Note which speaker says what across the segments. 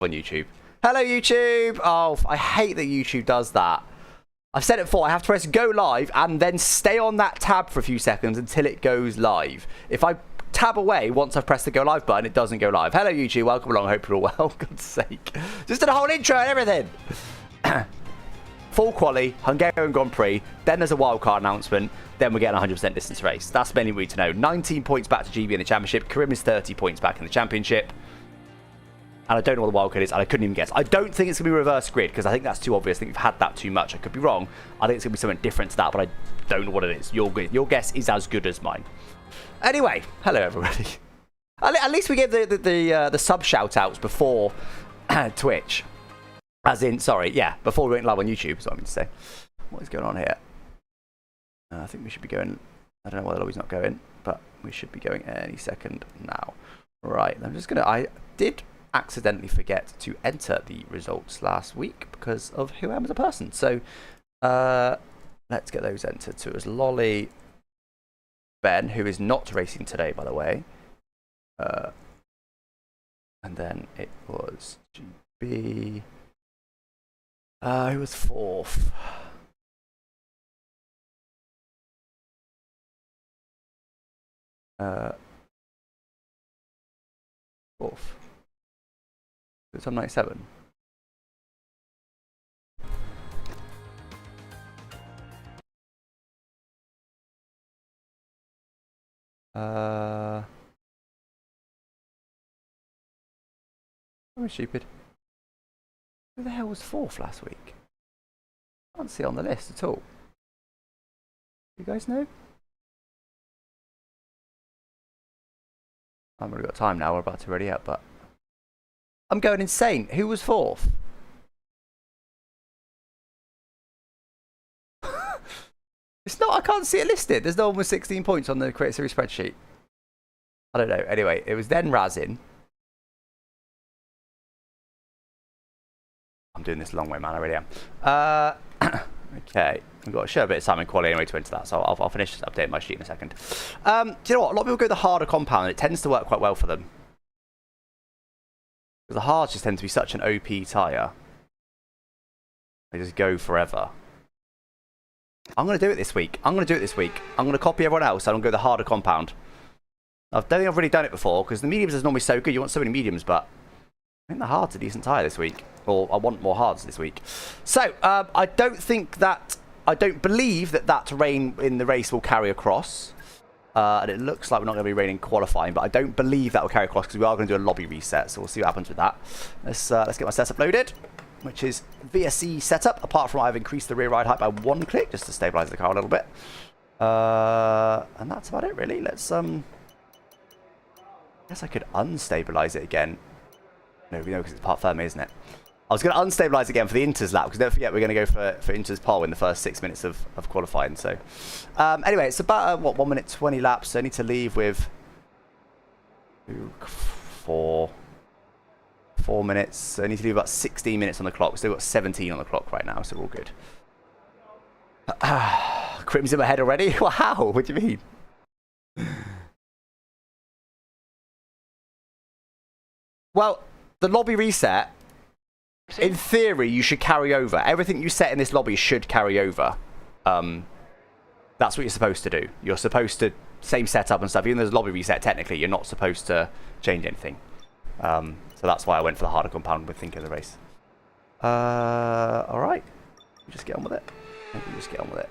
Speaker 1: on YouTube. Hello, YouTube. Oh, I hate that YouTube does that. I've said it before. I have to press go live and then stay on that tab for a few seconds until it goes live. If I tab away once I've pressed the go live button, it doesn't go live. Hello, YouTube. Welcome along. Hope you're all well. God's sake. Just did a whole intro and everything. Full quali, Hungarian Grand Prix, then there's a wildcard announcement, then we're getting a 100% distance race. That's mainly what we need to know. 19 points back to GB in the championship. Karim is 30 points back in the championship. And I don't know what the wildcard is, and I couldn't even guess. I don't think it's going to be reverse grid, because I think that's too obvious. I think we've had that too much. I could be wrong. I think it's going to be something different to that, but I don't know what it is. Your guess is as good as mine. Anyway, hello, everybody. At least we gave the sub shout-outs before Twitch. As in, sorry, yeah, before we went live on YouTube, is what I mean to say. What is going on here? I think we should be going... I don't know why the lobby's not going, but we should be going any second now. Right, I'm just going to... I did accidentally forget to enter the results last week because of who I am as a person. So, let's get those entered. So it was Lolly, Ben, who is not racing today, by the way. And then it was GB... who was fourth? Fourth. It's on 97. I'm stupid. Who the hell was fourth last week? I can't see it on the list at all. You guys know? I haven't really got time now. We're about to ready up, but I'm going insane. Who was fourth? It's not. I can't see it listed. There's no one with 16 points on the Create Series spreadsheet. I don't know. Anyway, it was then Razin. I'm doing this the long way, man. I really am. Okay. We've got to show a bit of time in quality anyway to enter that, so I'll finish updating my sheet in a second. Do you know what? A lot of people go the harder compound, and it tends to work quite well for them. Because the hards just tend to be such an OP tyre. They just go forever. I'm going to do it this week. I'm going to copy everyone else, and I'm going to go the harder compound. I don't think I've really done it before, because the mediums is normally so good. You want so many mediums, but I think the hard's a decent tyre this week. Or I want more hards this week. So, I don't believe that terrain in the race will carry across. And it looks like we're not going to be raining qualifying, but I don't believe that will carry across because we are going to do a lobby reset. So we'll see what happens with that. Let's get my setup loaded, which is VSC setup. Apart from I've increased the rear ride height by 1 click just to stabilize the car a little bit. And that's about it, really. Let's I guess I could unstabilize it again. No, we know because it's part Fermi, isn't it? I was going to unstabilize again for the Inters lap, because don't forget we're going to go for Inters pole in the first 6 minutes of qualifying. So, anyway, it's about, what, 1 minute 20 laps. So I need to leave with 4 minutes. So I need to leave about 16 minutes on the clock. We've still got 17 on the clock right now, so we're all good. Crim's in my head already? Wow, what do you mean? Well, the lobby reset... In theory, you should carry over. Everything you set in this lobby should carry over. That's what you're supposed to do. You're supposed to, same setup and stuff. Even though there's a lobby reset, technically, you're not supposed to change anything. So that's why I went for the harder compound with Think of the Race. Alright. Just get on with it. Maybe just get on with it.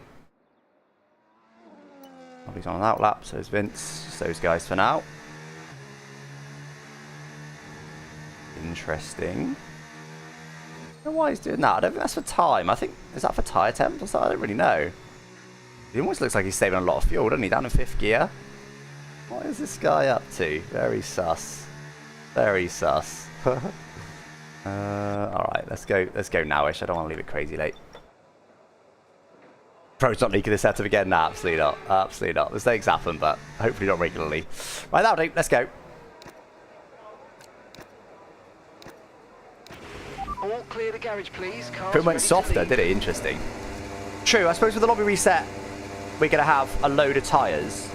Speaker 1: Lobby's on an outlap, so is Vince. Just those guys for now. Interesting. I don't know why he's doing that. I don't think that's for time. I think, is that for tyre temp or something? I don't really know. He almost looks like he's saving a lot of fuel, doesn't he? Down in 5th gear. What is this guy up to? Very sus. Very sus. Alright, let's go nowish. I don't want to leave it crazy late. Pro's not leaking the setup again? Nah, absolutely not. Absolutely not. Mistakes happen, but hopefully not regularly. Right, that'll do. Let's go.
Speaker 2: All clear the garage, please.
Speaker 1: Prim went softer, did it? Interesting. True, I suppose with the lobby reset, we're going to have a load of tyres.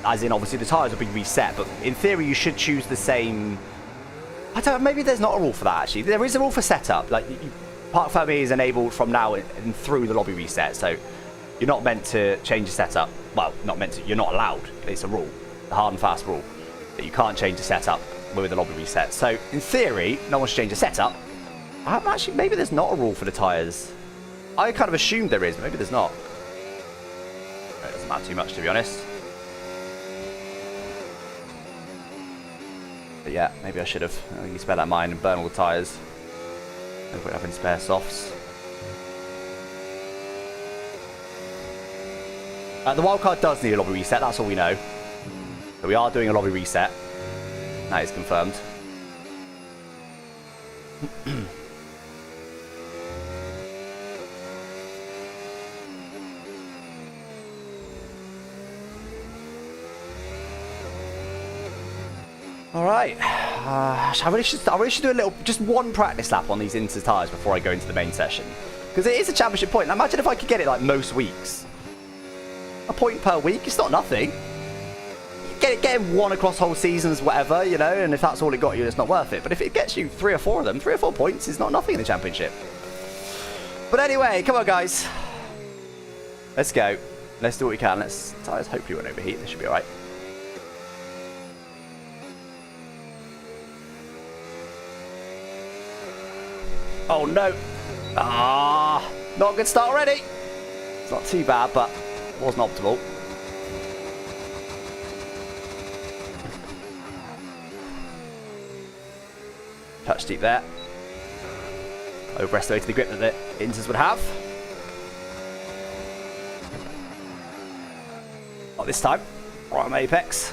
Speaker 1: as in obviously the tyres will be reset, but in theory you should choose the same. I don't know, maybe there's not a rule for that actually. There is a rule for setup. Like Park Fermi is enabled from now and through the lobby reset, so you're not meant to change the setup. Well, not meant to, you're not allowed. It's a rule, a hard and fast rule, that you can't change the setup with the lobby reset. So in theory, no one should change the setup. Actually, maybe there's not a rule for the tyres. I kind of assumed there is, but maybe there's not. It doesn't matter too much, to be honest. But yeah, maybe I should have. I think you spare that in mind and burn all the tyres. No point having spare softs. The wildcard does need a lobby reset, that's all we know. So we are doing a lobby reset. That is confirmed. Alright. I really should do a little, just one practice lap on these Inter tyres before I go into the main session. Because it is a championship point. Now imagine if I could get it like most weeks. A point per week, it's not nothing. Getting one across whole seasons, whatever, you know, and if that's all it got you, it's not worth it. But if it gets you 3 or 4 of them, 3 or 4 points is not nothing in the championship. But anyway, come on, guys. Let's go. Let's do what we can. Tyres hopefully won't overheat. This should be alright. Oh, no. Not a good start already. It's not too bad, but wasn't optimal. Touch deep there. Overestimated the grip that the Inters would have. Not this time. Right on the apex.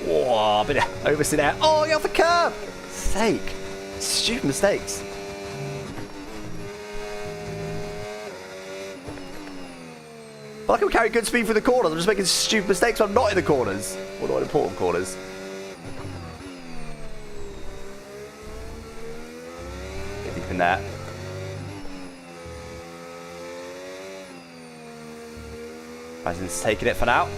Speaker 1: Whoa, a bit of oversteer there. Oh, get off the curb! Sake. Stupid mistakes. I can carry good speed through the corners. I'm just making stupid mistakes when I'm not in the corners. Or not important corners. Get deep in there. Ryzen's taking it for now.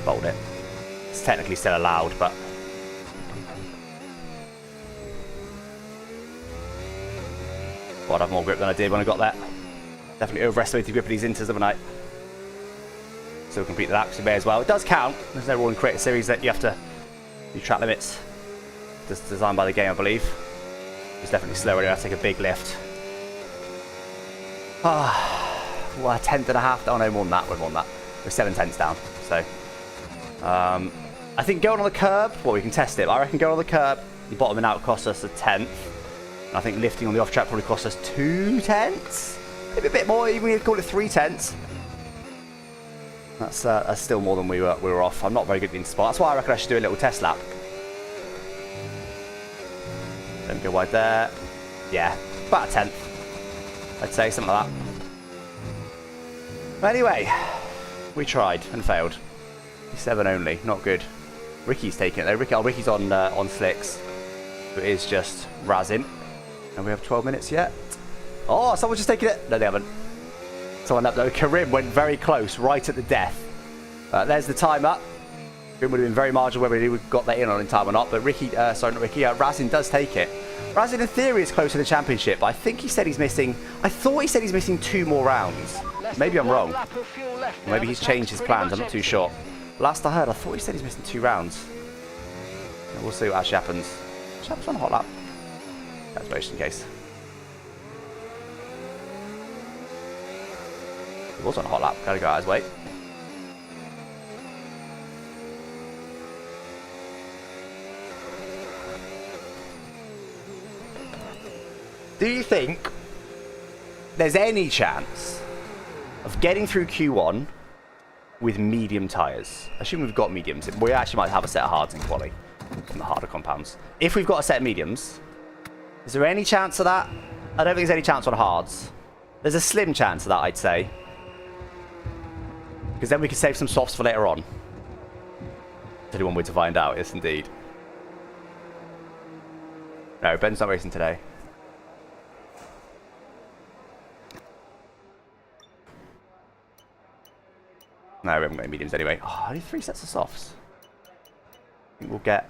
Speaker 1: Fold it. It's technically still allowed, but I'd have more grip than I did when I got there. Definitely overestimated the grip of these Inters, haven't I? Still complete the lap, so may as well. It does count. There's no rule in Create a Series that you have to do track limits. Just designed by the game, I believe. It's definitely slower. I have to take a big lift. Well, a tenth and a half. Oh no, more than that. We're more than that. We're 7 tenths down. So, I think going on the curb. Well, we can test it. But I reckon going on the curb, the bottoming out costs us a tenth. I think lifting on the off track probably cost us 2 tenths. Maybe a bit more, even if we call it 3 tenths. That's still more than we were off. I'm not very good at the interspot. That's why I reckon I should do a little test lap. Don't go wide there. Yeah, about a tenth. I'd say, something like that. But anyway, we tried and failed. 7 only, not good. Ricky's taking it though. Ricky's on slicks. It is just razzing. And we have 12 minutes yet. Oh, someone's just taking it. No, they haven't. Someone up though. Karim went very close, right at the death. There's the timer. Karim would have been very marginal whether he got that in time or not. But Ricky, sorry, not Ricky, Razin does take it. Razin in theory is close to the championship. I think he said he's missing, I thought he said he's missing 2 more rounds. Maybe I'm wrong. Maybe he's changed his plans, I'm not too sure. Last I heard, I thought he said he's missing 2 rounds. We'll see what actually happens. What happens on a hot lap? That's just in case. It was on a hot lap. Gotta go out his way. Do you think there's any chance of getting through Q1 with medium tyres? Assume we've got mediums. We actually might have a set of hards in Quali from the harder compounds. If we've got a set of mediums, is there any chance of that? I don't think there's any chance on hards. There's a slim chance of that, I'd say. Because then we can save some softs for later on. There's only one way to find out, yes indeed. No, Ben's not racing today. No, we haven't got any mediums anyway. Oh, only 3 sets of softs. I think we'll get...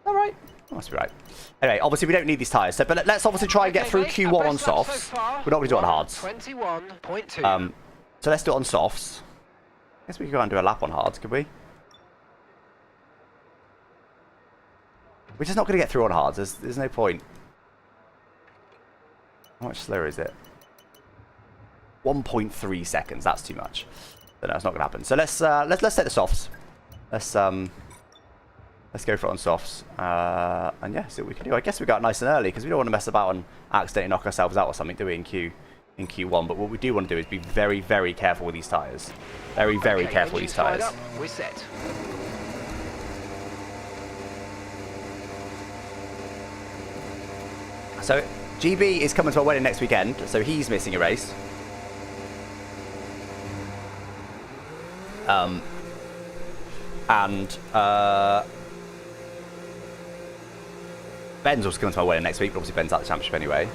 Speaker 1: All right. That must be right. Anyway, obviously we don't need these tyres. So, but let's obviously try and get through Q1 on softs. We're not going to do it on hards.
Speaker 2: 21.2.
Speaker 1: So let's do it on softs. I guess we could go and do a lap on hards, could we? We're just not going to get through on hards. There's no point. How much slower is it? 1.3 seconds. That's too much. But no, it's not going to happen. So let's take the softs. Let's go for it on softs. And yeah, see what we can do. I guess we got nice and early because we don't want to mess about and accidentally knock ourselves out or something, do we, in Q1? But what we do want to do is be very, very careful with these tyres. Very, very careful with these tyres.
Speaker 2: We're set.
Speaker 1: So GB is coming to our wedding next weekend, so he's missing a race. Ben's also coming to my wedding next week, but obviously Ben's at the championship anyway.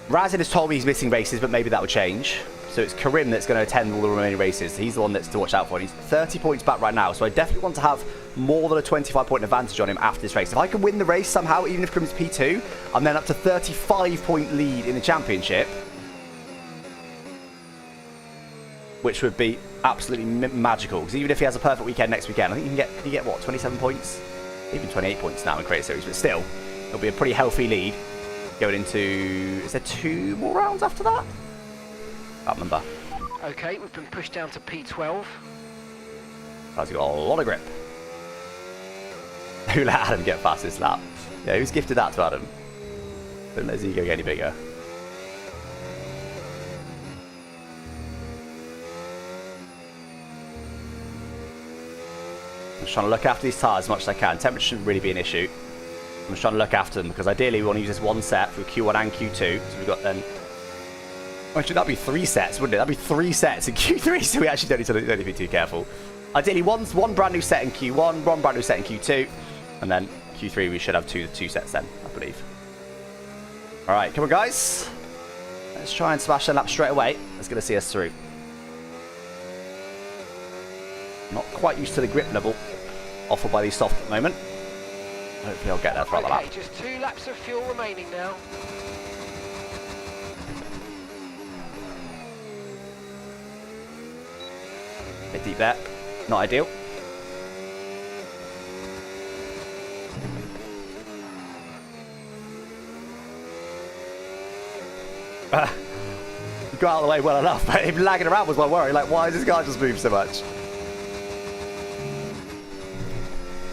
Speaker 1: Razin has told me he's missing races, but maybe that will change. So it's Karim that's going to attend all the remaining races. He's the one that's to watch out for. And he's 30 points back right now, so I definitely want to have more than a 25-point advantage on him after this race. If I can win the race somehow, even if Karim's P2, I'm then up to 35-point lead in the championship, which would be absolutely magical. Because even if he has a perfect weekend next weekend, I think you can get what, 27 points? Even 28 points now in Creator Series, but still, it'll be a pretty healthy lead going into... Is there 2 more rounds after that? I can't remember.
Speaker 2: Okay, we've been pushed down to P12.
Speaker 1: He's got a lot of grip. Who let Adam get past this lap? Yeah, who's gifted that to Adam? Don't let his ego get any bigger. I'm just trying to look after these tyres as much as I can. Temperature shouldn't really be an issue. I'm just trying to look after them because ideally we want to use this one set for Q1 and Q2. So we've got then... Actually, that'd be 3 sets, wouldn't it? That'd be 3 sets in Q3, so we actually don't need to be too careful. Ideally, one brand new set in Q1, one brand new set in Q2, and then Q3 we should have two sets then, I believe. All right, come on, guys. Let's try and smash the lap straight away. That's going to see us through. Not quite used to the grip level offered by these softs at the moment. Hopefully I'll get there throughout the lap.
Speaker 2: Just 2 laps of fuel remaining now.
Speaker 1: Bit deep there. Not ideal. Got out of the way well enough, but him lagging around was my worry. Like, why does this guy just move so much?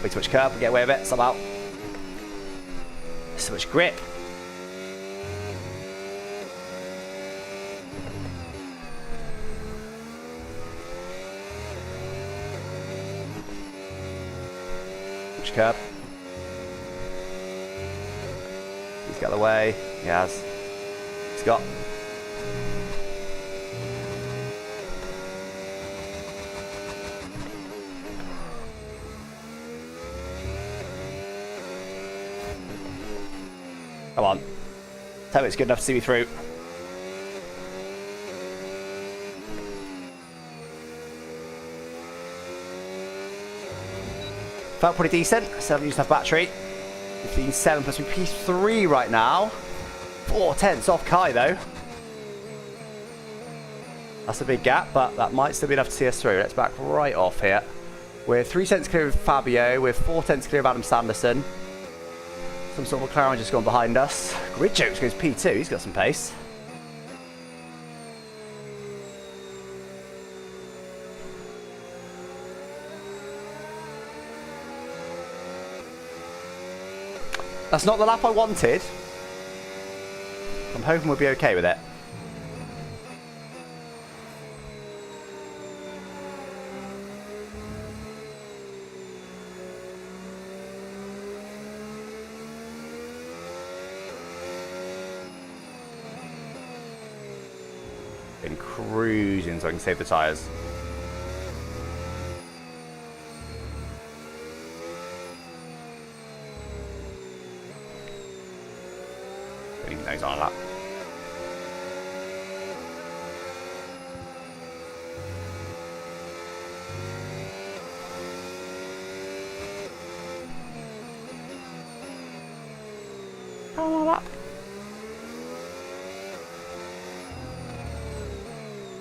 Speaker 1: Way too much curb, we get away with it somehow. So much grip. Which curb? He's got the way. He has. He's got. Come on. Tell me it's good enough to see me through. Felt pretty decent. Still haven't used enough battery. 15.7 plus P3 right now. 4/10 off Kai though. That's a big gap, but that might still be enough to see us through. Let's back right off here. We're 3 cents clear of Fabio. We're 4 tenths clear of Adam Sanderson. Some sort of McLaren just gone behind us. Grid Jokes goes P2. He's got some pace. That's not the lap I wanted. I'm hoping we'll be okay with it. Been cruising so I can save the tyres. Putting those on a lap. lap?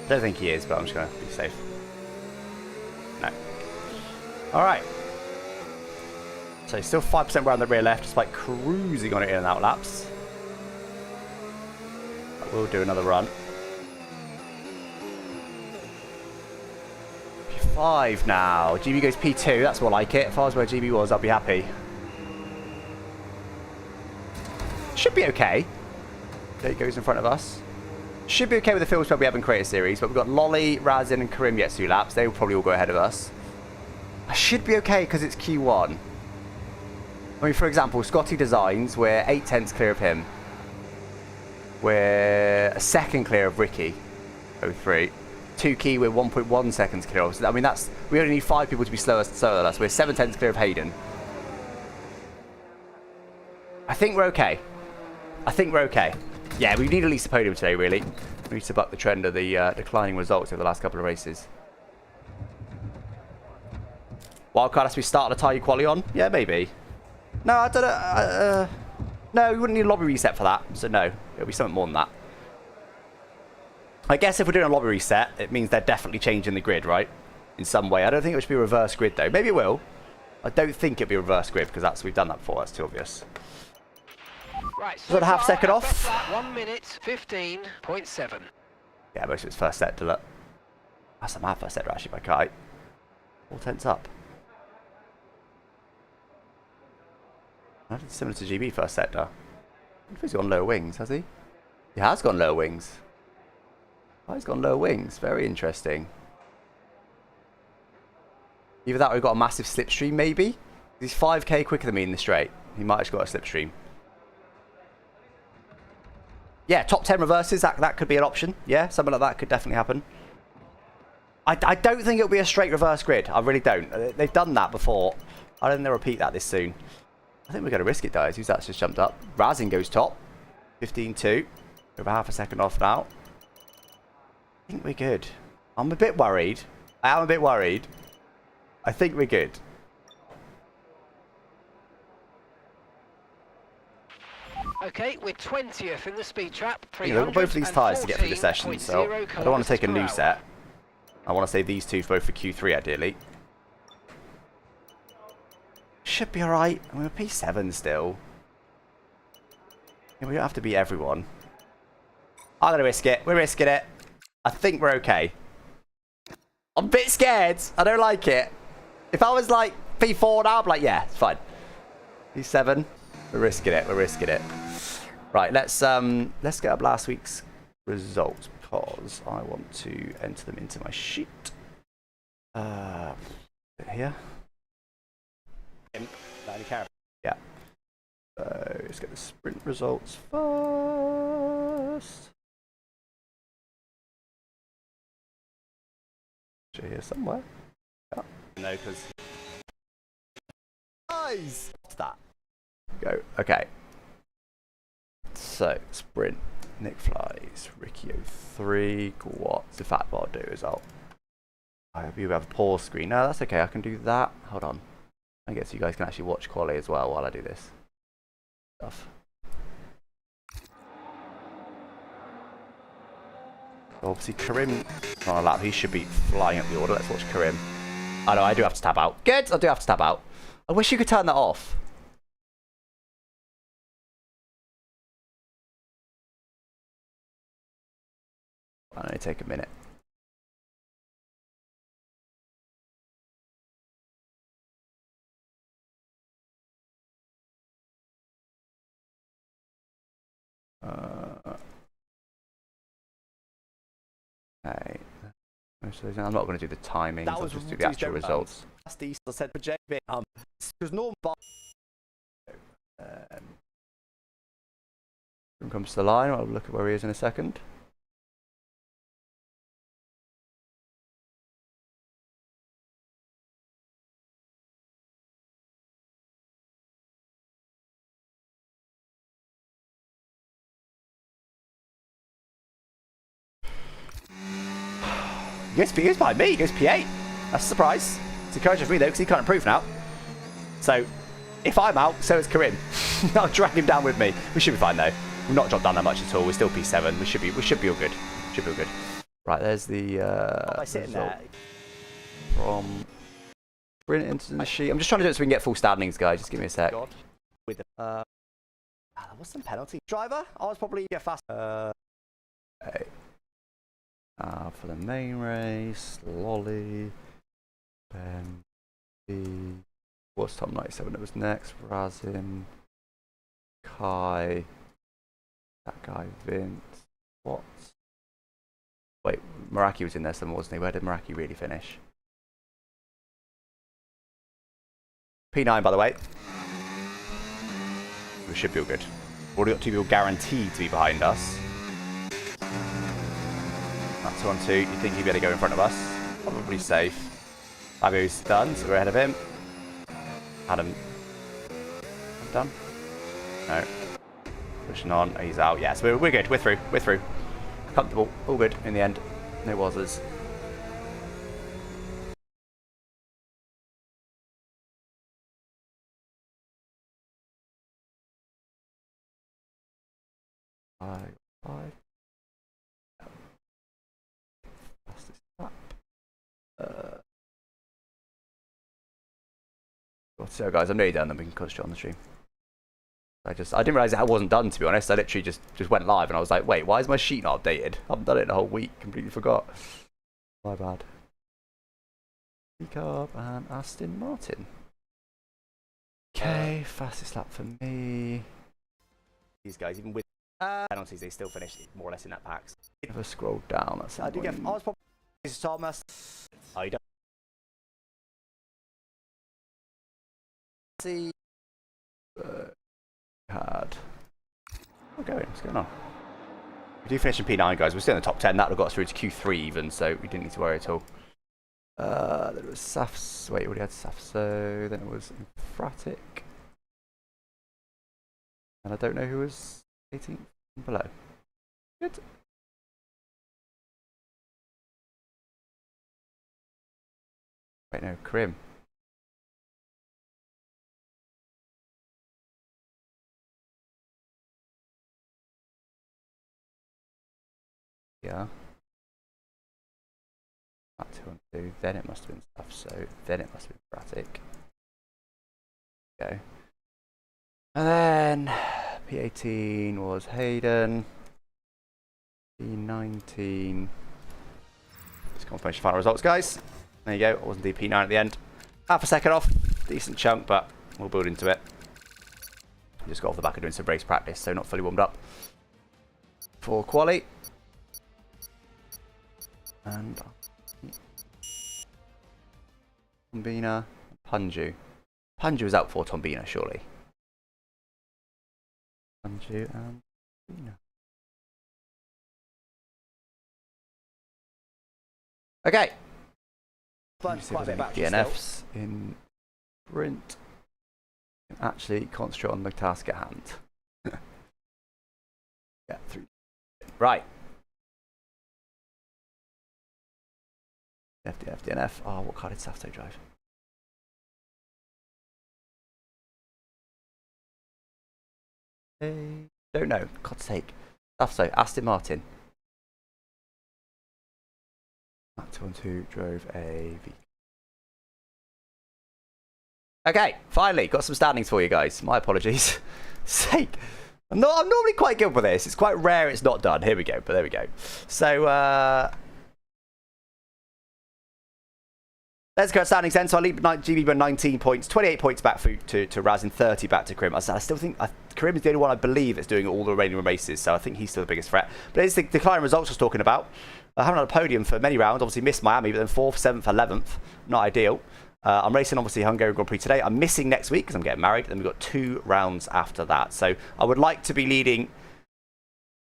Speaker 1: I don't think he is, but I'm just going to be safe. No. Alright. So he's still 5% around the rear left, despite cruising on it in and out laps. But we'll do another run. P5 now. GB goes P2, that's more like it. If I was where GB was, I'd be happy. Should be okay. There he goes in front of us. Should be okay with the field spell we have in Creator Series, but we've got Lolly, Razin, and Karim yet 2 laps. They will probably all go ahead of us. I should be okay because it's Q1. I mean, for example, Scotty Designs, we're 8/10 clear of him. We're a second clear of Ricky, 03. 2 key, we're 1.1 seconds clear of. So, I mean, we only need 5 people to be slower than us. We're 7/10 clear of Hayden. I think we're okay. I think we're okay. Yeah, we need at least a podium today, really. We need to buck the trend of the declining results over the last couple of races. Wildcard as we start the tie quali on? Yeah, maybe. No, I don't know. No, we wouldn't need a lobby reset for that. So no, it'll be something more than that. I guess if we're doing a lobby reset, it means they're definitely changing the grid, right? In some way. I don't think it should be a reverse grid, though. Maybe it will. I don't think it'll be a reverse grid, because we've done that before. That's too obvious.
Speaker 2: Right,
Speaker 1: so got a half second off.
Speaker 2: 1 minute 15.7.
Speaker 1: Yeah, most of it's first sector. Look, that's a mad first sector actually by Kite. All tense up. That's similar to GB first sector. I wonder if he's gone lower wings, has he? He has gone lower wings. Oh, he's gone lower wings. Very interesting. Either that or he got a massive slipstream, maybe. He's 5k quicker than me in the straight. He might have just got a slipstream. Yeah, top 10 reverses, that could be an option. Yeah, something like that could definitely happen. I don't think it'll be a straight reverse grid. I really don't. They've done that before. I don't think they'll repeat that this soon. I think we're going to risk it, guys. Who's that's just jumped up? Razin goes top. 15-2. Over half a second off now. I think we're good. I'm a bit worried. I am a bit worried. I think we're good.
Speaker 2: Okay, we're 20th in the speed trap.
Speaker 1: We've got both of these tyres to get through the session, so I don't want to take a new set. I want to save these two both for Q3, ideally. Should be alright. I'm going to P7 still. Yeah, we don't have to beat everyone. I'm going to risk it. We're risking it. I think we're okay. I'm a bit scared. I don't like it. If I was like P4 now, I'm like, yeah, it's fine. P7. We're risking it. We're risking it. Right, let's get up last week's results because I want to enter them into my sheet. Here. Yeah. So let's get the sprint results first. Here somewhere. Yeah. No, because. Nice. What's that? Go. Okay. So sprint. Nick flies. Ricky 03. What? In fact, what I'll do is I hope you have a pause screen. No, that's okay. I can do that. Hold on. I guess you guys can actually watch Quali as well while I do this stuff. Obviously, Karim on a lap. He should be flying up the order. Let's watch Karim. Oh no, I do have to tab out. Good. I do have to tab out. I wish you could turn that off. I'll only take a minute. Okay. I'm not going to do the timings. I'll just do the actual results. That's the I said for JB. Because Norm comes to the line. I'll look at where he is in a second. He goes by me. He goes P8. That's a surprise. It's encouraging for me though, because he can't improve now. So, if I'm out, so is Karim. I'll drag him down with me. We should be fine though. We've not dropped down that much at all. We're still P7. We should be all good. Should be all good. Right, there's the
Speaker 3: By sitting there
Speaker 1: from sprint into the sheet. I'm just trying to do it so we can get full standings, guys. Just give me a sec.
Speaker 3: with the there was some penalty. Driver, I was probably fast.
Speaker 1: Okay. For the main race, Lolly, Ben, what's Tom 97 that was next? Razin, Kai, that guy Vince, what? Wait, Meraki was in there somewhere, wasn't he? Where did Meraki really finish? P9, by the way. We should be all good. We've already got 2 people guaranteed to be behind us. That's 1-2. You think he'd be able to go in front of us? Probably safe. Fabio's done, so we're ahead of him. Adam. Done? No. Pushing on. He's out. Yeah, so we're good. We're through. We're through. Comfortable. All good in the end. No wazzers. Five. Fastest lap. So guys, I'm nearly done, then we can concentrate on the stream. I didn't realise it wasn't done, to be honest. I literally just went live and I was like, wait, why is my sheet not updated? I haven't done it in a whole week, completely forgot. My bad. Carb and Aston Martin. Okay, fastest lap for me. These guys, even with penalties, they still finish more or less in that packs. Never scroll down. That's
Speaker 3: I do get. I was probably Thomas.
Speaker 1: I don't
Speaker 3: See.
Speaker 1: Hard. What's going on? We do finish in P9, guys. We're still in the top 10. That would have got us through to Q3 even, so we didn't need to worry at all. Then it was Safs. Wait, we already had Safso. Then it was Infratic. And I don't know who was 18th and below. Good. Wait, no, Krim. Yeah. That 2-2. Then it must have been Safso. Then it must have been Infratic. Okay. And then P18 was Hayden. P19. Just confirmation final results, guys. There you go. It wasn't P9 at the end. Half a second off. Decent chunk, but we'll build into it. Just got off the back of doing some race practice, so not fully warmed up. For Quali. And Tombina, Punju. Punju is out for Tombina, surely. Punju and Tombina. Okay.
Speaker 3: Quite a bit back
Speaker 1: DNFs in sprint. Actually, concentrate on the task at hand. Yeah, 3. Right. FDF, DNF. Oh, what car did Safto drive? Hey. Don't know. God's sake. Safto, Aston Martin. That 2-2 drove a V. Okay, finally got some standings for you guys. My apologies. Sake. I'm normally quite good with this. It's quite rare it's not done. Here we go. But there we go. So let's go at standings then. So I lead GB by 19 points, 28 points back to Raz and 30 back to Krim. I still think Krim is the only one I believe that's doing all the remaining races, so I think he's still the biggest threat. But it's the declining results I was talking about. I haven't had a podium for many rounds. Obviously missed Miami, but then 4th, 7th, 11th. Not ideal. I'm racing obviously Hungary Grand Prix today. I'm missing next week because I'm getting married. Then we've got 2 rounds after that. So I would like to be leading.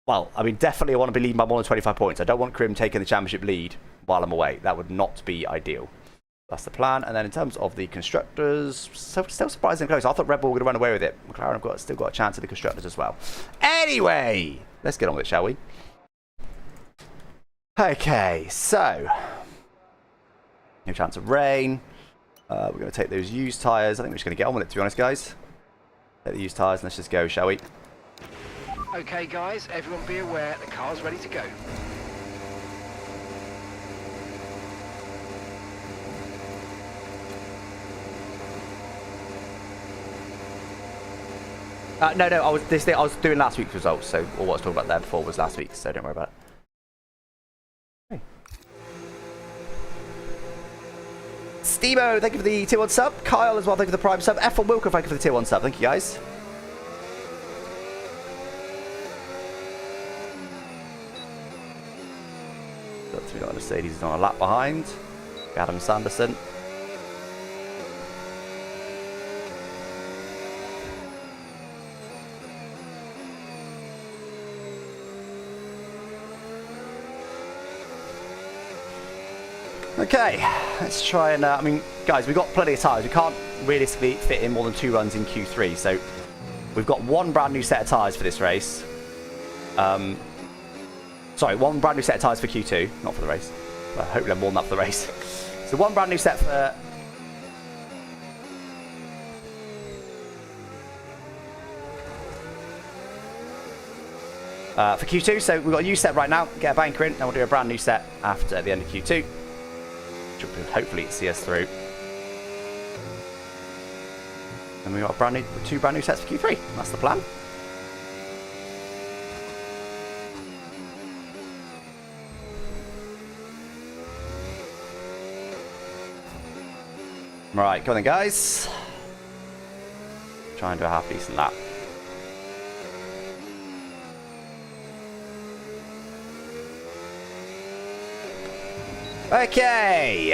Speaker 1: Well, I mean, definitely I want to be leading by more than 25 points. I don't want Krim taking the championship lead while I'm away. That would not be ideal. That's the plan. And then in terms of the constructors, still surprisingly close. I thought Red Bull were going to run away with it. McLaren have still got a chance at the constructors as well. Anyway, let's get on with it, shall we? Okay, so no chance of rain. We're going to take those used tyres. I think we're just going to get on with it, to be honest, guys. Let the used tyres and let's just go, shall we?
Speaker 2: Okay, guys, everyone be aware the car's ready to go.
Speaker 1: No, I was doing last week's results, so or what I was talking about there before was last week, so don't worry about it. Hey. Stevo, thank you for the tier 1 sub. Kyle as well, thank you for the prime sub. F1 Wilco, thank you for the tier 1 sub. Thank you, guys. We got Mercedes on a lap behind. Adam Sanderson. Okay, let's try and, I mean, guys, we've got plenty of tyres. We can't realistically fit in more than 2 runs in Q3, so we've got 1 brand new set of tyres for this race. Sorry, 1 brand new set of tyres for Q2, not for the race. Well, hopefully I'm more than that for the race. So 1 brand new set for... for Q2, so we've got a new set right now, get a banker in, and we'll do a brand new set after the end of Q2. Which will hopefully see us through. And we've got a 2 brand new sets for Q3. That's the plan. Right, go on then, guys. Try and do a half decent lap. Okay,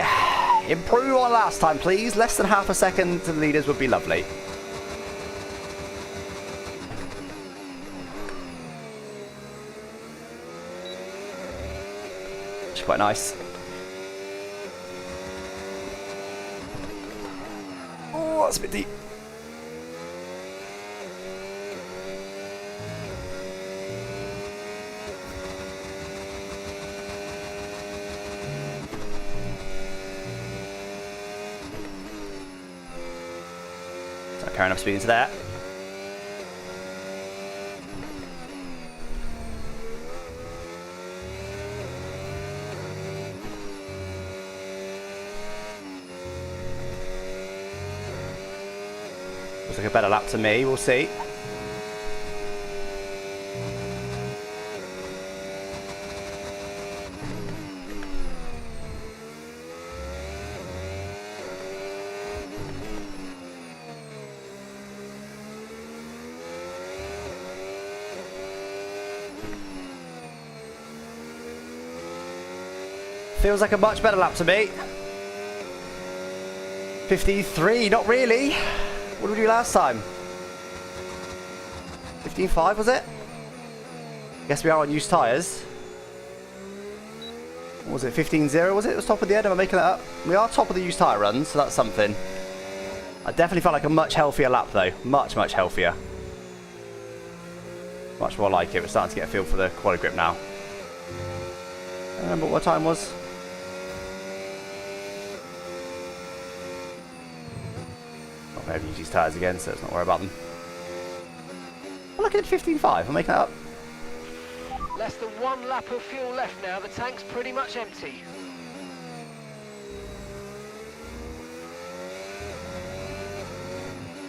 Speaker 1: improve on last time, please. Less than half a second to the leaders would be lovely. Which is quite nice. Oh, that's a bit deep. Carry enough speed into that. Looks like a better lap to me, we'll see. Feels like a much better lap to me. 53, not really. What did we do last time? 15.5 was it? Guess we are on used tyres. What was it, 15.0 was it? It was top of the end, am I making that up? We are top of the used tyre runs, so that's something. I definitely felt like a much healthier lap though. Much healthier. Much more like it. We're starting to get a feel for the quali grip now. I don't remember what time was. I haven't used these tyres again, so let's not worry about them. I'm looking at 15.5, I'm making that up.
Speaker 2: Less than 1 lap of fuel left now, the tank's pretty much empty.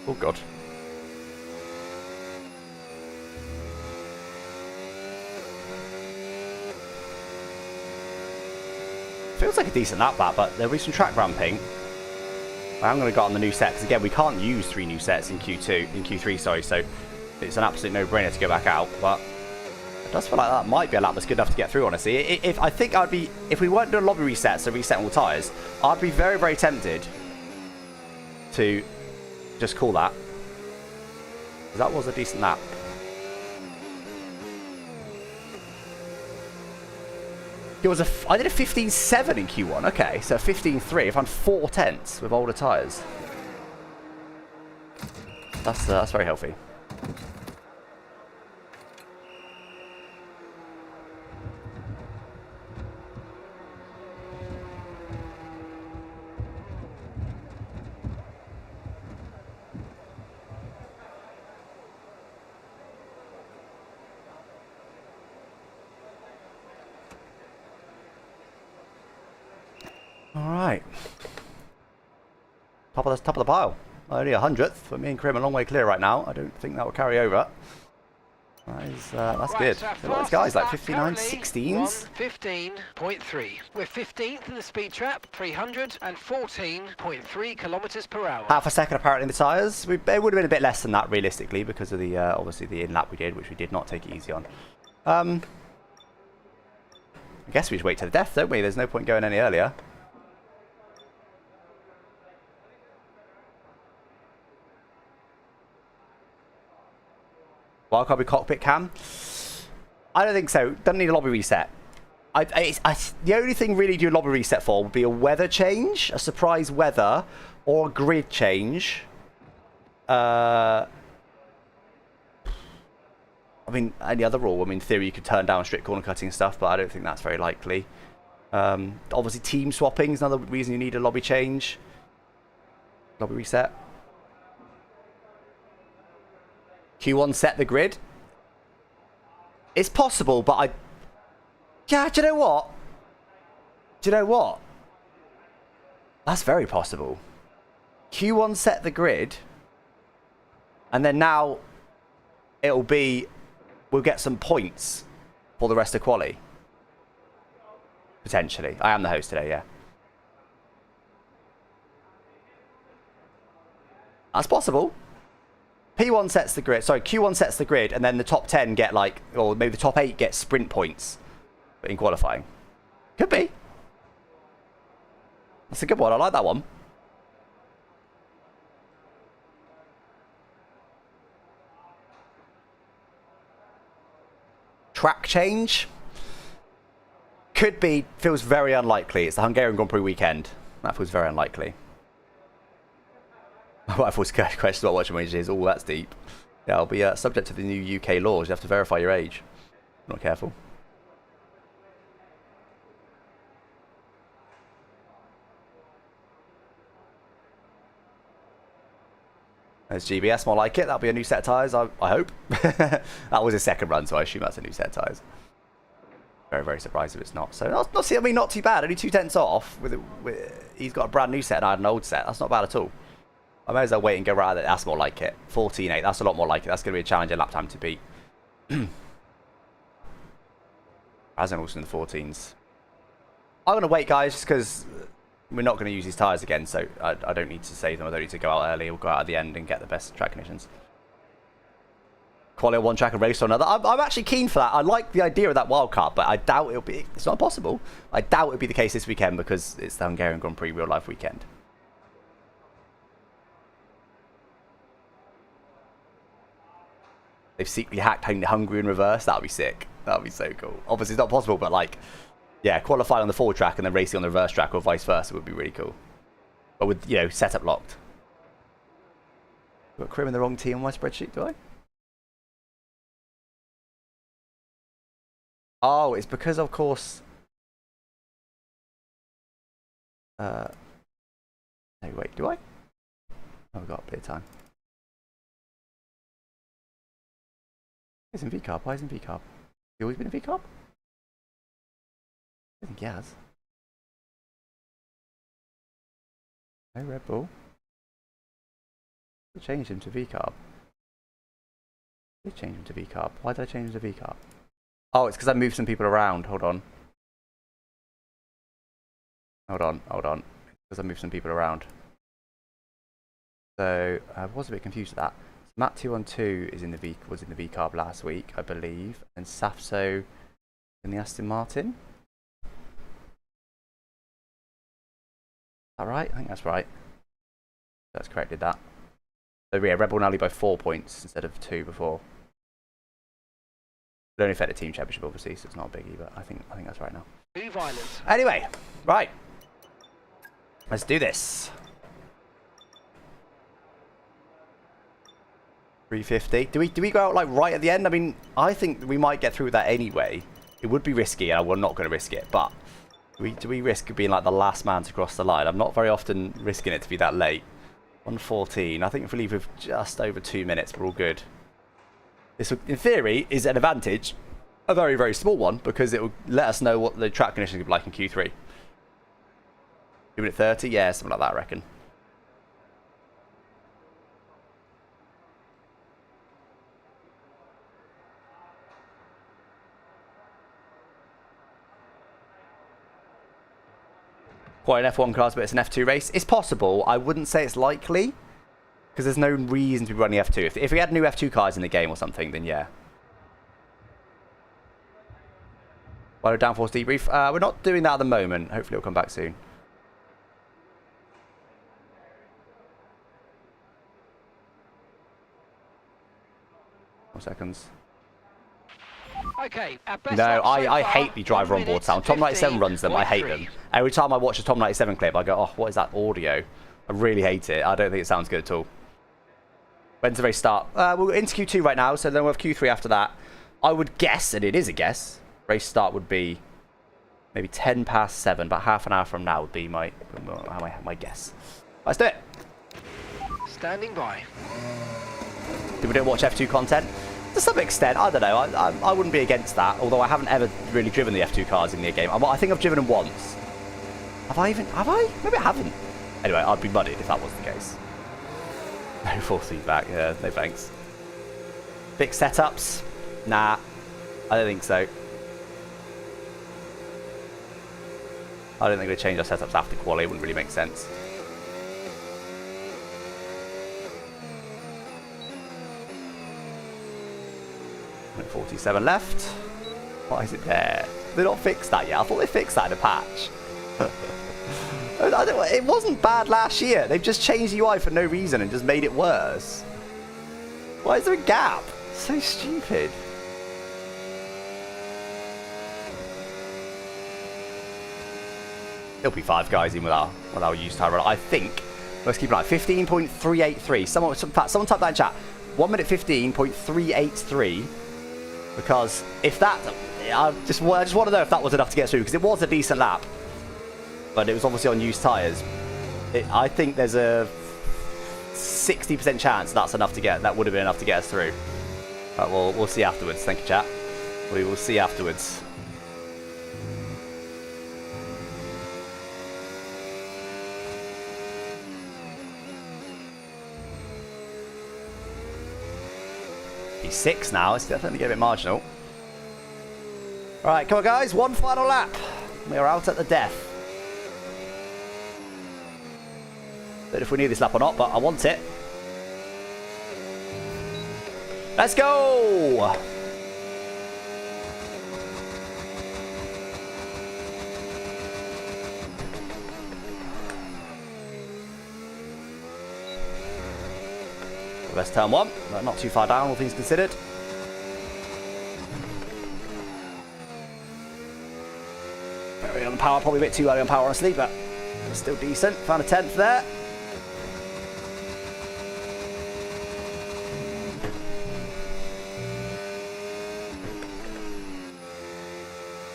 Speaker 1: Oh god. Feels like a decent lap back, but there'll be some track ramping. I'm going to go on the new set, because again, we can't use 3 new sets in Q3, sorry, so it's an absolute no-brainer to go back out, but it does feel like that might be a lap that's good enough to get through, honestly. If we weren't doing lobby resets, so resetting all tyres, I'd be very tempted to just call that. That was a decent lap. I did a 15.7 in Q1. Okay, so 15.3. If I'm 4/10 with older tyres, that's very healthy.
Speaker 3: All right. Top of the pile. Only 100th, but me and Krim a long way clear right now. I don't think that will carry over. That's
Speaker 2: Right,
Speaker 3: good.
Speaker 2: so
Speaker 3: A lot of these guys like 59, 16s.
Speaker 2: 1:15.3. We're 15th in the speed trap, 314.3 kilometers per hour.
Speaker 3: Half a second apparently in the tyres. It would have been a bit less than that realistically because of the obviously the in lap we did, which we did not take it easy on. I guess we just wait to the death, don't we? There's no point going any earlier. Wildcard with cockpit cam? I don't think so. Doesn't need a lobby reset. The only thing really do a lobby reset for would be a weather change, a surprise weather, or a grid change. I mean, any other rule. I mean, in theory, you could turn down strict corner cutting and stuff, but I don't think that's very likely. Obviously, team swapping is another reason you need a lobby change. Lobby reset. Q1 set the grid. It's possible, but yeah, do you know what? Do you know what? That's very possible. Q1 set the grid. And then now it'll be, we'll get some points for the rest of Quali. Potentially. I am the host today, yeah. That's possible. P1 sets the grid. Sorry, Q1 sets the grid, and then the top 10 get like, or maybe the top 8 get sprint points in qualifying. Could be. That's a good one. I like that one. Track change. Could be. Feels very unlikely. It's the Hungarian Grand Prix weekend. That feels very unlikely. My wife was question about watching wages. Oh, that's deep. Yeah, I'll be subject to the new UK laws. You have to verify your age. Not careful. There's GBS, more like it. That'll be a new set of tyres, I hope. That was his second run, so I assume that's a new set of tyres. Very, very surprised if it's not. So, not too bad. Only 2/10 off. He's got a brand new set and I had an old set. That's not bad at all. I may as well wait and go right at it. That's more like it. 14.8. That's a lot more like it. That's going to be a challenging lap time to beat. As I'm also in the 14s. I'm going to wait, guys, just because we're not going to use these tyres again. So I don't need to save them. I don't need to go out early. We'll go out at the end and get the best track conditions. Quali on one track and race on another. I'm actually keen for that. I like the idea of that wild card, but I doubt it'll be. It's not possible. I doubt it'll be the case this weekend because it's the Hungarian Grand Prix real life weekend. They've secretly hacked Hungary in reverse. That would be sick. That would be so cool. Obviously, it's not possible, but like, yeah, qualifying on the forward track and then racing on the reverse track or vice versa would be really cool. But with, you know, setup locked. Got Krim in the wrong team on my spreadsheet, do I? Oh, it's because, of course... No, wait, do I? Oh, I've got a bit of time. He's in VCARB. Why is he in VCARB? He always been in VCARB? I think he has. No Red Bull. I changed him to VCARB. I changed him to VCARB. Why did I change him to VCARB? Oh, it's because I moved some people around. Hold on. Hold on. Because I moved some people around. So I was a bit confused with that. Matt 212 is in the was in the VCARB last week, I believe, and Safso in the Aston Martin. Is that right? I think that's right. That's correct. Did that? So yeah, Red Bull now lead by 4 points instead of 2 before. It only affect the team championship, obviously, so it's not a biggie. But I think that's right now.
Speaker 2: Too violent.
Speaker 3: Anyway, right. Let's do this. 350. Do we go out like right at the end? I mean, I think we might get through with that anyway. It would be risky, and we're not going to risk it. But do we risk being like the last man to cross the line? I'm not very often risking it to be that late. 1:14. I think if we leave with just over 2 minutes, we're all good. This, in theory, is an advantage, a very, very small one, because it will let us know what the track conditions will be like in Q3.
Speaker 1: 2 minute 30? Yeah, something like that, I reckon. Quite an F1 cars, but it's an F2 race. It's possible. I wouldn't say it's likely, because there's no reason to be running F2. If we had new F2 cars in the game or something, then yeah. Why downforce debrief? We're not doing that at the moment. Hopefully it'll come back soon. More seconds.
Speaker 2: Okay, our best
Speaker 1: No,
Speaker 2: lap so
Speaker 1: I
Speaker 2: far,
Speaker 1: hate the driver
Speaker 2: 1
Speaker 1: on board
Speaker 2: minute
Speaker 1: sound. Tom 97 runs them. I hate
Speaker 2: 15.3.
Speaker 1: them. Every time I watch a Tom 97 clip, I go, oh, what is that audio? I really hate it. I don't think it sounds good at all. When's the race start? We're into Q2 right now, so then we'll have Q3 after that. I would guess, and it is a guess, race start would be maybe 10 past 7, about half an hour from now would be my guess. Let's do it.
Speaker 2: Standing by.
Speaker 1: People don't watch F2 content? To some extent, I don't know. I wouldn't be against that, although I haven't ever really driven the F2 cars in the game. I think I've driven them once. Have I? Maybe I haven't. Anyway, I'd be muddied if that was the case. No force feedback. Yeah, no thanks. Fixed setups? Nah, I don't think so. I don't think they change our setups after Quali. It wouldn't really make sense. Minute 47 left. Why is it there? They're not fixed that yet. I thought they fixed that in a patch. It wasn't bad last year. They've just changed the UI for no reason and just made it worse. Why is there a gap? So stupid. It'll be 5 guys in with our used tire runner. I think. Let's keep an eye. 15.383. Someone type that in chat. 1 minute 15.383. Because if that, I just want to know if that was enough to get through, because it was a decent lap, but it was obviously on used tyres. I think there's a 60% chance that's enough to get. That would have been enough to get us through. But we'll see afterwards. Thank you, chat. We will see afterwards. P6 now. It's definitely getting a bit marginal. All right, come on, guys. One final lap. We are out at the death. Don't know if we need this lap or not, but I want it. Let's go! Reverse turn 1, but not too far down, all things considered. Very on power, probably a bit too early on power, honestly, but it's still decent. Found a 10th there.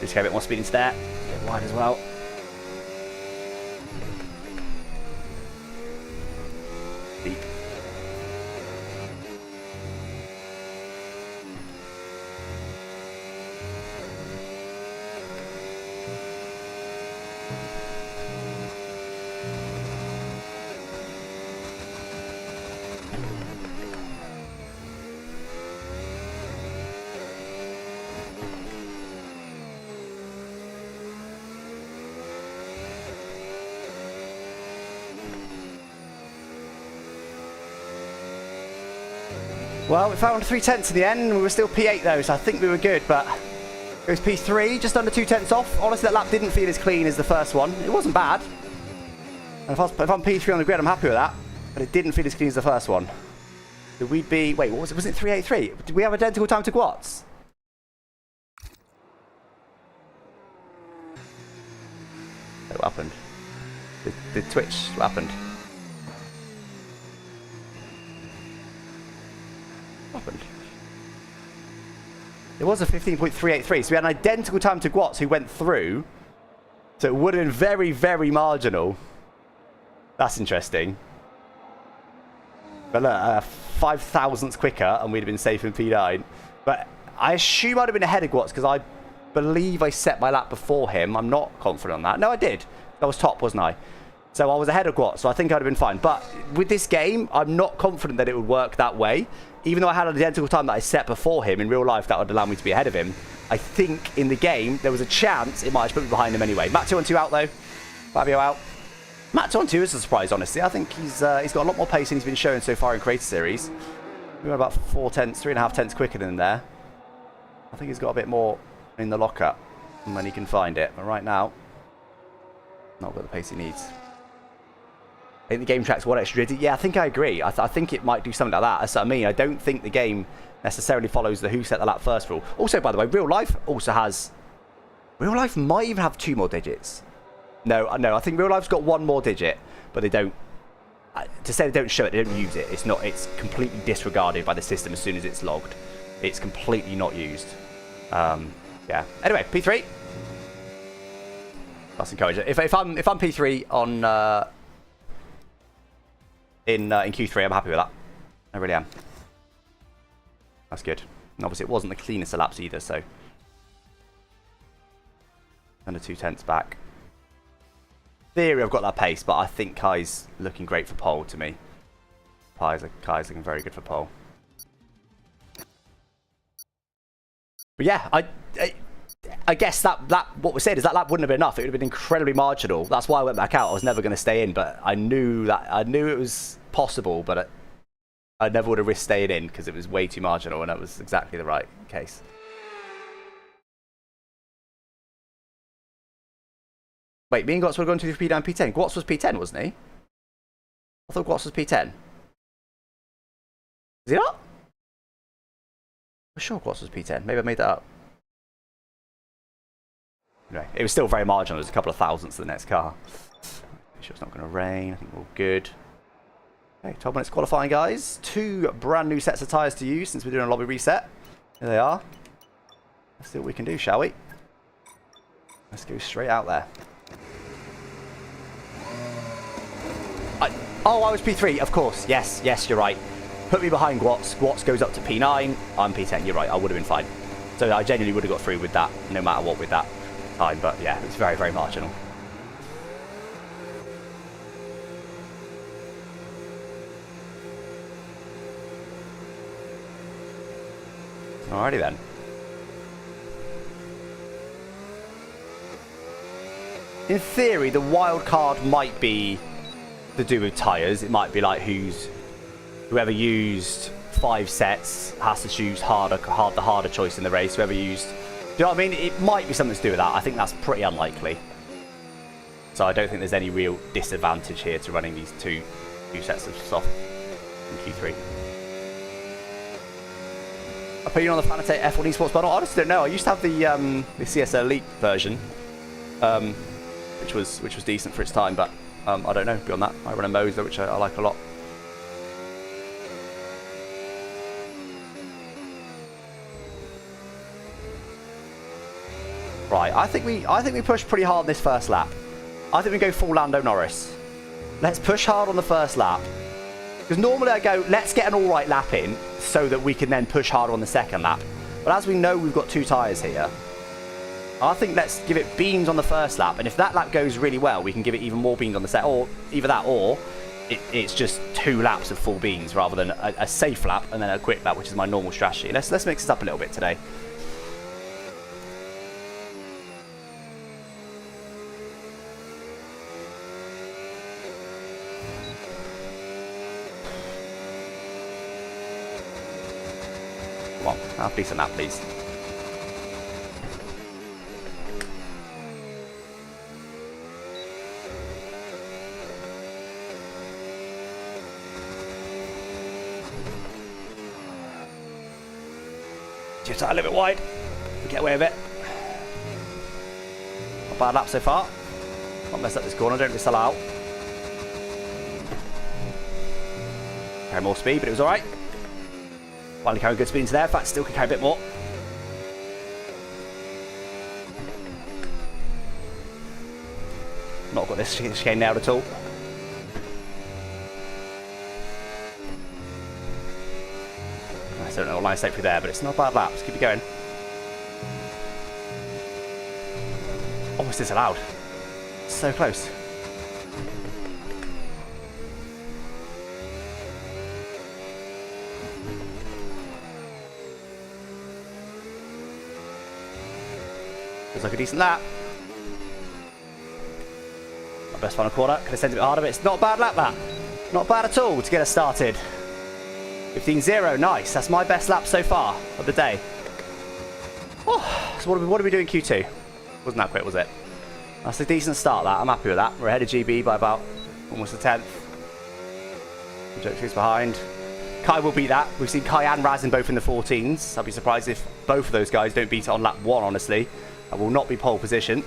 Speaker 1: Just get a bit more speed into there. A bit wide as well. Deep. Well, we found 3/10 in the end, and we were still P8 though, so I think we were good, but it was P3, just under 2/10 off. Honestly, that lap didn't feel as clean as the first one. It wasn't bad. And if I'm P3 on the grid, I'm happy with that, but it didn't feel as clean as the first one. Did we be, wait, what was it? Was it 383? Did we have identical time to Guats? What happened? Did Twitch, what happened? Happened. It was a 15.383, so we had an identical time to Guats, who went through, so it would have been very, very marginal. That's interesting. But look, 5 thousandths quicker, and we'd have been safe in P9. But I assume I'd have been ahead of Guats, because I believe I set my lap before him. I'm not confident on that. No, I did. I was top, wasn't I?
Speaker 3: So I was ahead of Guat, so I think I'd have been fine. But with this game, I'm not confident that it would work that way. Even though I had an identical time that I set before him, in real life that would allow me to be ahead of him. I think in the game, there was a chance it might have put me behind him anyway. Matt 2-on-2 out though. Fabio out. Matt 2-on-2 is a surprise, honestly. I think he's got a lot more pace than he's been showing so far in Creator Series. We were about 3.5 tenths quicker than there. I think he's got a bit more in the lockup when he can find it. But right now, not got the pace he needs. I think the game track's one extra. Yeah, I think I agree. I think it might do something like that. That's what I mean. I don't think the game necessarily follows the who set the lap first rule. Also, by the way, real life also has... Real life might even have 2 more digits. No, I think real life's got 1 more digit, but they don't... To say they don't show it, they don't use it. It's not. It's completely disregarded by the system as soon as it's logged. It's completely not used. Yeah. Anyway, P3. That's encouraging. If I'm P3 on... In Q3, I'm happy with that. I really am. That's good. And obviously, it wasn't the cleanest of laps either, so... Under 2 tenths back. Theory, I've got that pace, but I think Kai's looking great for pole to me. Kai's looking very good for pole. But yeah, I guess that what we said is that lap wouldn't have been enough. It would have been incredibly marginal. That's why I went back out. I was never going to stay in, but I knew it was possible, but I never would have risked staying in because it was way too marginal, and that was exactly the right case. Wait, me and Gwatz were going to P9, P10. Gwatz was P10, wasn't he? I thought Gwatz was P10. Is he not? I'm sure Gwatz was P10. Maybe I made that up. Anyway, it was still very marginal. There's a couple of thousandths to the next car. Make sure it's not going to rain. I think we're all good. Okay, 12 minutes qualifying, guys. 2 brand new sets of tyres to use since we're doing a lobby reset. Here they are. Let's see what we can do, shall we? Let's go straight out there. Oh, I was P3, of course. Yes, you're right. Put me behind Gwatz. Gwatz goes up to P9. I'm P10. You're right. I would have been fine. So I genuinely would have got through with that, no matter what with that time. But yeah, it's very, very marginal. Alrighty then. In theory, the wild card might be to do with tyres. It might be like whoever used 5 sets has to choose the harder choice in the race. Whoever used, do you know what I mean? It might be something to do with that. I think that's pretty unlikely. So I don't think there's any real disadvantage here to running these two sets of soft in Q3. Opinion on the Fanatec F1 Esports bundle? I honestly don't know. I used to have the CS Elite version, which was decent for its time, but I don't know. Beyond that, I run a Moser, which I like a lot. Right, I think we push pretty hard this first lap. I think we go full Lando Norris. Let's push hard on the first lap. Because normally I go, let's get an alright lap in so that we can then push harder on the second lap. But as we know, we've got 2 tyres here. I think let's give it beans on the first lap. And if that lap goes really well, we can give it even more beans on the second. Or either that or it's just 2 laps of full beans rather than a safe lap and then a quick lap, which is my normal strategy. Let's mix this up a little bit today. Come on, have a decent lap, please. Just a little bit wide. We get away with it. Not a bad lap so far. Can't mess up this corner, don't miss out. Carry more speed, but it was alright. Finally carrying good speed into there. In fact, still could carry a bit more. Not got this chicane nailed at all. I don't know what line stake through there, but it's not a bad lap. Let's keep it going. Almost disallowed. So close. Looks like a decent lap. My best final corner. Could have sent it a bit harder, but it's not a bad lap, that. Not bad at all to get us started. 15.0, nice. That's my best lap so far of the day. Oh, so what are we doing in Q2? Wasn't that quick, was it? That's a decent start, that. I'm happy with that. We're ahead of GB by about almost a tenth. Joke's behind. Kai will beat that. We've seen Kai and Razin both in the 14s. I'll be surprised if both of those guys don't beat it on lap 1, honestly. That will not be pole position.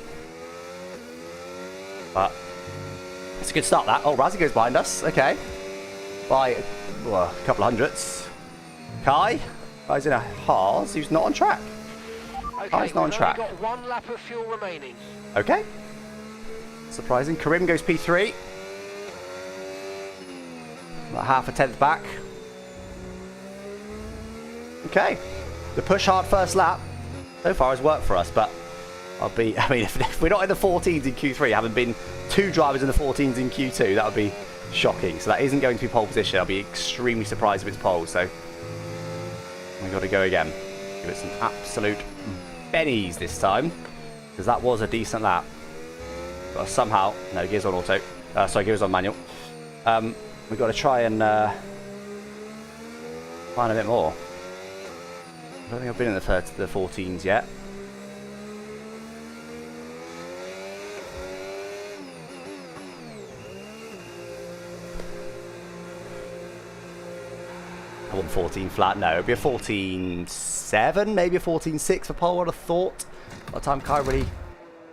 Speaker 3: But it's a good start, that. Oh, Razin goes behind us. Okay. By a couple of hundredths. Kai's in a Haas who's not on track.
Speaker 2: Okay,
Speaker 3: Kai's not on track.
Speaker 2: We've got 1 lap of fuel remaining.
Speaker 3: Okay. Surprising. Karim goes P3. About half a tenth back. Okay. The push hard first lap so far has worked for us, but I mean, if we're not in the 14s in Q3, having been 2 drivers in the 14s in Q2, that would be shocking. So that isn't going to be pole position. I'll be extremely surprised if it's pole. So we've got to go again. Give it some absolute bennies this time, because that was a decent lap. But somehow, no, gears on auto. Sorry, gears on manual. We've got to try and find a bit more. I don't think I've been in the 14s yet. I want 14 flat. No, it'd be a 14.7, maybe a 14.6 for pole, I would have thought. By the time Kai really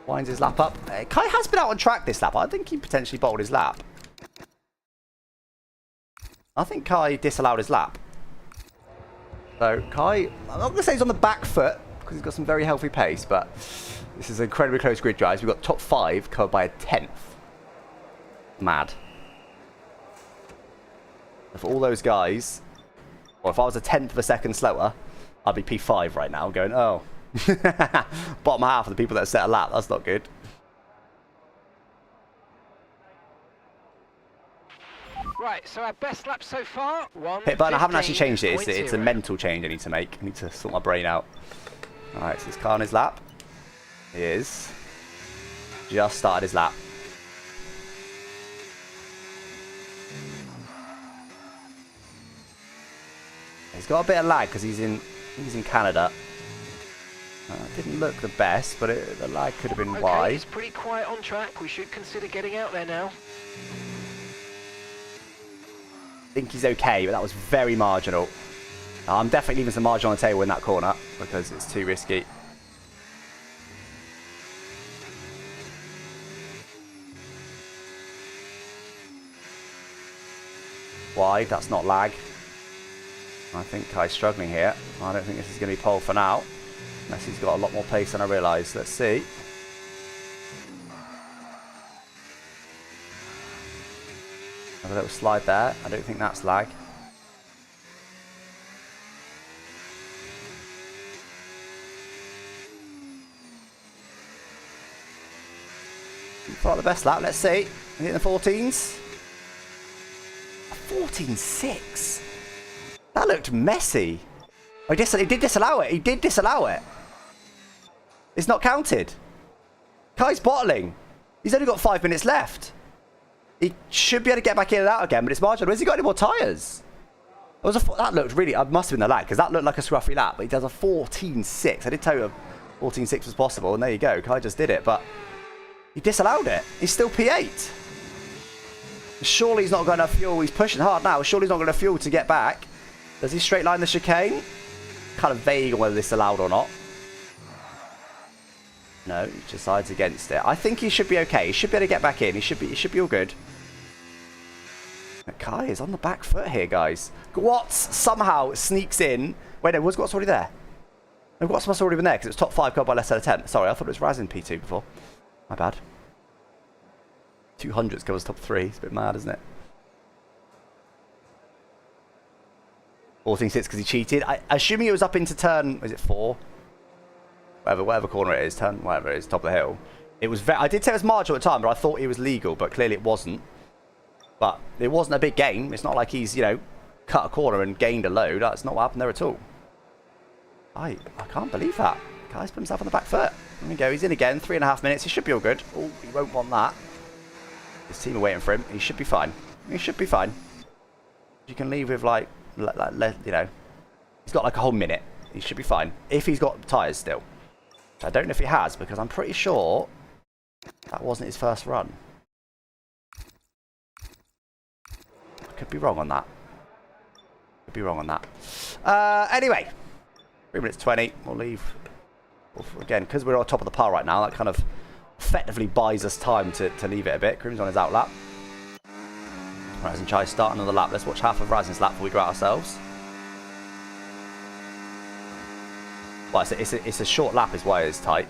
Speaker 3: winds his lap up. Kai has been out on track this lap. I think he potentially bottled his lap. I think Kai disallowed his lap. So Kai, I'm not going to say he's on the back foot, because he's got some very healthy pace, but this is an incredibly close grid, guys. We've got top 5 covered by a 10th. Mad. For all those guys, or if I was a 10th of a second slower, I'd be P5 right now, going, oh. Bottom half of the people that have set a lap, that's not good.
Speaker 2: Right, so our best lap so far, 1.
Speaker 3: Hit button, I haven't actually changed it. It's a mental change I need to make. I need to sort my brain out. Alright, so it's Kai on his lap. He is. Just started his lap. He's got a bit of lag because he's in Canada. Didn't look the best, but the lag could have been wide.
Speaker 2: He's pretty quiet on track. We should consider getting out there now.
Speaker 3: I think he's okay, but that was very marginal. I'm definitely leaving some margin on the table in that corner because it's too risky. Wide, that's not lag. I think Kai's struggling here. I don't think this is going to be pole for now. Unless he's got a lot more pace than I realised. Let's see. Have a little slide there. I don't think that's lag. Got the best lap. Let's see. Hitting the 14s. 14.6. That looked messy. Oh, he did disallow it. He did disallow it. It's not counted. Kai's bottling. He's only got 5 minutes left. He should be able to get back in and out again, but it's marginal. Has he got any more tyres? That looked really... It must have been the lag, because that looked like a scruffy lap, but he does a 14.6. I did tell you a 14.6 was possible, and there you go. Kai just did it, but he disallowed it. He's still P8. Surely he's not got enough fuel. He's pushing hard now. Surely he's not got enough fuel to get back. Does he straight line the chicane? Kind of vague on whether this is allowed or not. No, he decides against it. I think he should be okay. He should be able to get back in. He should be all good. Kai is on the back foot here, guys. Gwatz somehow sneaks in. Wait, no, was Gwatz already there? No, Gwatz must have already been there because it was top 5 covered by less than a 10. Sorry, I thought it was Razin P2 before. My bad. 200s covers top 3. It's a bit mad, isn't it? 14.6 because he cheated. Assuming it was up into turn, is it 4? Whatever corner it is, turn whatever it is, top of the hill. It was. I did say it was marginal at the time, but I thought it was legal, but clearly it wasn't. But it wasn't a big gain. It's not like he's, you know, cut a corner and gained a load. That's not what happened there at all. I can't believe that. Guy's put himself on the back foot. There we go. He's in again. 3.5 minutes. He should be all good. Oh, he won't want that. His team are waiting for him. He should be fine. He should be fine. You can leave with like you know, he's got like a whole minute. He should be fine if he's got tyres still. Which I don't know if he has because I'm pretty sure that wasn't his first run. I could be wrong on that. Could be wrong on that. Anyway, 3 minutes 20. We'll leave. Again, because we're on top of the pile right now, that kind of effectively buys us time to leave it a bit. Grim's on his out lap. Razin tries to start another lap. Let's watch half of Razin's lap before we go out ourselves. Well, it's a short lap is why it's tight.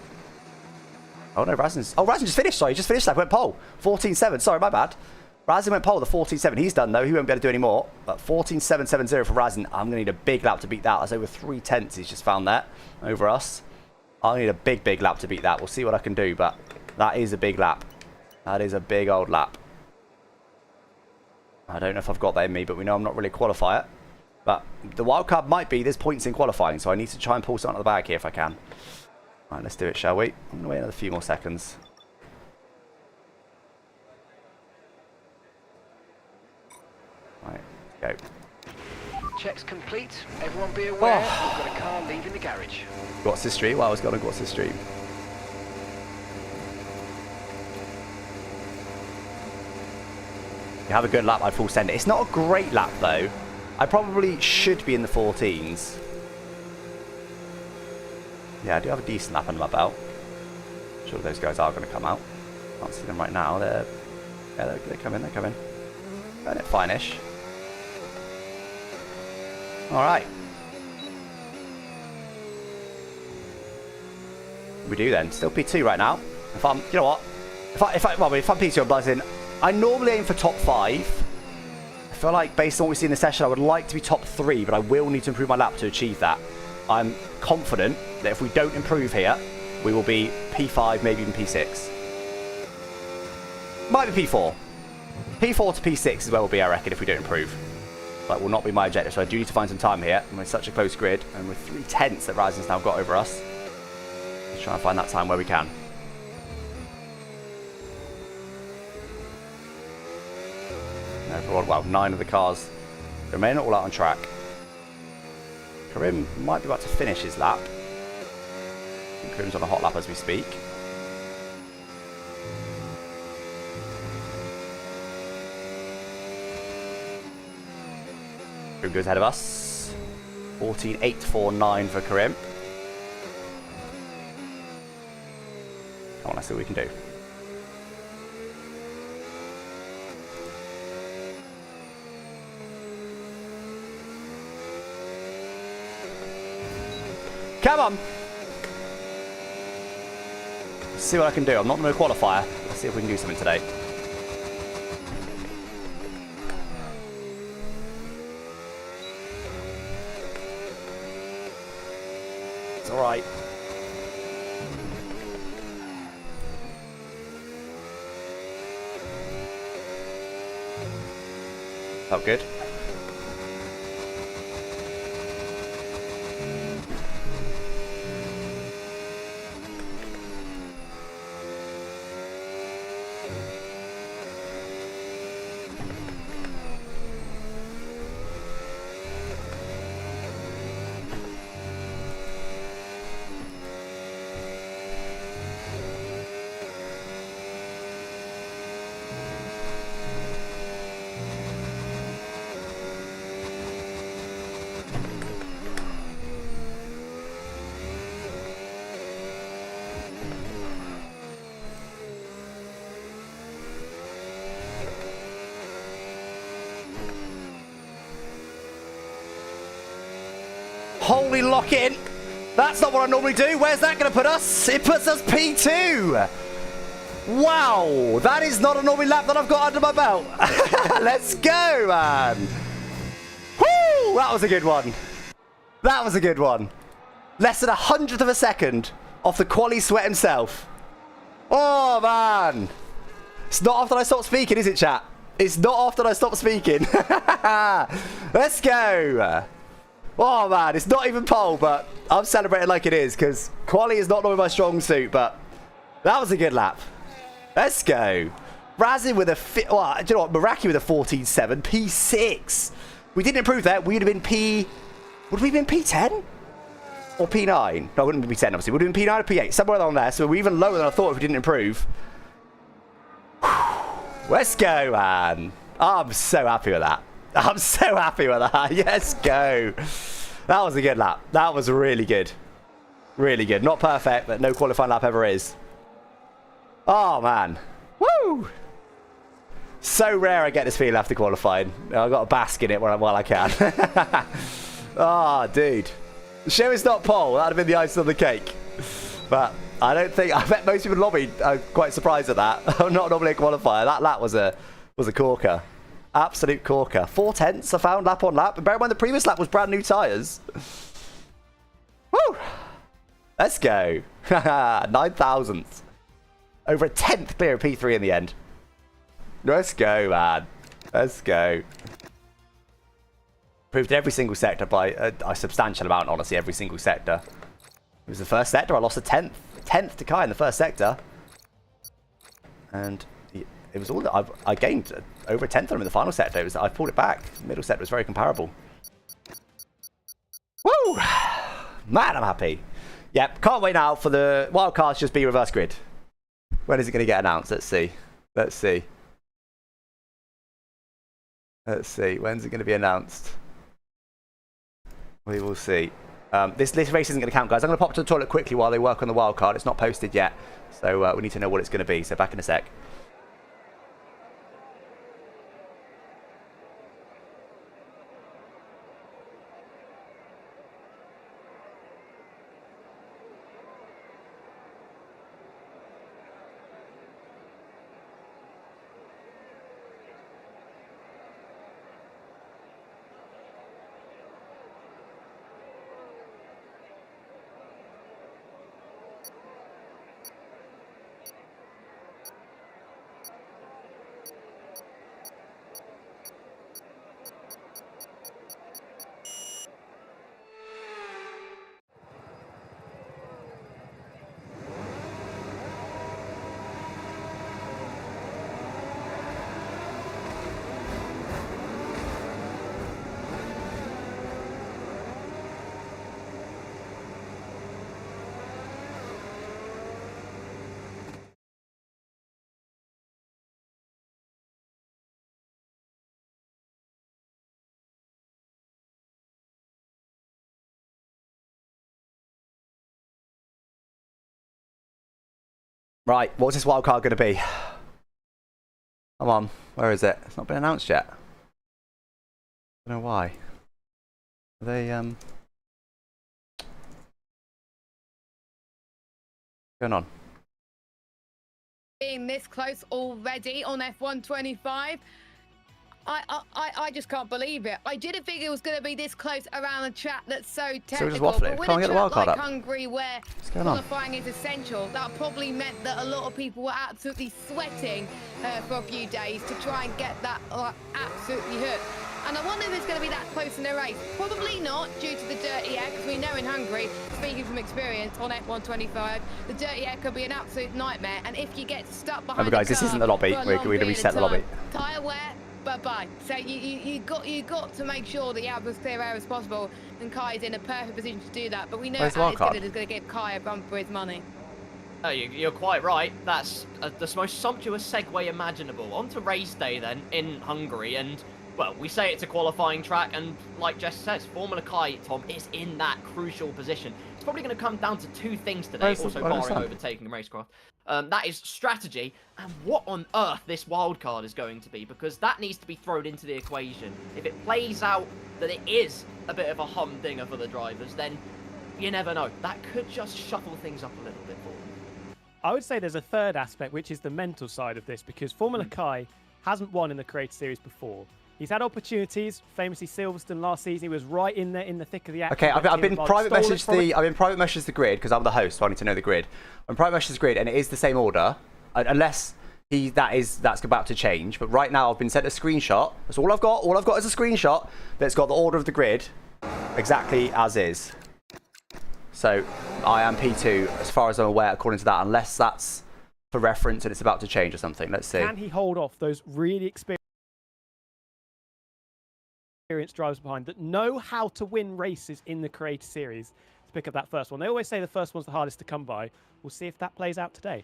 Speaker 3: Oh no, Razin just finished. Sorry, he just finished that. Went pole. 14.7. Sorry, my bad. Razin went pole, the 14.7. He's done though. He won't be able to do any more. But 14.770 for Razin. I'm going to need a big lap to beat that. That's over 3/10 he's just found that over us. I'll need a big lap to beat that. We'll see what I can do, but that is a big lap. That is a big old lap. I don't know if I've got that in me, but we know I'm not really a qualifier. But the wildcard might be there's points in qualifying, so I need to try and pull something out of the bag here if I can. All right, let's do it, shall we? I'm going to wait another few more seconds. Right, let's go.
Speaker 2: Checks complete. Everyone be aware, we've got a car leaving the garage.
Speaker 3: What's the stream? Well, I was going to what's the stream. You have a good lap, I'd full send it. It's not a great lap though. I probably should be in the 14s. Yeah, I do have a decent lap under my belt. I'm sure those guys are going to come out. Can't see them right now. They're coming, they're coming. Going it fine-ish. Alright. We do then. Still P2 right now. If I'm, you know what? If I'm P2, I'm buzzing. I normally aim for top 5. I feel like based on what we see in the session, I would like to be top 3, but I will need to improve my lap to achieve that. I'm confident that if we don't improve here, we will be P5, maybe even P6. Might be P4. P4 to P6 is where we'll be, I reckon, if we don't improve. That will not be my objective, so I do need to find some time here. And with such a close grid, and with 3/10 that Razin's now got over us, let's try and find that time where we can. Everyone, well, 9 of the cars remain all out on track. Karim might be about to finish his lap. I think Karim's on a hot lap as we speak. Karim goes ahead of us. 14.849 for Karim. Come on, let's see what we can do. Come on! Let's see what I can do. I'm not going to qualifier. Let's see if we can do something today. It's alright. Felt good. Holy lock in. That's not what I normally do. Where's that going to put us? It puts us P2. Wow. That is not a normal lap that I've got under my belt. Let's go, man. Woo! That was a good one. That was a good one. Less than 100th of a second off the Quali sweat himself. Oh, man. It's not after I stop speaking, is it, chat? It's not after I stop speaking. Let's go. Oh man, it's not even pole, but I'm celebrating like it is because quali is not normally my strong suit, but that was a good lap. Let's go. Razin with a well, do you know what? Meraki with a 14.7, P6. We didn't improve that. We'd have been P. Would we have been P10 or P9? No, it wouldn't be P10 obviously. Would have been P9 or P8, somewhere along there. So we're even lower than I thought if we didn't improve. Let's go, man. I'm so happy with that. I'm so happy with that. Yes, go. That was a good lap. That was really good. Really good. Not perfect, but no qualifying lap ever is. Oh, man. Woo! So rare I get this feeling after qualifying. I've got to bask in it while I can. Oh, dude. The show is not pole. That would have been the icing on the cake. But I don't think... I bet most people in the lobby are quite surprised at that. I'm not normally a qualifier. That lap was a corker. Absolute corker. 4/10 I found lap on lap. And bear in mind the previous lap was brand new tyres. Woo! Let's go. 9,000th. Over a 10th clear of P3 in the end. Let's go, man. Let's go. Improved every single sector by a substantial amount, honestly, every single sector. It was the first sector. I lost a 10th. 10th to Kai in the first sector. And it was all that I gained over a 10th on him in the final sector. I pulled it back. The middle sector was very comparable. Woo! Man, I'm happy. Yep, can't wait now for the wildcards just be reverse grid. When is it going to get announced? Let's see. Let's see. Let's see. When's it going to be announced? We will see. This race isn't going to count, guys. I'm going to pop to the toilet quickly while they work on the wildcard. It's not posted yet, so we need to know what it's going to be. So back in a sec. Right, what's this wildcard going to be? Come on, where is it? It's not been announced yet. I don't know why. Are they, what's going on?
Speaker 4: Being this close already on F125, I just can't believe it. I didn't think it was going to be this close around a track that's so technical.
Speaker 3: So just waffling.
Speaker 4: But
Speaker 3: Can't
Speaker 4: with
Speaker 3: get
Speaker 4: a
Speaker 3: the
Speaker 4: track
Speaker 3: wildcard
Speaker 4: like
Speaker 3: up.
Speaker 4: Hungary, where qualifying is essential, that probably meant that a lot of people were absolutely sweating for a few days to try and get that absolutely hooked. And I wonder if it's going to be that close in the race. Probably not, due to the dirty air, because we know in Hungary, speaking from experience on F125, the dirty air could be an absolute nightmare. And if you get stuck behind
Speaker 3: Remember, guys, this isn't the lobby. We're going to reset the lobby.
Speaker 4: Tyre wear, bye-bye. So you got to make sure that you have as clear air as possible, and Kai's in a perfect position to do that. But we know Alex Gillon is going to give Kai a run for his money.
Speaker 5: Oh, you're quite right. That's the most sumptuous segue imaginable. On to race day then in Hungary, and well, we say it's a qualifying track, and like Jess says, Formula Kai, Tom, is in that crucial position. It's probably going to come down to two things today, also barring overtaking racecraft. That is strategy, and what on earth this wildcard is going to be, because that needs to be thrown into the equation. If it plays out that it is a bit of a humdinger for the drivers, then you never know. That could just shuffle things up a little bit for them.
Speaker 6: I would say there's a third aspect, which is the mental side of this, because Formula Kai hasn't won in the Creator Series before. He's had opportunities, famously Silverstone last season. He was right in there in the thick of the action.
Speaker 3: Okay, I've been private messaged the grid because I'm the host, so I need to know the grid. I'm private messaged the grid, and it is the same order, unless that's about to change. But right now, I've been sent a screenshot. That's all I've got. All I've got is a screenshot that's got the order of the grid. exactly as is. So I am P2 as far as I'm aware, according to that, unless that's for reference and it's about to change or something. Let's see.
Speaker 6: Can he hold off those really experienced drivers behind that know how to win races in the Creator Series to pick up that first one? They always say the first one's the hardest to come by. We'll see if that plays out today.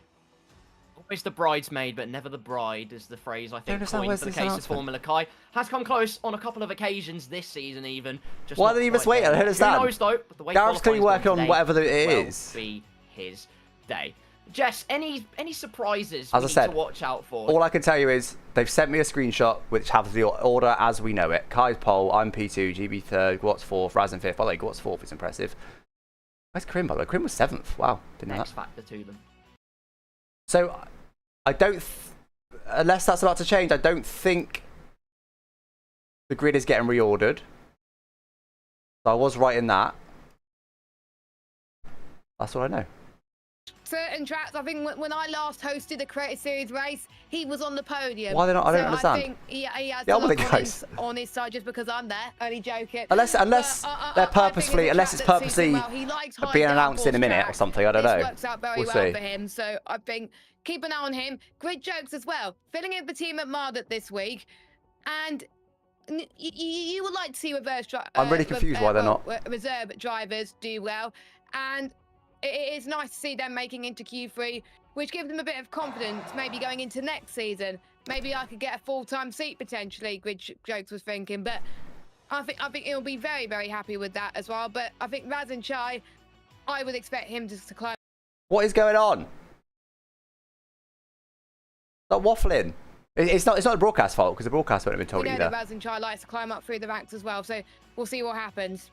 Speaker 5: Always the bridesmaid, but never the bride is the phrase I think coined for the case of
Speaker 3: announcement?
Speaker 5: Formula Kai. Has come close on a couple of occasions this season even. Just
Speaker 3: Why
Speaker 5: not
Speaker 3: did he just
Speaker 5: quite
Speaker 3: wait? I
Speaker 5: there.
Speaker 3: don't understand.
Speaker 5: Who knows though, but the way
Speaker 3: Gareth's clearly
Speaker 5: qualifying's
Speaker 3: working
Speaker 5: gone
Speaker 3: on
Speaker 5: today
Speaker 3: whatever it
Speaker 5: will
Speaker 3: is.
Speaker 5: be his day. Jess, any surprises
Speaker 3: As
Speaker 5: we
Speaker 3: I
Speaker 5: need
Speaker 3: said,
Speaker 5: to watch out for?
Speaker 3: all I can tell you is they've sent me a screenshot which has the order as we know it. Kai's pole, I'm P2, GB third, Gwat's fourth, Razin fifth. By the way, Gwat's fourth is impressive. Where's Krim, by the way? Krim was seventh. Wow, didn't know
Speaker 5: X
Speaker 3: that.
Speaker 5: factor to them.
Speaker 3: So, I don't, unless that's about to change, I don't think the grid is getting reordered. So I was right in that. That's all I know.
Speaker 4: Certain tracks, I think when I last hosted the Creator Series race, he was on the podium.
Speaker 3: Why are they not? I don't
Speaker 4: So
Speaker 3: understand.
Speaker 4: I think he has
Speaker 3: Yeah,
Speaker 4: the
Speaker 3: I'm with
Speaker 4: luck
Speaker 3: the guys.
Speaker 4: on his side just because I'm there. Only joking.
Speaker 3: Unless
Speaker 4: But,
Speaker 3: they're
Speaker 4: I think
Speaker 3: purposefully,
Speaker 4: a
Speaker 3: unless
Speaker 4: track
Speaker 3: it's
Speaker 4: that suits him
Speaker 3: purposely
Speaker 4: well. He likes high
Speaker 3: being announced in a
Speaker 4: downforce
Speaker 3: minute or
Speaker 4: tracks.
Speaker 3: something. I don't know.
Speaker 4: This works out very
Speaker 3: We'll
Speaker 4: well
Speaker 3: see.
Speaker 4: for him. So I think keep an eye on him. Grid jokes as well. Filling in the team at Mardet this week, and you would like to see reverse
Speaker 3: I'm really confused why they're not.
Speaker 4: reserve drivers do well, and it is nice to see them making into Q3, which gives them a bit of confidence, maybe going into next season. Maybe I could get a full-time seat potentially, Grid Jokes was thinking, but I think he'll be very, very happy with that as well. But I think Razin Chai, I would expect him to climb.
Speaker 3: What is going on? Stop waffling. It's not the broadcast fault because the broadcast wouldn't have been told
Speaker 4: We know
Speaker 3: either.
Speaker 4: that Razin Chai likes to climb up through the ranks as well, so we'll see what happens.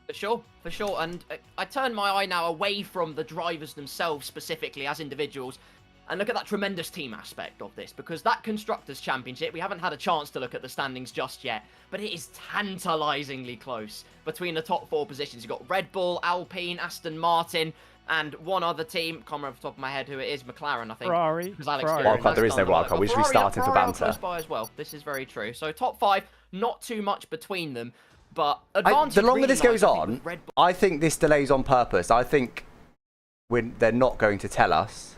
Speaker 5: For sure. And I turn my eye now away from the drivers themselves specifically as individuals and look at that tremendous team aspect of this, because that Constructors' Championship, we haven't had a chance to look at the standings just yet, but it is tantalizingly close between the top four positions. You've got Red Bull, Alpine, Aston Martin, and one other team, can't remember off the top of my head who it is, McLaren, I think.
Speaker 6: Ferrari.
Speaker 5: Because Alex
Speaker 6: Ferrari.
Speaker 3: Wildcard, there is no wildcard. We should be starting for
Speaker 5: Ferrari are
Speaker 3: banter.
Speaker 5: close by as well. This is very true. So top five, not too much between them, but
Speaker 3: The
Speaker 5: advantage
Speaker 3: longer
Speaker 5: really
Speaker 3: this
Speaker 5: lies,
Speaker 3: goes
Speaker 5: I think,
Speaker 3: on,
Speaker 5: with Red Bull.
Speaker 3: I think this delay's on purpose. I think they're not going to tell us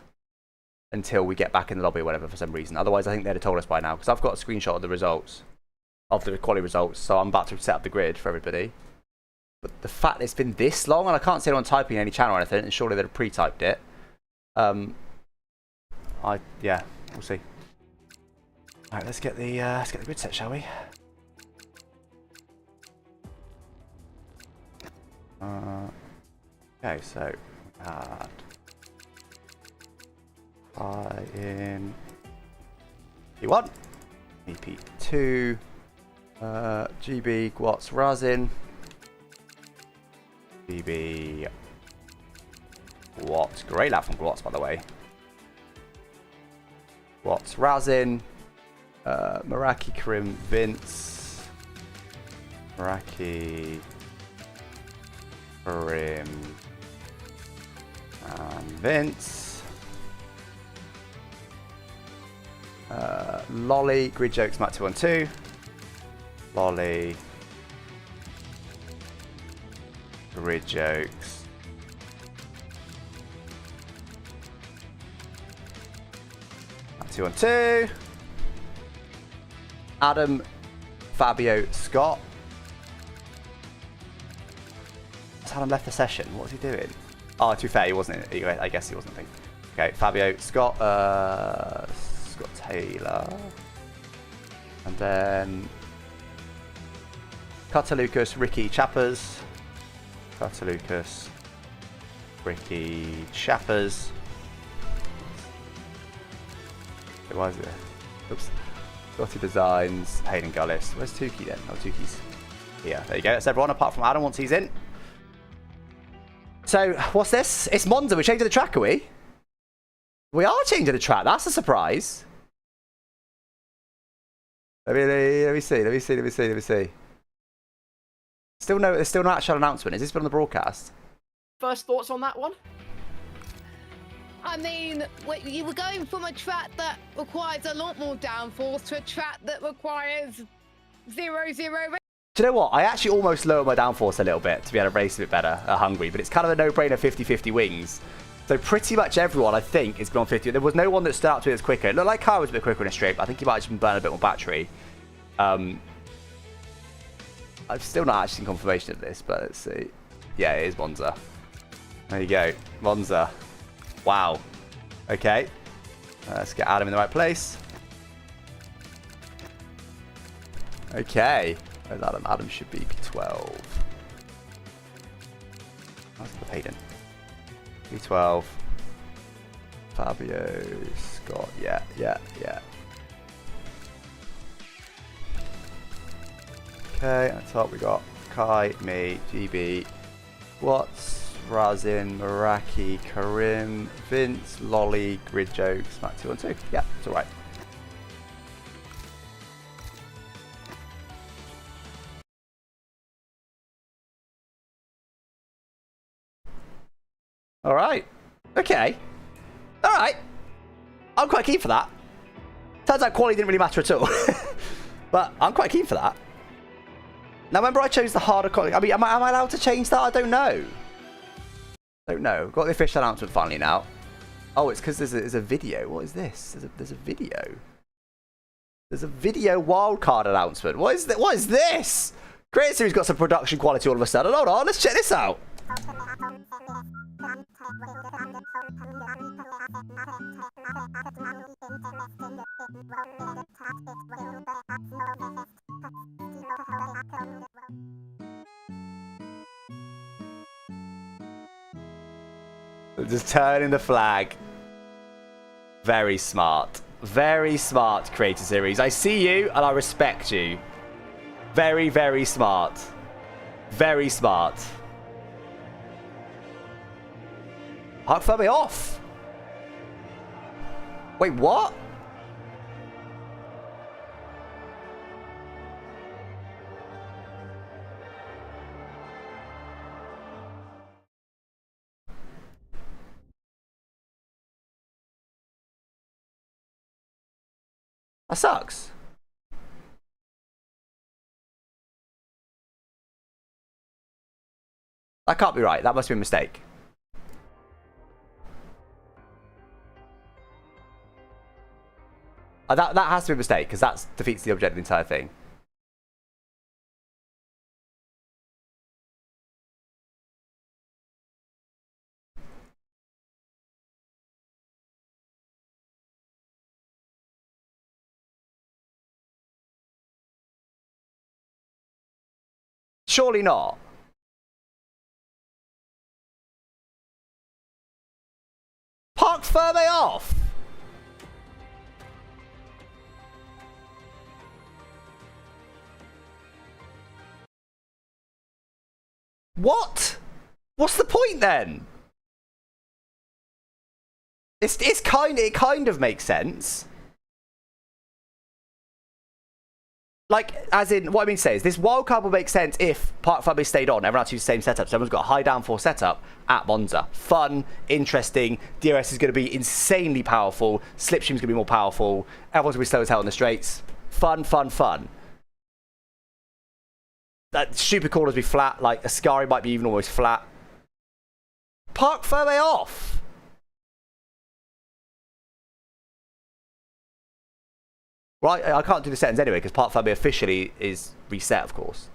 Speaker 3: until we get back in the lobby or whatever for some reason. Otherwise, I think they'd have told us by now, because I've got a screenshot of the results, of the quality results, so I'm about to set up the grid for everybody. But the fact it's been this long, and I can't see anyone typing any channel or anything, and surely they'd have pre-typed it. Yeah, we'll see. All right, let's get the grid set, shall we? Okay, so we had I in P1, EP2, GB, Gwat's, Razin, GB, Gwat's, great lap from Gwat's by the way. Gwat's, Razin, Meraki, Krim, Vince, Meraki, Krim, and Vince. Lolly, Grid Jokes, Matt 212. Lolly, Grid Jokes. Matt 212. Adam, Fabio, Scott. Has Adam left the session? What was he doing? Oh, to be fair, he wasn't. I guess he wasn't thinking. Okay, Fabio, Scott, Scott Taylor, and then Cutter Lucas, Ricky Chappers, Cutter Lucas, Ricky Chappers. Why is it? Oops. Scotty Designs, Hayden Gullis. Where's Tukey then? Oh, Tukey's here. There you go. That's everyone apart from Adam once he's in. So, what's this? It's Monza. We're changing the track, are we? We are changing the track. That's a surprise. Let me see. Still there's still no actual announcement. Is this been on the broadcast?
Speaker 5: First thoughts on that one?
Speaker 4: I mean, you were going from a track that requires a lot more downforce to a track that requires 0-0
Speaker 3: Do you know what? I actually almost lowered my downforce a little bit to be able to race a bit better at Hungary, but it's kind of a no-brainer 50-50 wings. So pretty much everyone, I think, is going on 50. There was no one that stood out to me as quicker. It looked like Kyle was a bit quicker in a straight, but I think he might have just burned a bit more battery. I've still not actually seen confirmation of this, but let's see. Yeah, it is Monza. There you go. Monza. Wow. Okay. Let's get Adam in the right place. Okay. Where's Adam? Adam should be P12. That's the Hayden. P12. Fabio. Scott. Yeah. Okay, on top we got Kai, me, GB, Watts, Razin, Maraki, Karim, Vince, Lolly, Grid Jokes, Matt 212. Yeah, it's alright. Alright. Okay. Alright. I'm quite keen for that. Turns out quality didn't really matter at all. But I'm quite keen for that. Now, remember I chose the harder quality. I mean, am I allowed to change that? I don't know. Got the official announcement finally now. Oh, it's because there's a video. What is this? There's a video. There's a video wildcard announcement. What is this? Creative Series got some production quality all of a sudden. Hold on, let's check this out. Just turning the flag. Very smart. Very smart, Creator Series. I see you and I respect you. Very, very smart. Very smart. Park Furby off. Wait, what? That sucks. That can't be right. That must be a mistake. That has to be a mistake, because that defeats the object of the entire thing. Surely not. Park Furby off. What? What's the point then? It kind of makes sense. Like, as in, what I mean to say is, this wildcard will make sense if Park Furby stayed on. Everyone has to use the same setup. So everyone's got a high downforce setup at Monza. Fun, interesting. DRS is going to be insanely powerful. Slipstream's going to be more powerful. Everyone's going to be slow as hell in the straights. Fun. That stupid corners be flat. Like, Ascari might be even almost flat. Park Furby off. Well, I can't do the settings anyway, because Park Furby officially is reset, of course.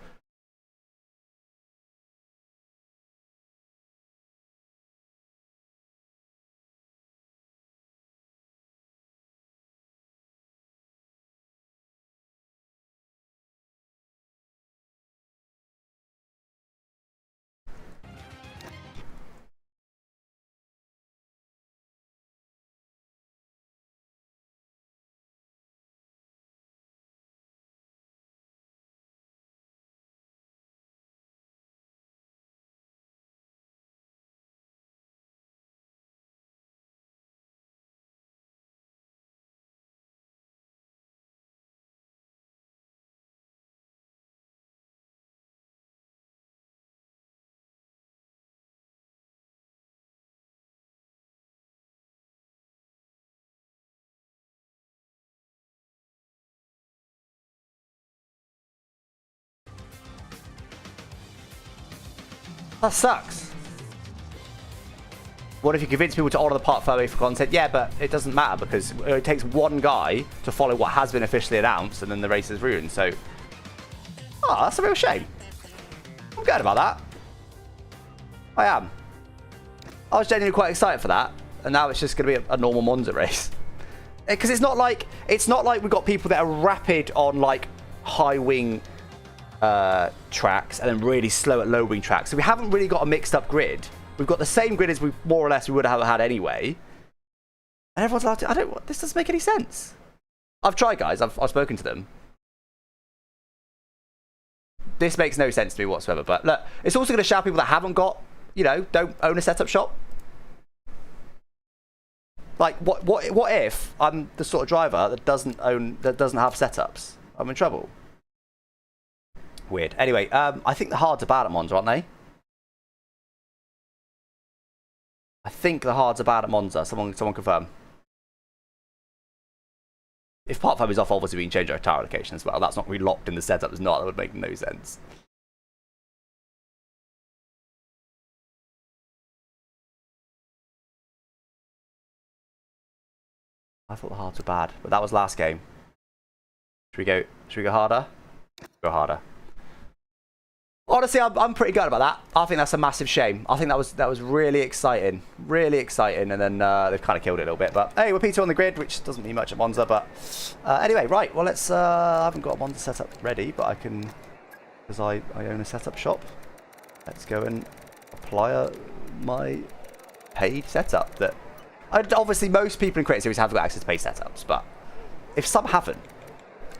Speaker 3: That sucks. What if you convince people to order the part fairway for content? Yeah, but it doesn't matter because it takes one guy to follow what has been officially announced and then the race is ruined. So, oh, that's a real shame. I'm good about that. I am. I was genuinely quite excited for that. And now it's just going to be a normal Monza race. Because it's not like we've got people that are rapid on like high wing tracks and then really slow at low wing tracks. So we haven't really got a mixed up grid. We've got the same grid as we more or less we would have had anyway. And everyone's allowed to... This doesn't make any sense. I've tried, guys. I've spoken to them. This makes no sense to me whatsoever. But look, it's also going to shout people that haven't got, you know, don't own a setup shop. Like, what if I'm the sort of driver that doesn't have setups? I'm in trouble. Weird. Anyway, I think the hards are bad at Monza, aren't they? I think the hards are bad at Monza. Someone confirm. If part 5 is off, obviously we can change our tower location as well. That's not really locked in the setup. It's not. That would make no sense. I thought the hards were bad, but that was last game. Should we go harder? Go harder. Honestly, I'm pretty good about that. I think that's a massive shame. I think that was really exciting, and then they've kind of killed it a little bit. But hey, we're P2 on the grid, which doesn't mean much at Monza. But anyway, right. Well, let's. I haven't got a Monza setup ready, but I can, because I own a setup shop. Let's go and apply my paid setup. That obviously most people in Creative Series have got access to paid setups, but if some haven't,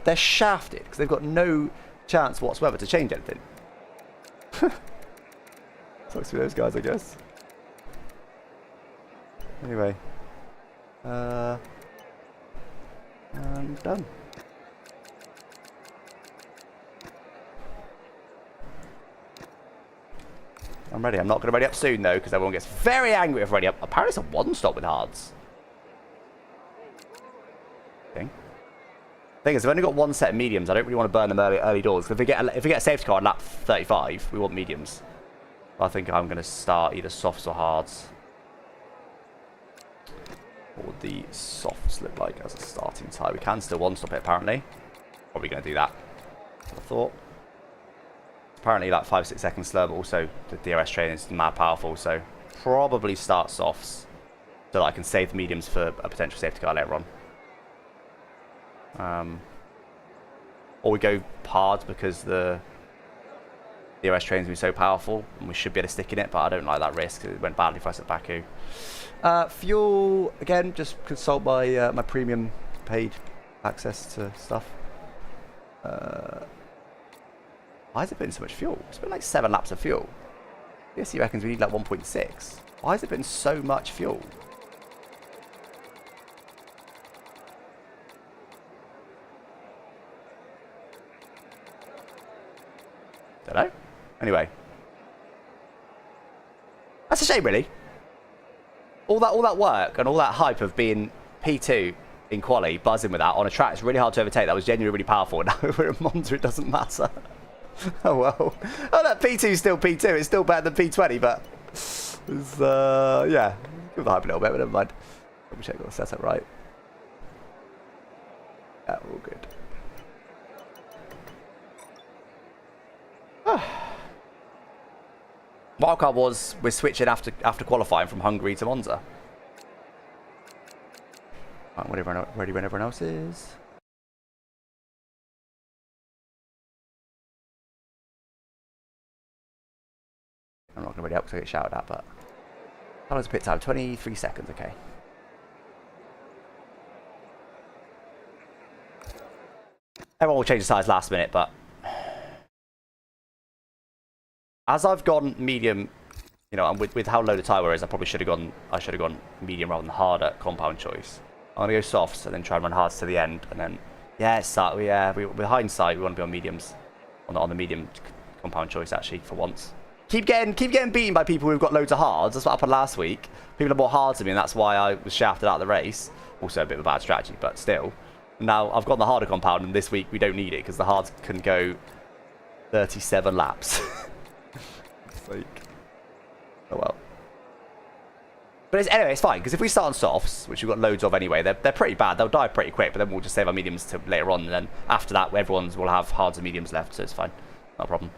Speaker 3: they're shafted because they've got no chance whatsoever to change anything. Sucks for those guys, I guess. Anyway. And done. I'm ready. I'm not going to ready up soon, though, because everyone gets very angry if ready up. Apparently it's a one-stop with hards. Thing is, I've only got one set of mediums. I don't really want to burn them early doors. If we get a safety car at lap 35, we want mediums. I think I'm going to start either softs or hards. What would the softs look like as a starting tyre? We can still one-stop it, apparently. Probably going to do that. That's what I thought. Apparently, like 5-6 seconds slower, but also the DRS train is mad powerful, so probably start softs so that I can save the mediums for a potential safety car later on. Or we go hards because the DRS train's going to be so powerful and we should be able to stick in it, but I don't like that risk. It went badly for us at Baku. Fuel, again, just consult my my premium paid access to stuff. Why has it been so much fuel? It's been like 7 laps of fuel. BSC reckons we need like 1.6. Why has it been so much fuel? Don't know. Anyway. That's a shame, really. All that work and all that hype of being P2 in Quali, buzzing with that on a track, it's really hard to overtake. That was genuinely really powerful. Now we're at Monza, it doesn't matter. Oh well. Oh, that P2 is still P2. It's still better than P20, but it's, yeah, give the hype a little bit, but never mind. Double check the setup right. Yeah, all good. Wildcard was we're switching after qualifying from Hungary to Monza. Right, ready when everyone else is. I'm not going to ready up because I get shouted at, but how long is the pit time? 23 seconds, okay. Everyone will change the size last minute, but as I've gone medium, you know, and with how low the tyre is, I should have gone medium rather than harder compound choice. I'm gonna go softs and then try and run hards to the end, and then with hindsight we want to be on mediums, on the medium compound choice actually for once. Keep getting beaten by people who've got loads of hards. That's what happened last week. People have more hards than me, and that's why I was shafted out of the race. Also a bit of a bad strategy, but still. Now I've got the harder compound, and this week we don't need it because the hards can go 37 laps. It's like,
Speaker 1: Oh well. But anyway, it's fine, because if we start on softs, which we've got loads of anyway, they're pretty bad. They'll die pretty quick, but then we'll just save our mediums to later on, and then after that, everyone's will have hards and mediums left, so it's fine. Not a problem.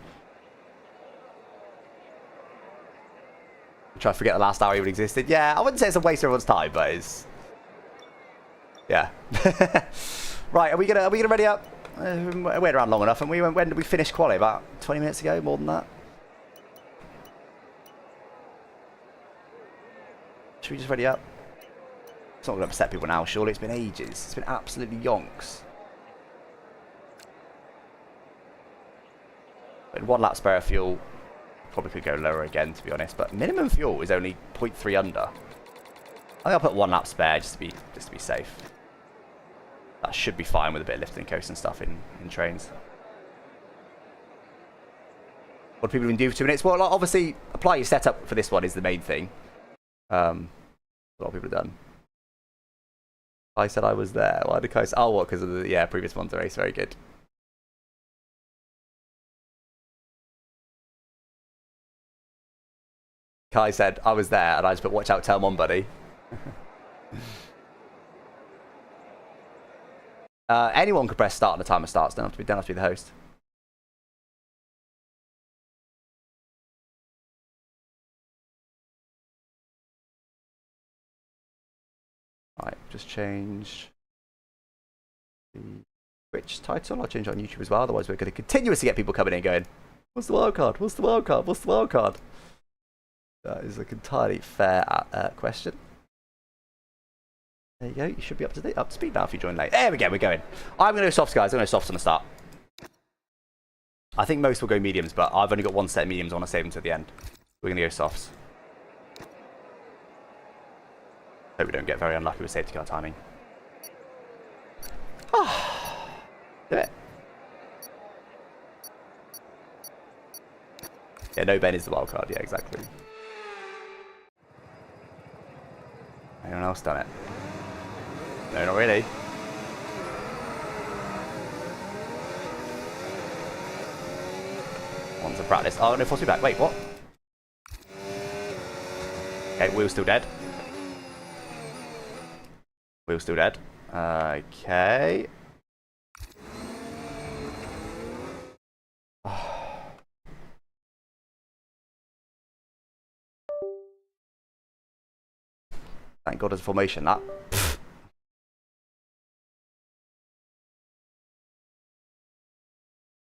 Speaker 1: Try to forget the last hour even existed. Yeah, I wouldn't say it's a waste of everyone's time, but it's... Yeah. Right, are we gonna ready up? We went around long enough, and when did we finish Quali? About 20 minutes ago? More than that? Should we just ready up? It's not going to upset people now, surely. It's been ages. It's been absolutely yonks. But 1 lap spare of fuel. Probably could go lower again, to be honest. But minimum fuel is only 0.3 under. I think I'll put 1 lap spare just to be safe. That should be fine with a bit of lifting coast and stuff in trains. What do people even do for 2 minutes? Well, like, obviously, apply your setup for this one is the main thing. A lot of people have done. I said I was there. Why did Kai say? Oh, what? Because of the previous Monza race. Very good. Kai said I was there, and I just put watch out, tell Mon, buddy. Anyone can press start and the timer starts. Don't have to be the host. Right, just change the Twitch title. I'll change it on YouTube as well. Otherwise, we're going to continuously get people coming in going, "What's the wild card? What's the wild card? What's the wild card?" That is an entirely fair question. There you go. You should be up to speed now if you join late. There we go. We're going. I'm going to go softs, guys. I'm going to go softs on the start. I think most will go mediums, but I've only got 1 set of mediums. I want to save them to the end. We're going to go softs. Hope we don't get very unlucky with safety car timing. Do it. Yeah, no Ben is the wild card. Yeah, exactly. Anyone else done it? No, not really. One's a practice. Oh, no, force me back. Wait, what? Okay, wheel's still dead. Wheel's still dead. Okay. Thank God there's a formation, that.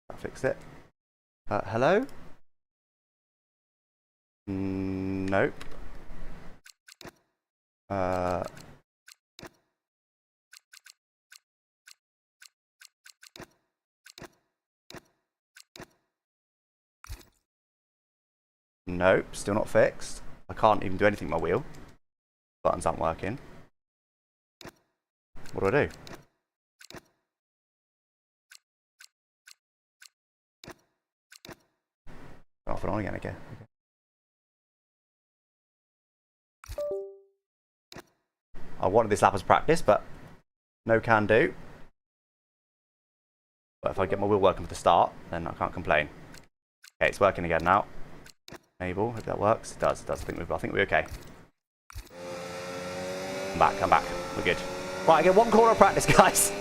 Speaker 1: That fixed it. Hello? Nope. Nope, still not fixed. I can't even do anything with my wheel. Buttons aren't working. What do I do? Off and on again, okay. I wanted this lap as practice, but no can do. But if I get my wheel working for the start, then I can't complain. Okay, it's working again now. Enable, hope that works. It does, it does. I think we're okay. I'm back. We're good. Right, I get 1 corner of practice, guys.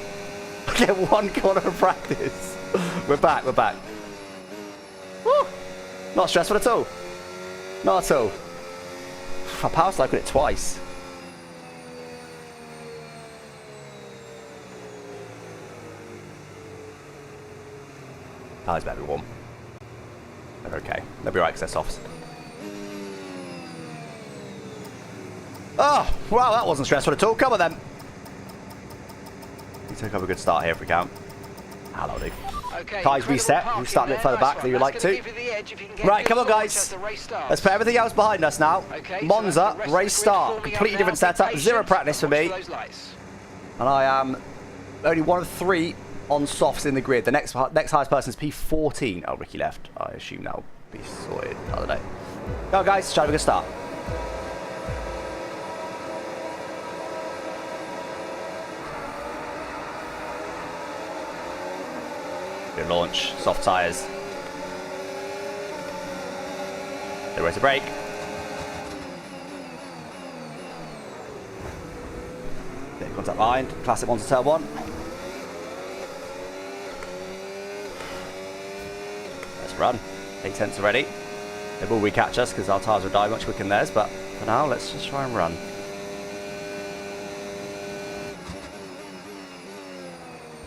Speaker 1: I get 1 corner of practice. We're back. Woo! Not stressful at all. Not at all. I power cycled it twice. Tires better be warm. They're okay. They'll be right because they're softs. Oh, wow, that wasn't stressful at all. Come on then. We take up a good start here if we can. Hello, dude.
Speaker 2: Okay,
Speaker 3: Kai's reset. We'll start a bit further back than you'd like to. Right, come on, guys. Let's put everything else behind us now. Monza, race start. Completely different setup. 0 practice for me. And I am only 1 of 3 on softs in the grid. The next highest person is P14. Oh, Ricky left. I assume that'll be sorted the other day. Go, guys. Shall we get a start? Good launch, soft tyres. They're ready to brake. Contact behind. Classic Monza turn 1. Let's run. 8 tenths already. They will re-catch us because our tyres will die much quicker than theirs, but for now, let's just try and run.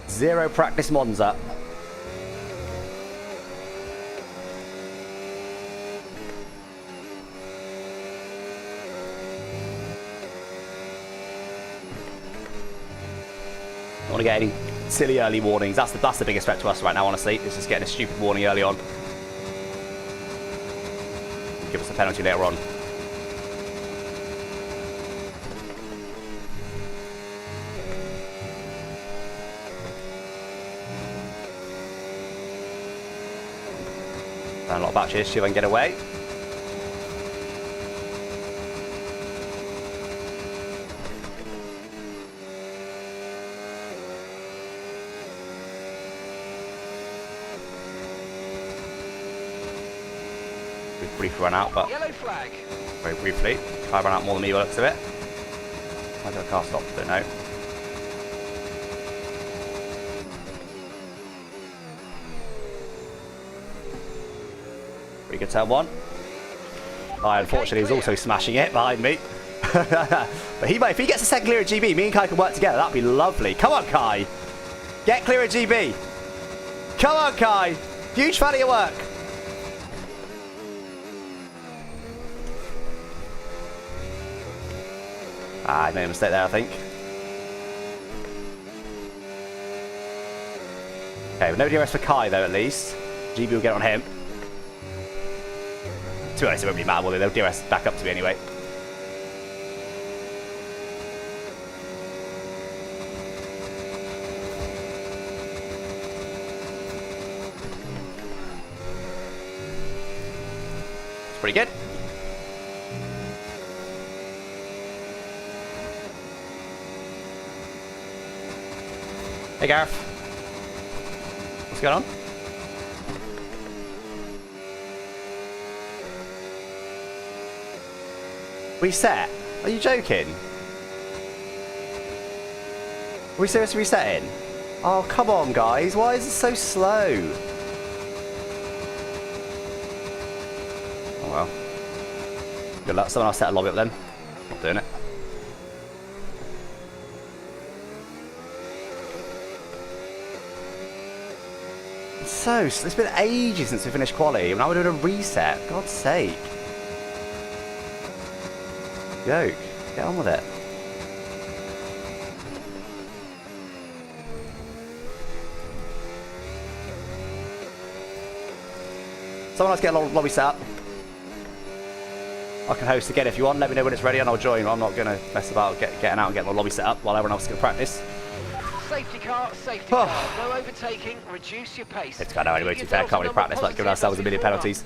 Speaker 3: Zero practice Monza. Don't want to get any silly early warnings. That's the biggest threat to us right now, honestly. It's just getting a stupid warning early on. Give us a penalty later on. Found a lot of batches, see if I can get away. We've briefly run out, but
Speaker 2: Yellow flag.
Speaker 3: very briefly. I ran out more than me by the looks of it. Why did the car stop? Don't know. Pretty good turn 1. I unfortunately is also smashing it behind me. But if he gets a second clear at GB, me and Kai can work together. That'd be lovely. Come on, Kai. Get clear at GB. Come on, Kai. Huge fan of your work. I made a mistake there, I think. Okay, with no DRS for Kai, though, at least. GB will get on him. To be honest, it won't really matter, will they? They'll DRS back up to me anyway. It's pretty good. Hey Gareth, what's going on? Reset? Are you joking? Are we seriously resetting? Oh, come on guys, why is it so slow? Oh well. Good luck, someone else set a lobby up then. Not doing it. It's been ages since we finished Quali, and now we're doing a reset. For God's sake. Yoke, get on with it. Someone else get a lobby set up. I can host again if you want. Let me know when it's ready and I'll join. I'm not going to mess about getting out and getting my lobby set up while everyone else can practice.
Speaker 2: Safety car, safety car. No overtaking, reduce your pace.
Speaker 3: It's got no anyway, to be fair. Can't really practice like giving ourselves a million penalties.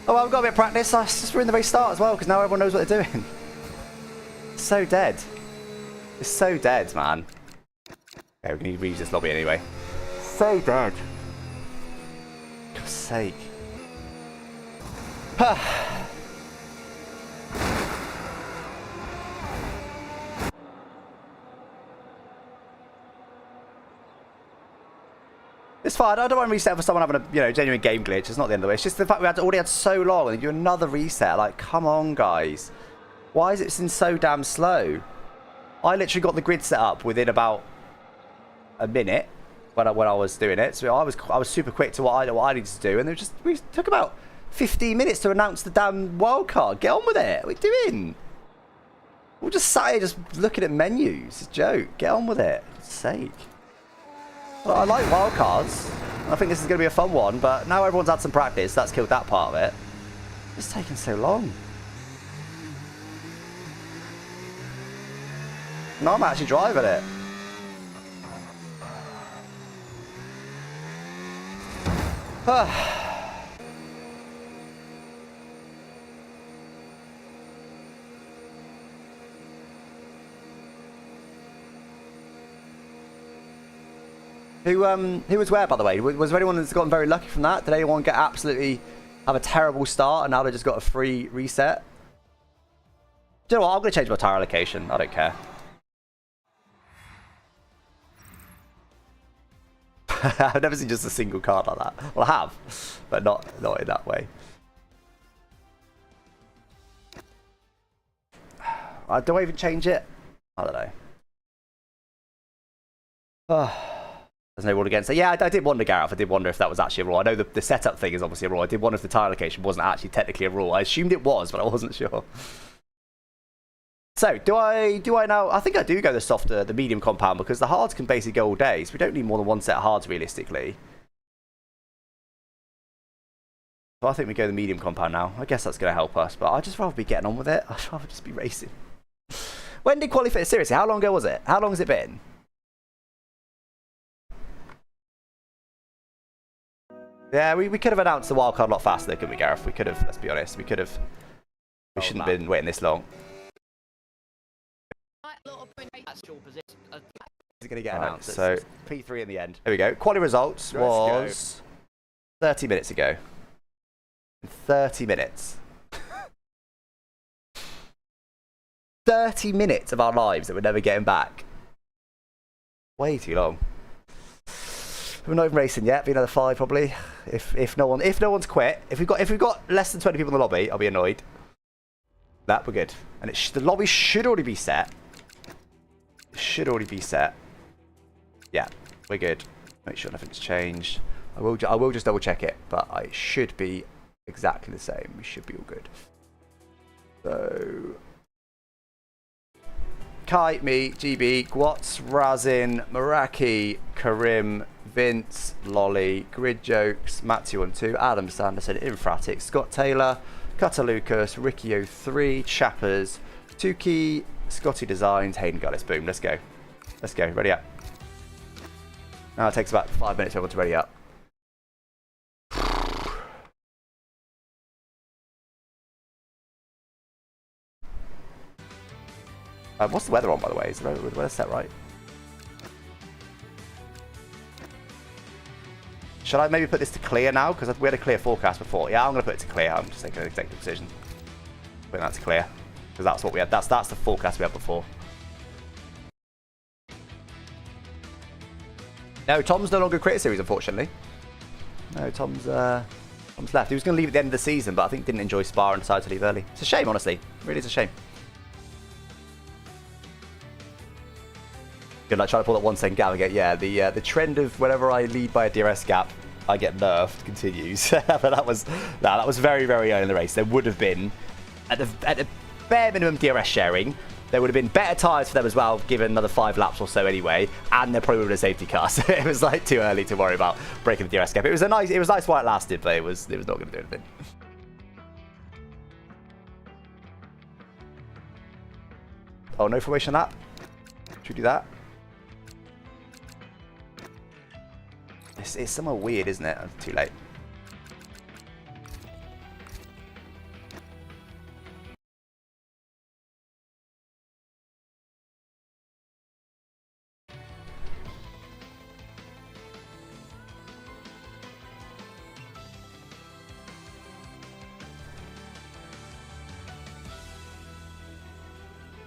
Speaker 3: Oh, well, we've got a bit of practice. I just ruined the very start as well because now everyone knows what they're doing. It's so dead. It's so dead, man. Okay, we need to reuse this lobby anyway. So dead. For God's sake. It's fine. I don't want to reset for someone having a genuine game glitch. It's not the end of the way. It's just the fact we already had so long and do another reset. Like, come on, guys. Why is it been so damn slow? I literally got the grid set up within about a minute when I was doing it. So I was super quick to what I needed to do, and we took about 15 minutes to announce the damn wildcard. Get on with it. What are we doing? We're just sat here just looking at menus. It's a joke. Get on with it. For God's sake. Well, I like wildcards. I think this is going to be a fun one, but now everyone's had some practice. That's killed that part of it. It's taking so long. No, I'm actually driving it. Who was where, by the way? Was there anyone that's gotten very lucky from that? Did anyone have a terrible start and now they just got a free reset? Do you know what? I'm going to change my tyre allocation. I don't care. I've never seen just a single card like that. Well, I have, but not in that way. Do I even change it? I don't know. There's no rule against it. Yeah, I did wonder, Gareth. I did wonder if that was actually a rule. I know the setup thing is obviously a rule. I did wonder if the tile location wasn't actually technically a rule. I assumed it was, but I wasn't sure. So, do I now... I think I do go the softer, the medium compound, because the hards can basically go all day, so we don't need more than one set of hards, realistically. So I think we go the medium compound now. I guess that's going to help us, but I'd just rather be getting on with it. I'd rather just be racing. When did Quali fit? Seriously, how long ago was it? How long has it been? Yeah, we could have announced the wildcard a lot faster, couldn't we, Gareth? We could have, let's be honest. We could have... We shouldn't have been waiting this long.
Speaker 5: That's your position.
Speaker 3: He's going to get announced. So, P3 in the end. Here we go. Quali results was 30 minutes ago. 30 minutes. 30 minutes of our lives that we're never getting back. Way too long. We're not even racing yet. Be another 5 probably. If no one's quit. If we've got less than 20 people in the lobby, I'll be annoyed. That we're good. And the lobby should already be set. Should already be set. Yeah, we're good. Make sure nothing's changed. I will just double check it, but it should be exactly the same. We should be all good. So Kai, me, GB, Gwatz, Razin, Maraki, Karim, Vince, Lolly, Grid Jokes, Matthew12, Adam Sanderson, Infratic, Scott Taylor, Cutter Lucas, Ricky03, Chappers, Tuki, Scotty Designs, Hayden Gullis. Boom, let's go. Let's go, ready up. Now it takes about 5 minutes for everyone to ready up. What's the weather on, by the way? Is the weather set right? Should I maybe put this to clear now? Because we had a clear forecast before. Yeah, I'm going to put it to clear. I'm just taking an executive decision. Putting that to clear. Because that's what we had. That's the forecast we had before. No, Tom's no longer Crit Series, unfortunately. No, Tom's left. He was going to leave at the end of the season, but I think didn't enjoy Spa and decided to leave early. It's a shame, honestly. It really is a shame. Good luck trying to pull that 1 second gap again. Yeah, the trend of whenever I lead by a DRS gap, I get nerfed continues. But that was very, very early in the race. There would have been, at the bare minimum DRS sharing, there would have been better tyres for them as well, given another 5 laps or so anyway, and there probably would have been a safety car. So it was like too early to worry about breaking the DRS gap. It was nice while it lasted, but it was not going to do anything. Oh, no formation lap. Should we do that? It's somewhere weird, isn't it? Too late.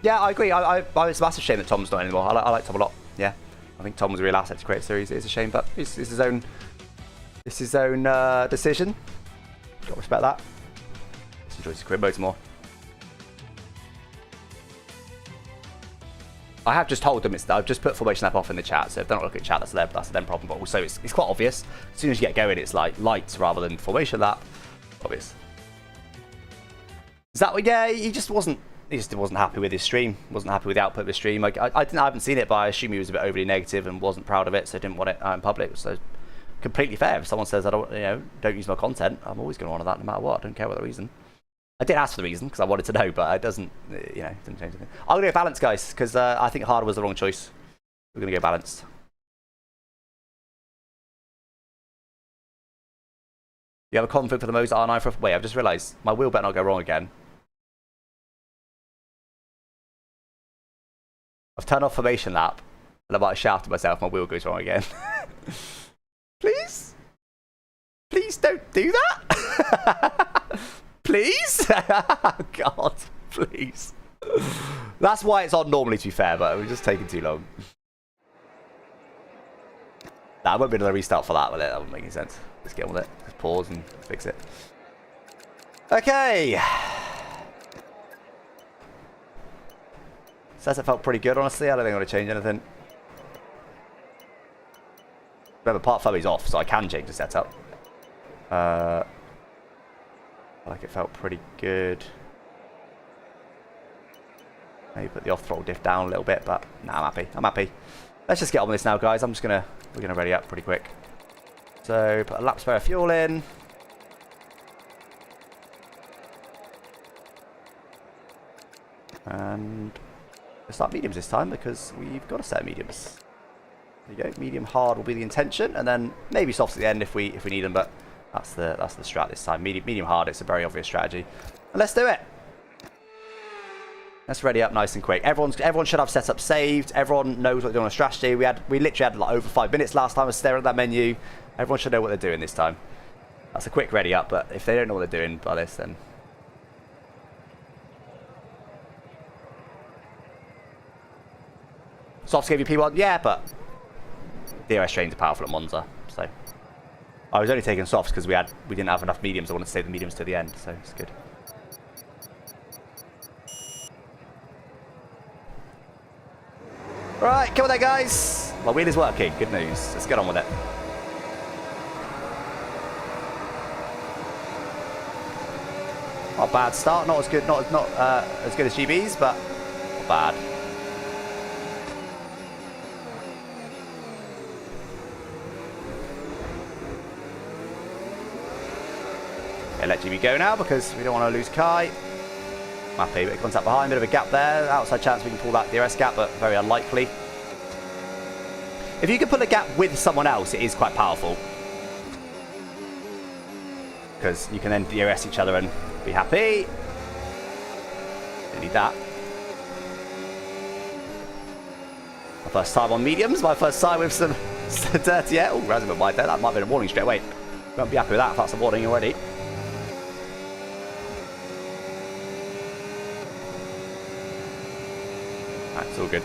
Speaker 3: Yeah, I agree. It's a massive shame that Tom's not anymore. I like Tom a lot. Yeah. I think Tom was a real asset to create a series. It's a shame, but it's his own decision. Got to respect that. Just enjoys his career modes more. I have just told them I've just put formation lap off in the chat, so if they're not looking at chat, that's a them problem. But also, it's quite obvious. As soon as you get going, it's like lights rather than formation lap. Obvious. Is that what? Yeah, he just wasn't happy with his stream. Wasn't happy with the output of his stream. I haven't seen it, but I assume he was a bit overly negative and wasn't proud of it, so didn't want it out in public. So completely fair. If someone says don't use my content, I'm always going to honour that no matter what. I don't care what the reason. I did ask for the reason because I wanted to know, but it doesn't change anything. I'm going to go balanced, guys, because I think harder was the wrong choice. We're going to go balanced. You have a config for the Moza R9 for... Wait, I've just realised my wheel better not go wrong again. I've turned off formation lap, and I might have shouted myself, my wheel goes wrong again. Please? Please don't do that? Please? Oh, God, please. That's why it's on normally, to be fair, but we're just taking too long.
Speaker 1: Nah, won't be another restart for that, will it? That wouldn't make any sense. Just get on with it. Just pause and fix it. Okay. Setup felt pretty good, honestly. I don't think I'm going to change anything. Remember, part flow is off, so I can change the setup. Like it felt pretty good. Maybe put the off throttle diff down a little bit, but nah, I'm happy. I'm happy. Let's just get on with this now, guys. We're gonna ready up pretty quick. So put a lap spare of fuel in. And let's start mediums this time because we've got a set of mediums. There you go. Medium hard will be the intention, and then maybe softs at the end if we need them. But that's the strat this time. Medium hard. It's a very obvious strategy. And let's do it. Let's ready up nice and quick. Everyone should have setup saved. Everyone knows what they're doing on a strategy. We literally had like over 5 minutes last time. I was staring at that menu. Everyone should know what they're doing this time. That's a quick ready up, but if they don't know what they're doing by this, then softs gave you P1, yeah, but DRS trains are powerful at Monza, so I was only taking softs because we didn't have enough mediums. I wanted to save the mediums to the end, so it's good. Right, come on there, guys. My wheel is working. Good news. Let's get on with it. Not a bad start. Not as good. Not as good as GB's, but not bad. Okay, let GB go now because we don't want to lose Kai. Happy, bit of contact behind, bit of a gap there. Outside chance we can pull that DRS gap, but very unlikely. If you can pull a gap with someone else, it is quite powerful. Because you can then DRS each other and be happy. Don't need that. My first time on mediums, my first time with some dirty air. Oh, Razorman wide there. That might have been a warning straight away. Won't be happy with that if that's a warning already. It's all good.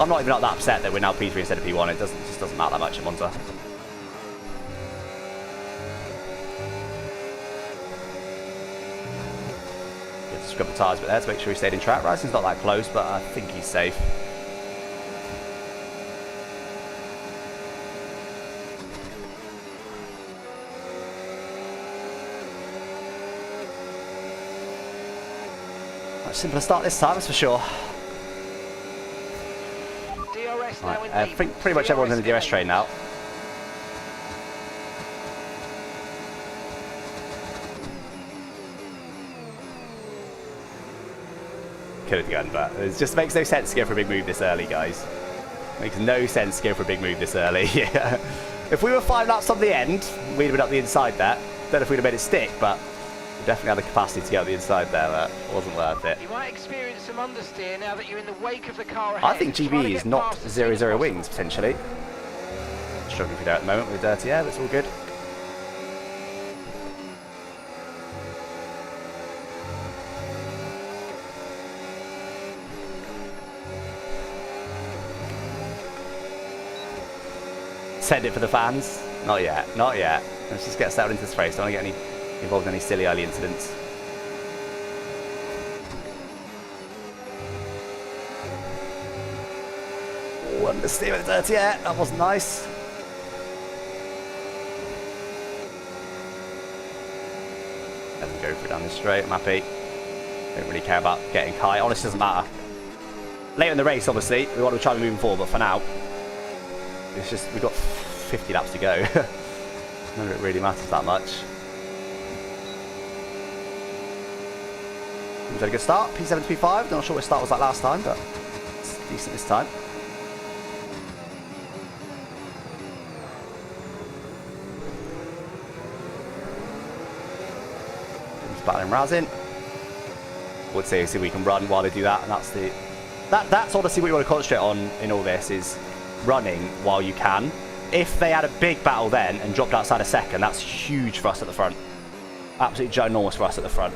Speaker 1: I'm not even that upset that we're now P3 instead of P1. It just doesn't matter that much at Monza. Get to scrub the tyres a bit there to make sure he stayed in track. Rising's not that close, but I think he's safe. Much simpler start this time, that's for sure. Right, I think pretty much everyone's in the DRS train now. Could have done, but it just makes no sense to go for a big move this early, guys. Makes no sense to go for a big move this early. Yeah. If we were 5 laps on the end, we'd have been up the inside there. Don't know if we'd have made it stick, but we definitely had the capacity to get up the inside there, but it wasn't worth it.
Speaker 2: You might experience some understeer now that you're in the wake of the car ahead.
Speaker 1: I think GB is not 0-0 wings, potentially. Struggling for there at the moment with the dirty air, but it's all good. Send it for the fans. Not yet, not yet. Let's just get settled into this race. Don't want to get involved in any silly early incidents. Oh, understeer with the dirty air. That wasn't nice. Let them go for it down the straight. I'm happy. Don't really care about getting Kai. Honestly, doesn't matter. Later in the race, obviously, we want to try moving forward, but for now, it's just we've got 50 laps to go. None of it really matters that much. We've had a good start. P7 to P5. Not sure what start was like last time, but it's decent this time. Just battling Razin. Would say see if we can run while they do that, and that's honestly what you want to concentrate on in all this is running while you can. If they had a big battle then and dropped outside a second, that's huge for us at the front. Absolutely ginormous for us at the front.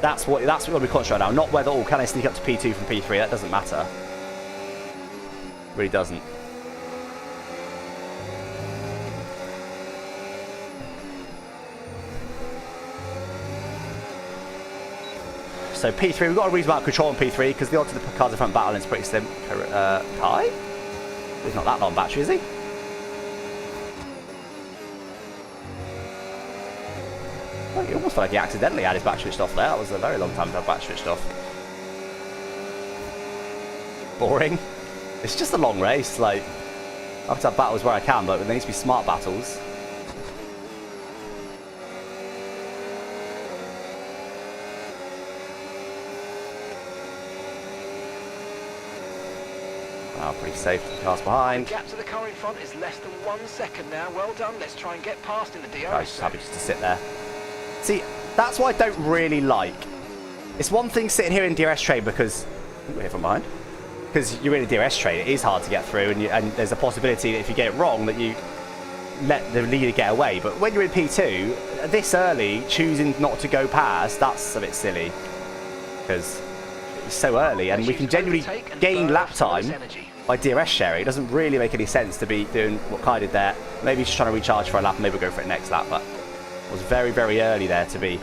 Speaker 1: That's what we want to be concentrating on now. Not whether, oh, can I sneak up to P2 from P3? That doesn't matter. Really doesn't.
Speaker 3: So P3, we've got a reasonable amount of control on P3 because the odds of the cars in front battling is pretty slim. Kai? He's not that long battery, is he? Well, it almost felt like he accidentally had his battery switched off there. That was a very long time to have battery switched off. Boring. It's just a long race. Like, I have to have battles where I can, but there needs to be smart battles. Oh, pretty safe. The car's behind.
Speaker 2: The gap to the car in front is less than 1 second now. Well done. Let's try and get past in the DRS.
Speaker 3: Guy's just happy just to sit there. See, that's what I don't really like. It's one thing sitting here in DRS train because... We're here from behind. Because you're in a DRS train, it is hard to get through, and there's a possibility that if you get it wrong, that you let the leader get away. But when you're in P2, this early, choosing not to go past, that's a bit silly. Because it's so early, and we can genuinely gain lap time by DRS sharing. It doesn't really make any sense to be doing what Kai did there. Maybe just trying to recharge for a lap, and maybe we'll go for it next lap, but it was very, very early there to be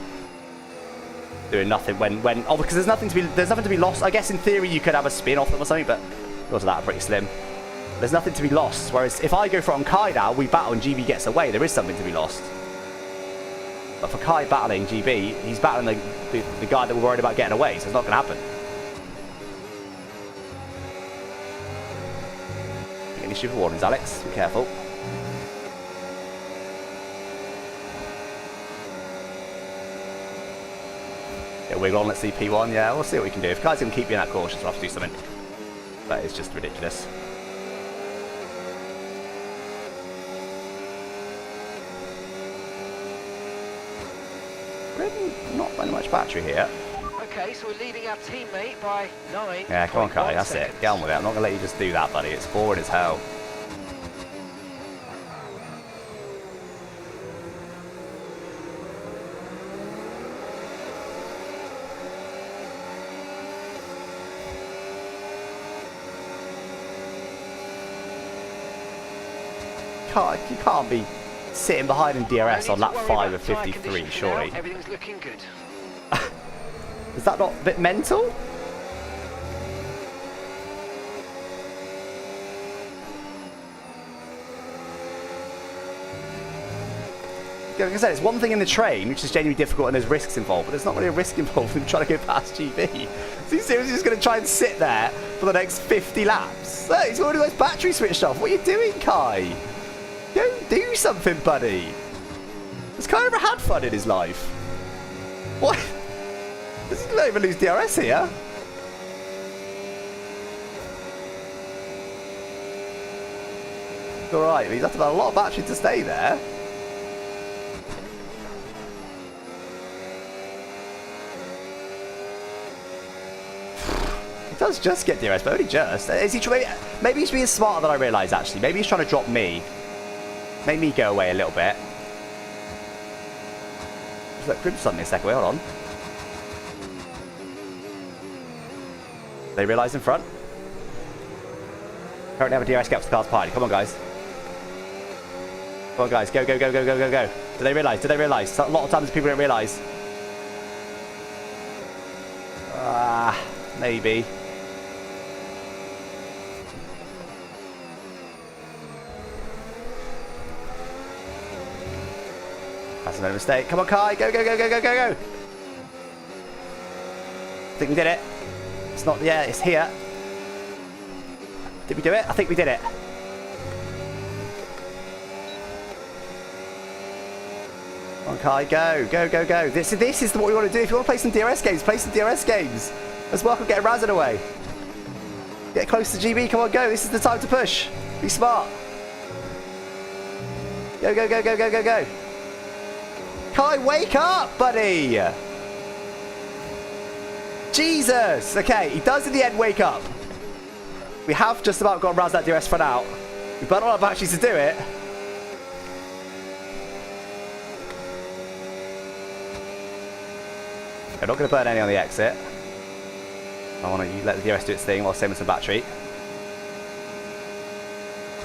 Speaker 3: doing nothing when oh, because there's nothing to be lost. I guess in theory you could have a spin off them or something, but because of that, pretty slim. There's nothing to be lost. Whereas if I go for on Kai now, we battle and GB gets away, there is something to be lost. But for Kai battling GB, he's battling the guy that we're worried about getting away, so it's not going to happen. Any stupid warnings, Alex? Be careful. Yeah, wiggle on, let's see P1. Yeah, we'll see what we can do. If Kai's going to keep being that cautious, we'll have to do something. That is just ridiculous. Really not very much battery here.
Speaker 2: Okay, so we're leading our teammate by 9.
Speaker 3: Yeah, come on, Kai, that's it. Get on with it. I'm not going to let you just do that, buddy. It's boring as hell. You can't be sitting behind in DRS on lap 5 of 53, surely.
Speaker 2: Everything's looking good.
Speaker 3: Is that not a bit mental? Like I said, it's one thing in the train, which is genuinely difficult and there's risks involved, but there's not really a risk involved in trying to go past GB. So he's seriously just going to try and sit there for the next 50 laps? Look, he's already got his battery switched off. What are you doing, Kai? Go do something, buddy. Has Kai ever had fun in his life? What? Does he not even lose DRS here? It's alright, but he's had to have a lot of battery to stay there. He does just get DRS, but only just. Is he maybe he's being smarter than I realise, actually. Maybe he's trying to drop me. Make me go away a little bit. Just let Cribs on me a second. Wait, hold on. They realise in front. Currently have a DRS gap to the car's party. Come on, guys. Come on, guys. Go, go, go, go, go, go, go. Do they realise? Do they realise? A lot of times people don't realise. Maybe. That's no mistake. Come on, Kai. Go, go, go, go, go, go, go. I think we did it. It's not, yeah, it's here. Did we do it? I think we did it. Come on, Kai. Go, go, go, go. This is what we want to do. If you want to play some DRS games, play some DRS games. Let's welcome getting Razin away. Get close to GB. Come on, go. This is the time to push. Be smart. Go, go, go, go, go, go, go. Kai, wake up, buddy! Jesus! Okay, he does in the end wake up. We have just about got Raz that DRS front out. We've got a lot of batteries to do it. I'm not going to burn any on the exit. I want to let the DRS do its thing while saving some battery.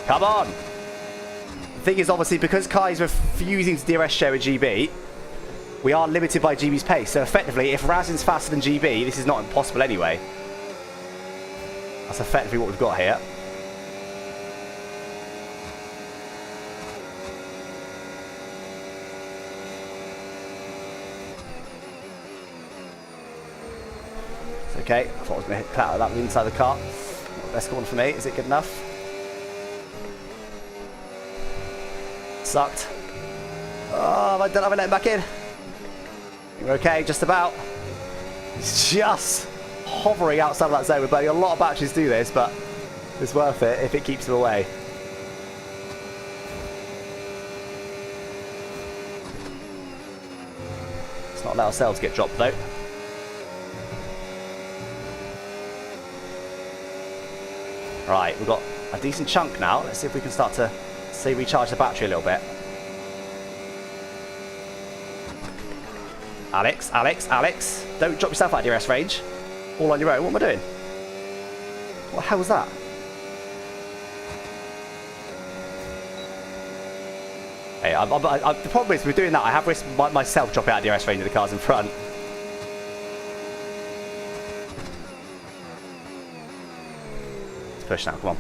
Speaker 3: Come on! The thing is, obviously, because Kai's refusing to DRS share with GB, we are limited by GB's pace. So effectively, if Razin's faster than GB, this is not impossible anyway. That's effectively what we've got here. It's okay. I thought I was going to hit out of that inside the car. Best one for me. Is it good enough? Sucked. Oh, I don't have to let him back in. We're okay, just about. It's just hovering outside of that zone. We're burning a lot of batteries to do this, but it's worth it if it keeps him away. Let's not let ourselves get dropped though. Right, we've got a decent chunk now. Let's see if we can start to, say, recharge the battery a little bit. Alex, Alex, Alex. Don't drop yourself out of DRS range. All on your own. What am I doing? What the hell was that? Hey, the problem is with doing that, I have risked myself dropping out of DRS range of the cars in front. Let's push now, come on.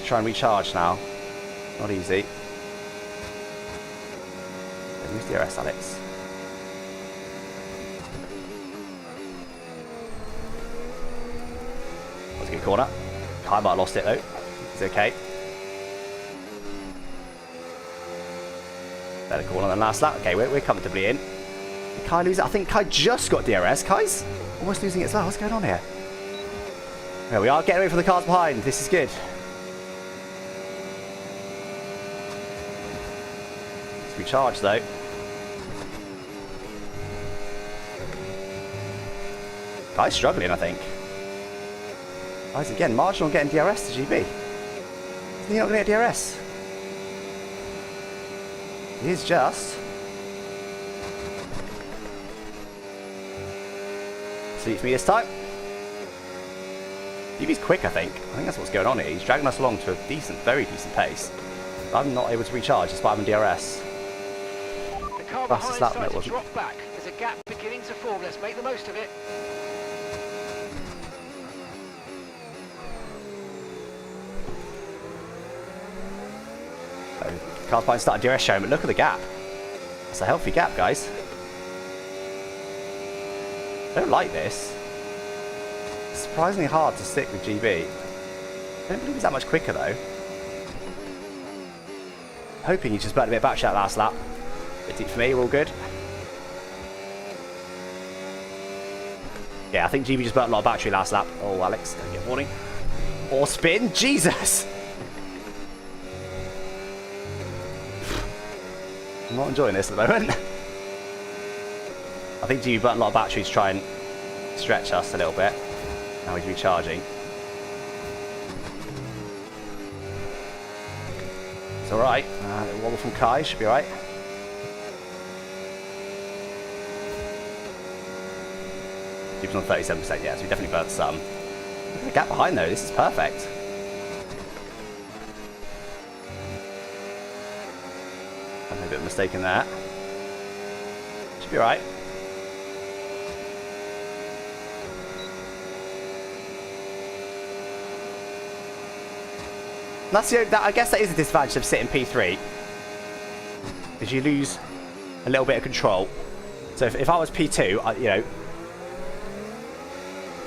Speaker 3: Try and recharge now. Not easy. Use DRS, Alex. That was a good corner. Kai might have lost it though. He's okay. Better corner than last lap. Okay, we're comfortably in. Did Kai lose it? I think Kai just got DRS. Kai's almost losing it as well. What's going on here? There we are, getting away from the cars behind. This is good. Recharge though. Guy's struggling, I think. Guy's again marginal getting DRS to GB. Isn't he not going to get DRS? He is just. See for me this time. GB's quick, I think. I think that's what's going on here. He's dragging us along to a decent, very decent pace. I'm not able to recharge despite having DRS.
Speaker 2: Car behind starts to drop back. There's a gap beginning to form. Let's make the most of it.
Speaker 3: Car's behind started DRS showing, but look at the gap. That's a healthy gap, guys. I don't like this. It's surprisingly hard to stick with GB. I don't believe he's that much quicker though. Hoping he just burnt a bit of battery out last lap. Bit deep for me, we're all good. Yeah, I think GB just burnt a lot of battery last lap. Oh, Alex, don't get warning. Or spin, Jesus! I'm not enjoying this at the moment. I think GB burnt a lot of battery to try and stretch us a little bit. Now he's recharging. It's alright. A little wobble from Kai, should be alright. Keeps on 37%, yeah, so we definitely burnt some. Look at the gap behind though, this is perfect. I made a bit of a mistake in that. Should be alright. That's I guess that is a disadvantage of sitting P3. Is you lose a little bit of control. So if I was P2, you know,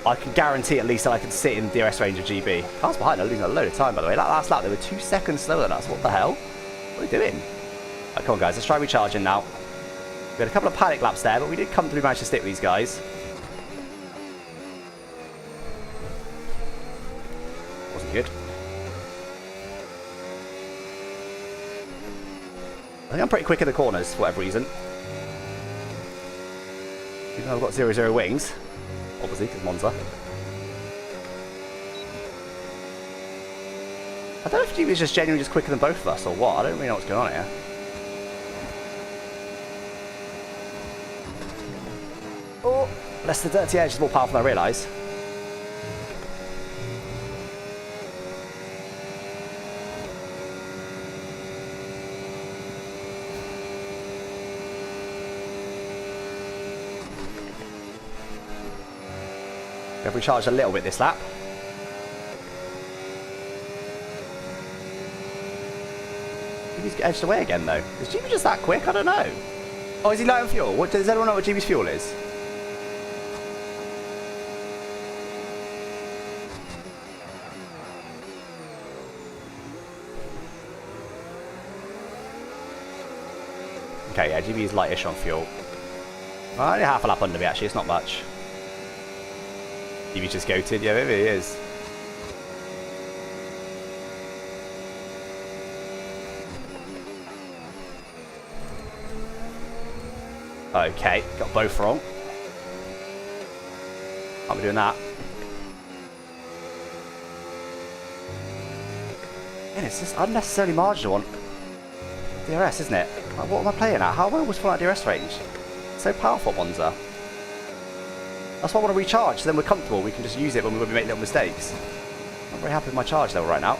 Speaker 3: I can guarantee at least that I can sit in DRS range of GB. Cars behind are losing a load of time, by the way. That last lap, they were 2 seconds slower than us. What the hell? What are we doing? Right, come on, guys. Let's try recharging now. We had a couple of panic laps there, but we did comfortably manage to stick with these guys. Wasn't good. I think I'm pretty quick in the corners, for whatever reason. Even though I've got 0-0 wings. Obviously, because Monza. I don't know if GB is just genuinely just quicker than both of us or what. I don't really know what's going on here. Oh, less the dirty edge is more powerful than I realise. Have we charged a little bit this lap? He's edged away again though. Is GB just that quick? I don't know. Oh, is he light on fuel? What, does anyone know what GB's fuel is? Okay, yeah, GB is lightish on fuel. Well, only half a lap under me actually, it's not much. GB's just goated, yeah, maybe he is. Okay, got both wrong. Can't be doing that. And it's just unnecessarily marginal on DRS, isn't it? Like, what am I playing at? How am I always falling out DRS range? It's so powerful at Monza. That's why I want to recharge, so then we're comfortable. We can just use it when we make little mistakes. I'm very happy with my charge level right now.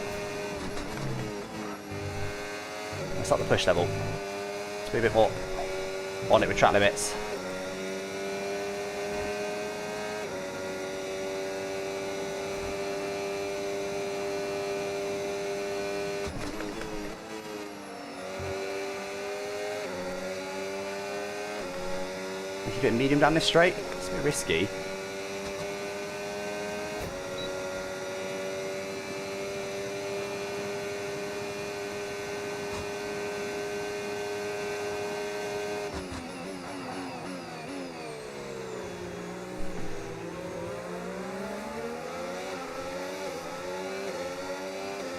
Speaker 3: Let's start the push level. Let's be a bit more on it with track limits. Keep it medium down this straight. It's a bit risky.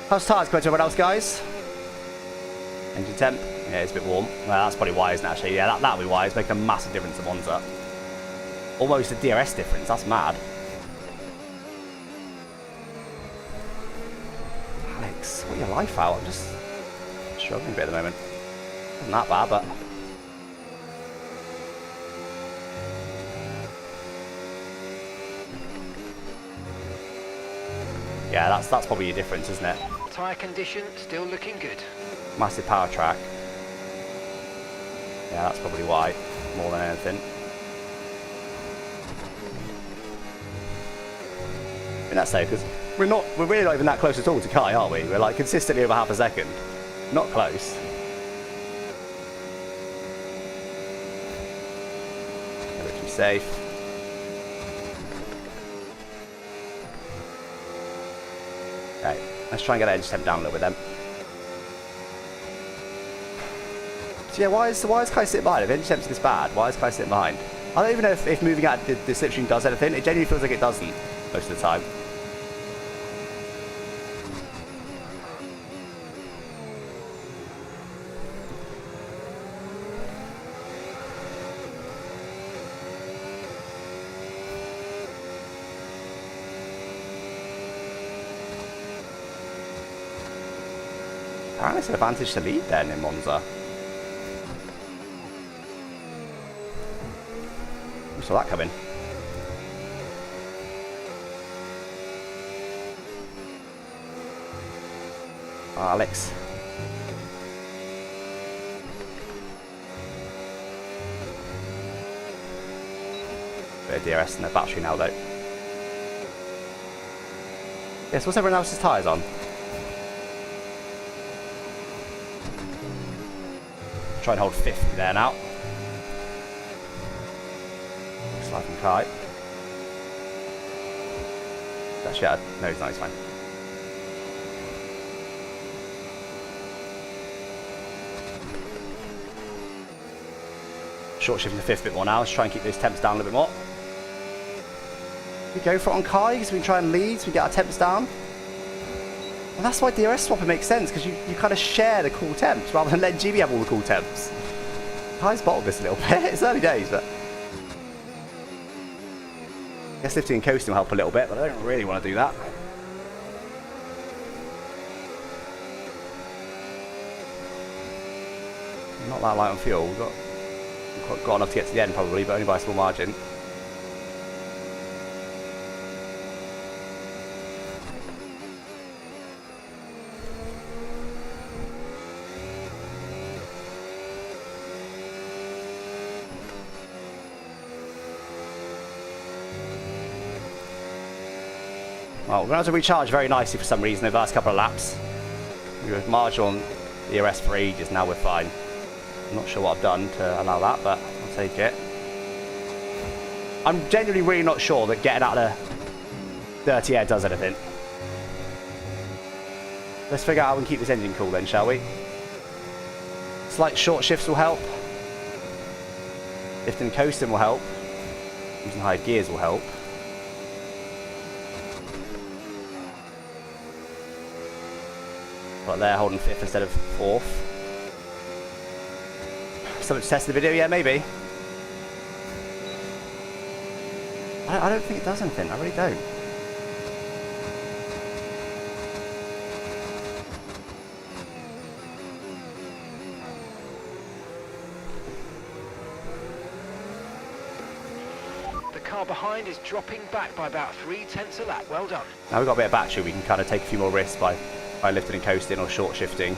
Speaker 3: How's tyres compared to everyone else, guys? Engine temp. Yeah, it's a bit warm. Well, that's probably why, isn't it, actually? Yeah, that'll be why. It's making a massive difference to Monza. Almost a DRS difference. That's mad. Alex, what your life out? I'm just struggling a bit at the moment. Not that bad, but... yeah, that's probably your difference, isn't it?
Speaker 2: Tyre condition still looking good.
Speaker 3: Massive power track. Yeah, that's probably why, more than anything. I mean, that's so, because we're really not even that close at all to Kai, are we? We're like consistently over half a second. Not close. Gotta be safe. Okay, let's try and get edge temp down a little bit then. So yeah, why is Kai sitting behind? If edge temp's this bad, why is Kai sitting behind? I don't even know if moving out the slipstream does anything. It genuinely feels like it doesn't most of the time. Apparently it's an advantage to lead then in Monza. I saw that coming. Alex. Bit of DRS in the battery now though. Yes, what's everyone else's tyres on? Try and hold 50 there now. Slide from Kai. Actually, no, it's not, it's fine. Short shifting to fifth a bit more now. Let's try and keep those temps down a little bit more. We go for it on Kai because we can try and lead so we get our temps down. And that's why DRS swapping makes sense, because you kind of share the cool temps rather than letting GB have all the cool temps. Kai's bottled this a little bit. It's early days, but I guess lifting and coasting will help a little bit, but I don't really want to do that. Not that light on fuel. We've got enough to get to the end probably, but only by a small margin. Well, we're going to have to recharge very nicely for some reason over the last couple of laps. We were marginal on the ERS for ages, now we're fine. I'm not sure what I've done to allow that, but I'll take it. I'm genuinely really not sure that getting out of the dirty air does anything. Let's figure out how we can keep this engine cool then, shall we? Slight short shifts will help. Lifting coasting will help. Using high gears will help. But they're holding 5th instead of 4th. Something to test the video? Yeah, maybe. I don't think it does anything. I really don't.
Speaker 2: The car behind is dropping back by about 0.3 a lap. Well done.
Speaker 3: Now we've got a bit of battery, we can kind of take a few more risks by lifting and coasting or short shifting.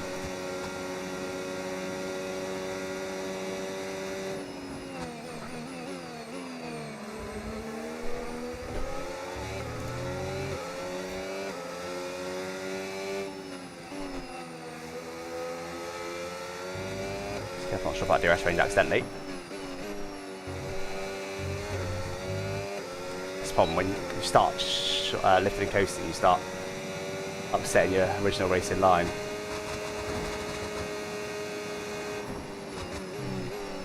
Speaker 3: I'm not sure about DRS range accidentally. It's a problem when you start lifting and coasting, you start upsetting your original racing line.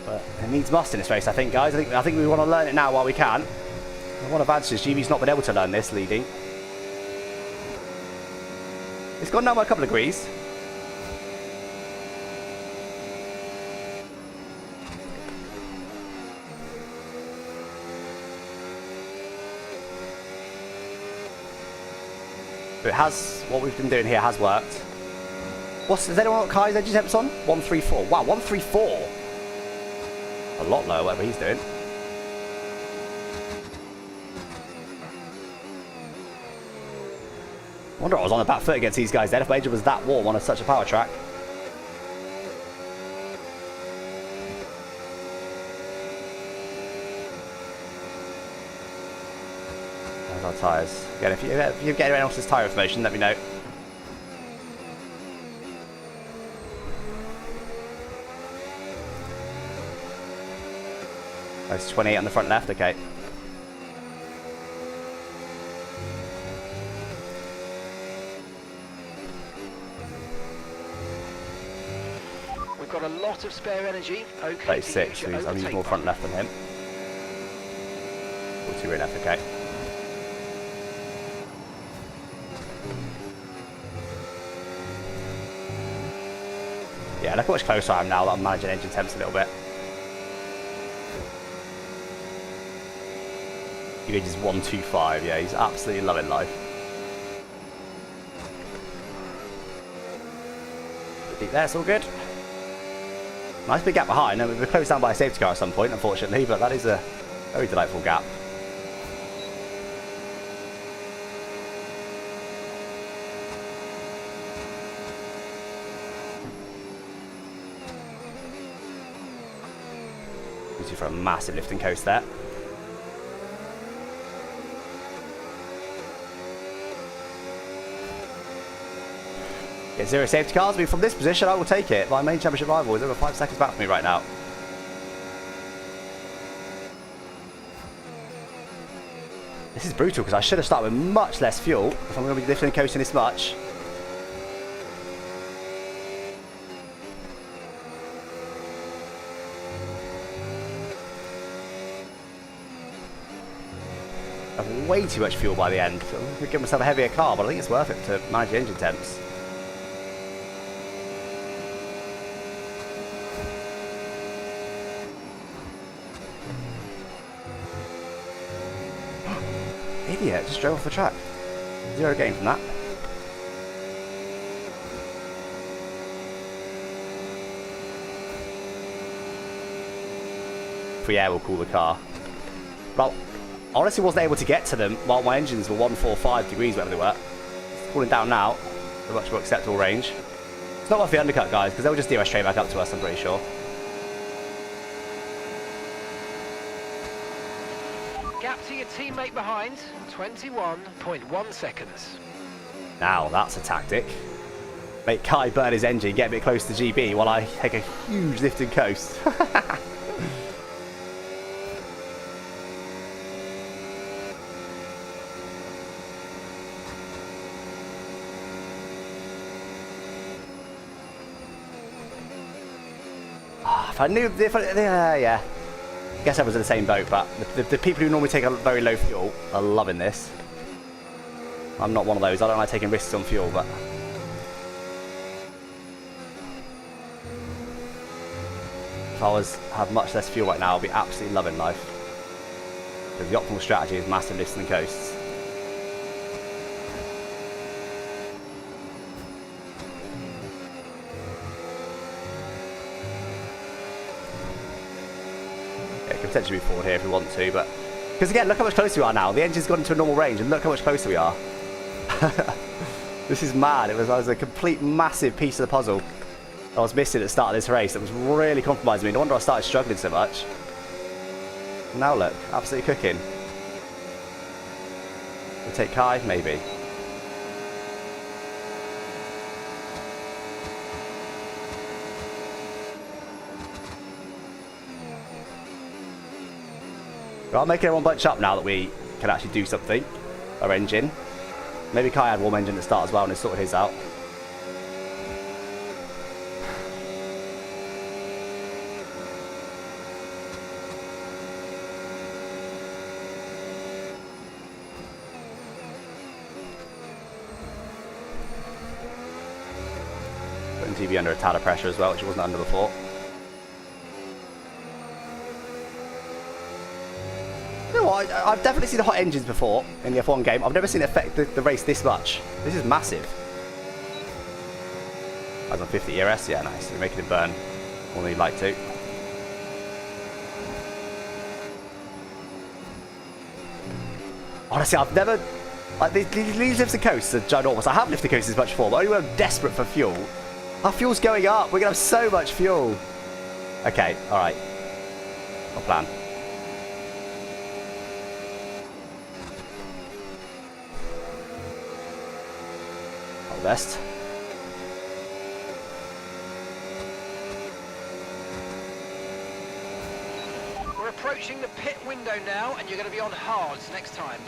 Speaker 3: But it needs must in this race, I think, guys. I think we want to learn it now while we can. One advantage is GB's not been able to learn this leading. It's gone down by a couple of degrees. It has, what we've been doing here has worked. Does anyone know what Kai's engine temp's on? 134. Wow, 134. A lot lower, whatever he's doing. I wonder I was on the back foot against these guys then if my engine was that warm on such a power track. There's our tyres. Again, if you get anyone else's tyre information, let me know. That's 28 on the front left, okay.
Speaker 2: We've got a lot of spare energy. Okay.
Speaker 3: 36, so I'm using more front left than him. 42 rear left, okay. Yeah, look how much closer I am now that I'm managing engine temps a little bit. He is 125, yeah, he's absolutely loving life. Deep there, it's all good. Nice big gap behind. Now, we're closed down by a safety car at some point, unfortunately, but that is a very delightful gap. Easy for a massive lifting coast there. Get 0 safety cars. I mean, from this position, I will take it. My main championship rival is over 5 seconds back from me right now. This is brutal because I should have started with much less fuel if I'm going to be lifting and coasting this much. I have way too much fuel by the end. I'm going to give myself a heavier car, but I think it's worth it to manage the engine temps. Idiot, just drove off the track. 0 gain from that. Free air will cool the car. Well, I honestly wasn't able to get to them while my engines were 145 degrees, whatever they were. It's cooling down now. A much more acceptable range. It's not worth the undercut, guys, because they'll just steer us straight back up to us, I'm pretty sure.
Speaker 2: Gap to your teammate behind. 21.1 seconds.
Speaker 3: Now that's a tactic. Make Kai burn his engine, get a bit close to GB while I take a huge lift and coast. If I knew, yeah. Guess everyone's in the same boat, but the people who normally take a very low fuel are loving this. I'm not one of those. I don't like taking risks on fuel, but if I had much less fuel right now, I'd be absolutely loving life. Because the optimal strategy is massive lifts and coasts. Potentially be forward here if we want to, but because again, look how much closer we are now. The engine's gone into a normal range, and look how much closer we are. This is mad. It was a complete massive piece of the puzzle I was missing at the start of this race. That was really compromising me. No wonder I started struggling so much. Now look, absolutely cooking. We'll take Kai, maybe. I'm making everyone bunch up now that we can actually do something. Our engine. Maybe Kai had warm engine at the start as well and has sorted his out. Putting TV under a tad of pressure as well, which it wasn't under before. I've definitely seen the hot engines before in the F1 game. I've never seen it affect the race this much. This is massive. I was on 50 ERS, yeah, nice. We're making it burn more than you'd like to. Honestly, I've never... Like, these lifts and coasts are ginormous. I haven't lifted coasts as much before, but only when I'm desperate for fuel. Our fuel's going up. We're going to have so much fuel. Okay, alright. Got a plan. Best.
Speaker 2: We're approaching the pit window now, and you're going to be on hards next time.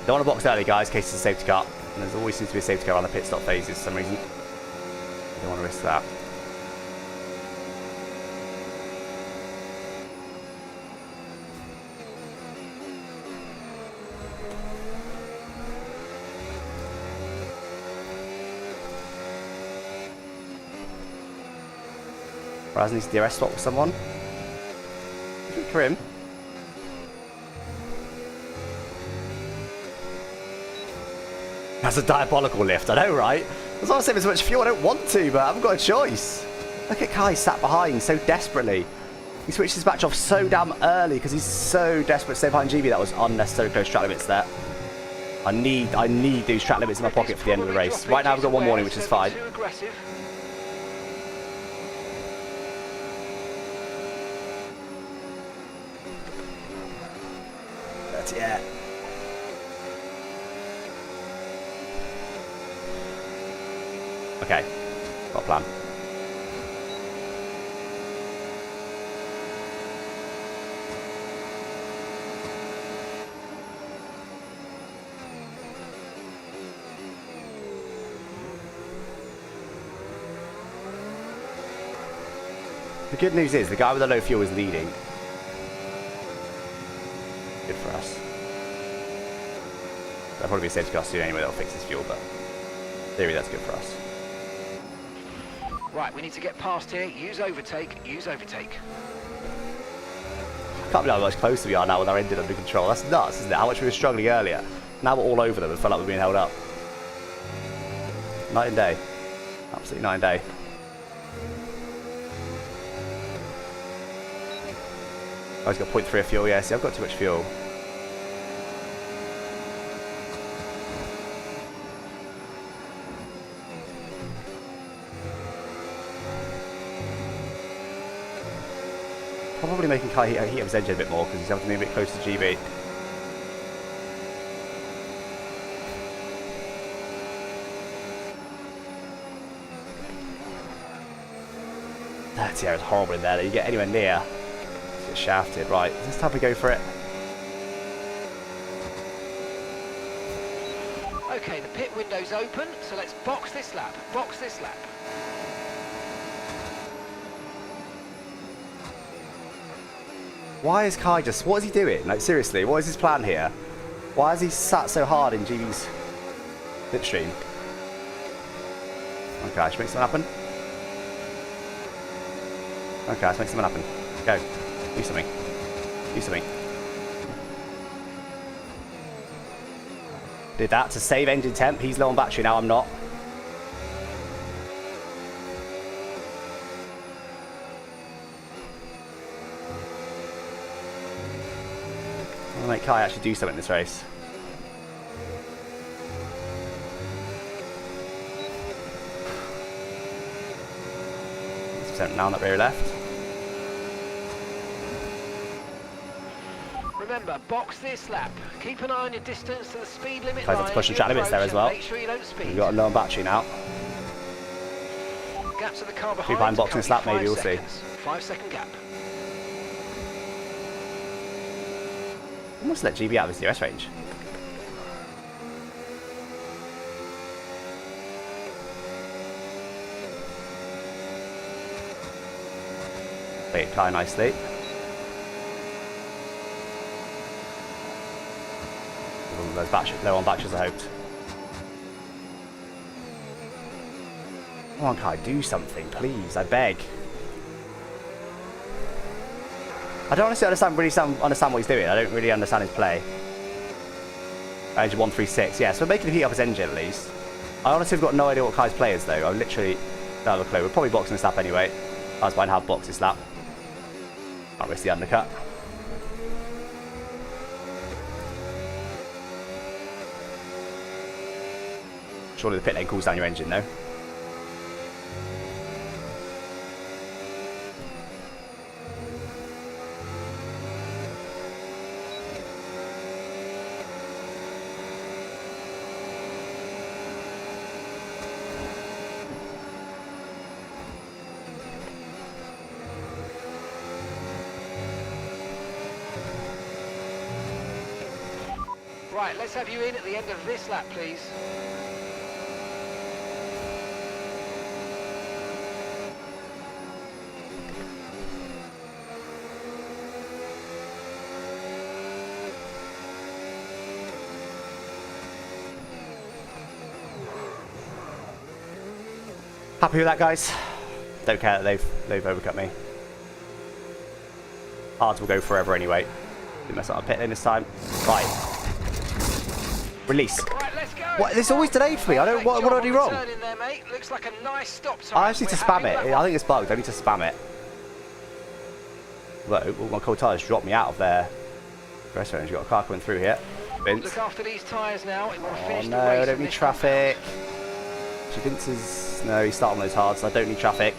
Speaker 3: Don't want to box early, guys, in case it's a safety car. And there's always seems to be a safety car around the pit stop phases for some reason. Don't want to risk that. Raz needs the DRS swap with someone. For him. That's a diabolical lift, I know, right? That's why I saving so much fuel. I don't want to, but I haven't got a choice. Look at Kai sat behind so desperately. He switched his match off so damn early because he's so desperate to stay behind GB. That was unnecessary close track limits there. I need these track limits in my pocket for the end of the race. Right now I've got one warning, which is fine. That's it. Okay, got a plan. The good news is the guy with the low fuel is leading. Good for us. That'll probably be a safety car soon anyway, that'll fix his fuel, but in theory that's good for us.
Speaker 2: Right, we need to get past here. Use overtake. Use overtake.
Speaker 3: I can't believe how much closer we are now with our engine under control. That's nuts, isn't it? How much we were struggling earlier. Now we're all over them and felt like we're being held up. Night and day. Absolutely night and day. Oh, he's got 0.3 of fuel. Yeah, see, I've got too much fuel. Probably making Kai heat up his engine a bit more because he's having to move a bit closer to GB. That air is horrible in there. You get anywhere near, you get shafted. Right, is this time we go for it?
Speaker 2: Okay, the pit window's open, so let's box this lap. Box this lap.
Speaker 3: Why is Kai just... What is he doing? Like, seriously, what is his plan here? Why has he sat so hard in GB's slipstream? Okay, I should make something happen. Okay, let's make something happen. Go. Do something. Do something. Did that to save engine temp. He's low on battery now, I'm not. I'll make Kai actually do something in this race. Now on that rear left.
Speaker 2: Remember, box this lap. Keep an eye on your distance to the speed limit
Speaker 3: Kai's
Speaker 2: line.
Speaker 3: got to push the track limits there as well.
Speaker 2: Make sure you don't speed.
Speaker 3: We've got a low on battery now.
Speaker 2: Gap to the car behind.
Speaker 3: Two behind boxing this lap, maybe, we'll see.
Speaker 2: 5-second gap.
Speaker 3: Almost let GB out of his DRS range. Played Kai nicely. Those batteries, low on batteries, I hoped. Come on, Kai, do something, please, I beg. I don't honestly understand what he's doing. I don't really understand his play. Engine 136, yeah, so we're making him heat up his engine at least. I honestly have got no idea what Kai's play is though. I literally don't have a clue. We're probably boxing this lap anyway. I was fine to have boxed this lap. Can't risk the undercut. Surely the pit lane cools down your engine though.
Speaker 2: Right, let's have you in at the end of this lap, please.
Speaker 3: Happy with that, guys? Don't care that they've overcut me. Hards will go forever anyway. Didn't mess up my pit lane this time. Right. Release.
Speaker 2: Right, let's go.
Speaker 3: What? This is always delayed for me. I don't. What do I do wrong?
Speaker 2: Turn in there, mate. Looks like a nice stop time.
Speaker 3: I just need to spam it. I think it's bugged. I need to spam it. Look, all my cold tyres dropped me out of there. Rest range. You've got a car coming through here. Vince.
Speaker 2: Look after these tyres now.
Speaker 3: Oh no, I don't need traffic. Vince is... No, he's starting those hard, so I don't need traffic.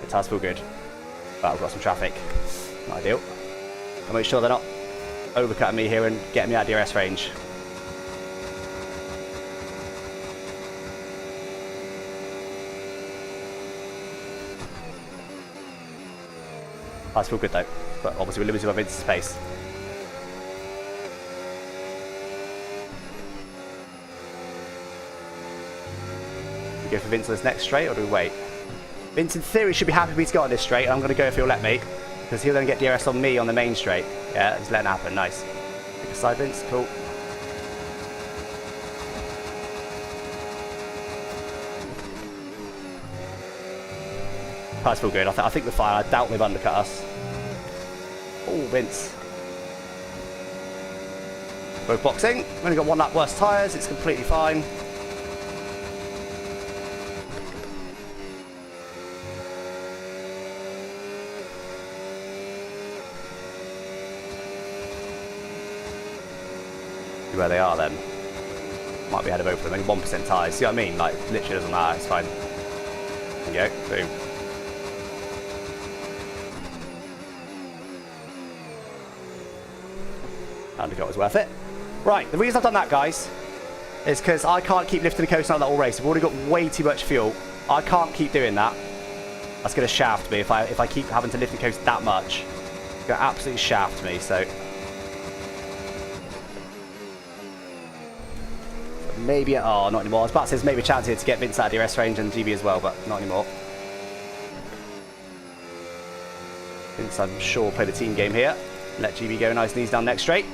Speaker 3: The tyres feel good. But I've got some traffic. Not ideal. I'll make sure they're not overcutting me here and getting me out of DRS range. Tyres feel good though, but obviously we're limited by Vince's pace. Do we go for Vince on this next straight, or do we wait? Vince, in theory, should be happy for me to go on this straight. I'm going to go if he'll let me, because he'll then get DRS on me on the main straight. Yeah, just letting it happen. Nice. Pick a side, Vince. Cool. Tyres feel good. I think we're fine. I doubt they've undercut us. Oh, Vince. Both boxing. We've only got one lap worse tyres. It's completely fine. Where they are then. Might be ahead of both of them. Only 1% tyres. See what I mean? Like, literally doesn't matter. It's fine. There you go. Boom. And the goal was worth it. Right, the reason I've done that, guys, is because I can't keep lifting the coast like that all race. I've already got way too much fuel. I can't keep doing that. That's going to shaft me if I keep having to lift the coast that much. It's going to absolutely shaft me, so... Maybe... Oh, not anymore. I was about to say there's maybe a chance here to get Vince out of DRS range and GB as well, but not anymore. Vince, I'm sure, will play the team game here. Let GB go nice and easy down next straight.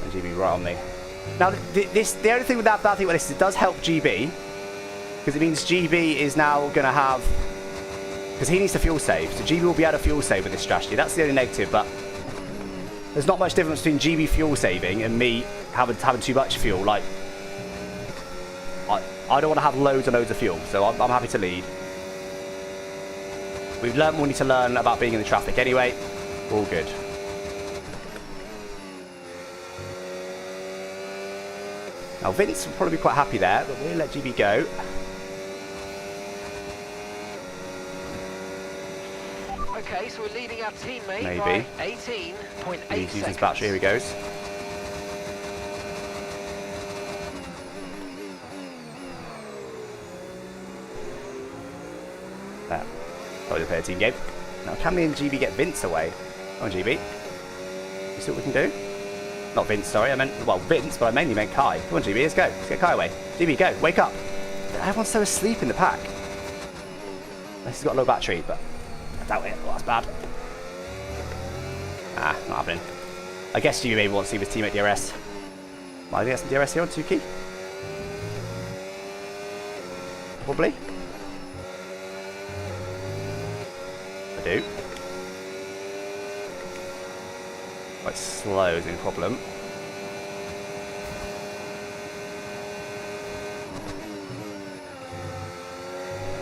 Speaker 3: And GB right on me. Now, the only thing with that bad thing with this is it does help GB. Because it means GB is now going to have... Because he needs to fuel save. So GB will be able to fuel save with this strategy. That's the only negative, but... There's not much difference between GB fuel saving and me having too much fuel. Like... I don't want to have loads and loads of fuel, so I'm happy to lead. We've learned what we need to learn about being in the traffic anyway. All good. Now Vince will probably be quite happy there, but we'll let GB go.
Speaker 2: Okay, so we're leading our teammate
Speaker 3: Maybe.
Speaker 2: by 18.8 seconds.
Speaker 3: He's using his battery, here he goes. There. Probably play a team game. Now can me and GB get Vince away? Come on, GB. You see what we can do? Not Vince, sorry. I meant, well, Vince, but I mainly meant Kai. Come on, GB, let's go. Let's get Kai away. GB, go. Wake up. Everyone's so asleep in the pack. Unless he's got a low battery, but I doubt it. Oh, that's bad. Ah, not happening. I guess GB maybe wants to leave his teammate DRS. Might I get some DRS here on 2-key? Probably. I do. Quite slow is the problem.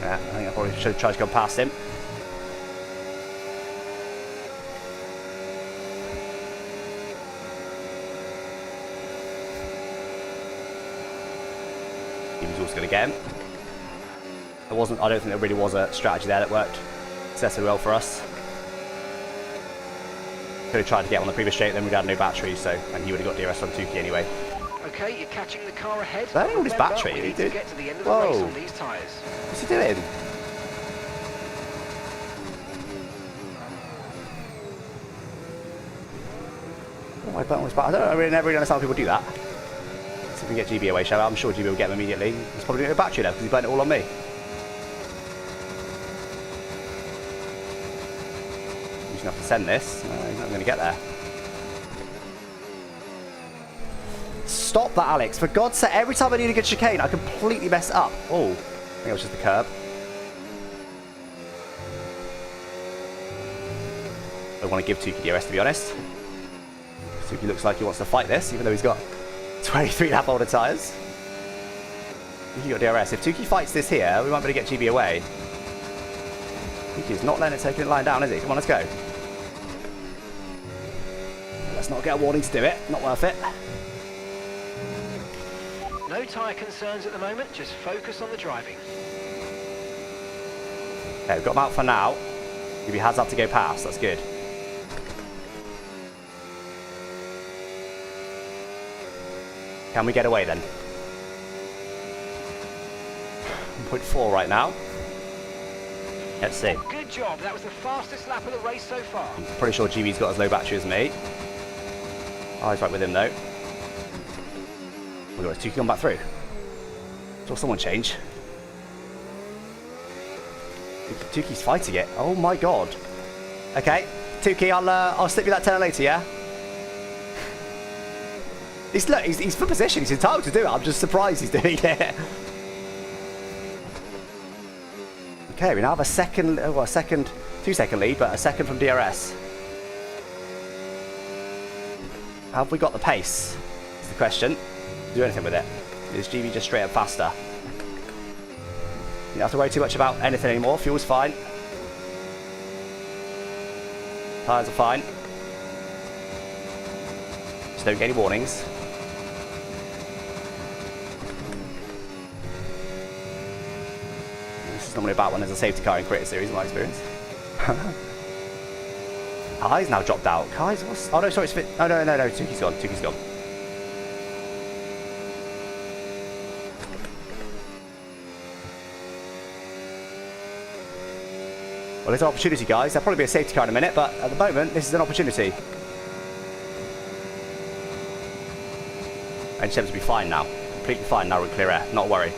Speaker 3: Yeah, I think I probably should have tried to go past him. He was also going to get him. I don't think there really was a strategy there that worked successfully well for us. Could have tried to get on the previous straight, then we'd had no battery, so, and he would have got DRS on 2-key anyway.
Speaker 2: Okay, you're catching the car ahead.
Speaker 3: That ain't all his battery,
Speaker 2: we need
Speaker 3: dude.
Speaker 2: to get to the end of the race on these tyres.
Speaker 3: What's he doing? Oh, I burnt his battery. I don't never really understand how people do that. See if we can get GB away, shall we? I'm sure GB will get him immediately. He's probably got no battery left because he burnt it all on me. He's going to have to send this. He's not going to get there. Stop that, Alex. For God's sake, every time I need a good chicane, I completely mess it up. Oh, I think it was just the curb. I don't want to give Tuki DRS, to be honest. Tuki looks like he wants to fight this, even though he's got 23 lap older tyres. Tuki got DRS. If Tuki fights this here, we might be able to get GB away. Tuki is not letting it take it lying down, is he? Come on, let's go. Let's not get a warning to do it. Not worth it.
Speaker 2: No tyre concerns at the moment, just focus on the driving.
Speaker 3: Okay, we've got him out for now. GB has had to go past, that's good. Can we get away then? 1.4 right now. Let's see.
Speaker 2: Good job, that was the fastest lap of the race so far.
Speaker 3: I'm pretty sure GB's got as low battery as me. Oh, he's right with him though. We've got his Tuki gone back through. Saw someone change. Tuki's fighting it. Oh my god. Okay, Tuki, I'll slip you that turn later, yeah? He's for position. He's entitled to do it. I'm just surprised he's doing it. Okay, we now have a second, well, a second, 2-second lead, but a second from DRS. Have we got the pace? Is the question. Do anything with it? Is GB just straight up faster? You don't have to worry too much about anything anymore. Fuel's fine. Tyres are fine. Just don't get any warnings. normally about when there's a safety car in Creator Series, in my experience. Kai's now dropped out. Kai's what's... Oh no, sorry, it's fit. Oh no, Tuki's gone. Tuki's gone. Well, there's an opportunity, guys. There'll probably be a safety car in a minute, but at the moment, this is an opportunity. And Shebs will be fine now. Completely fine now in clear air. Not a worry.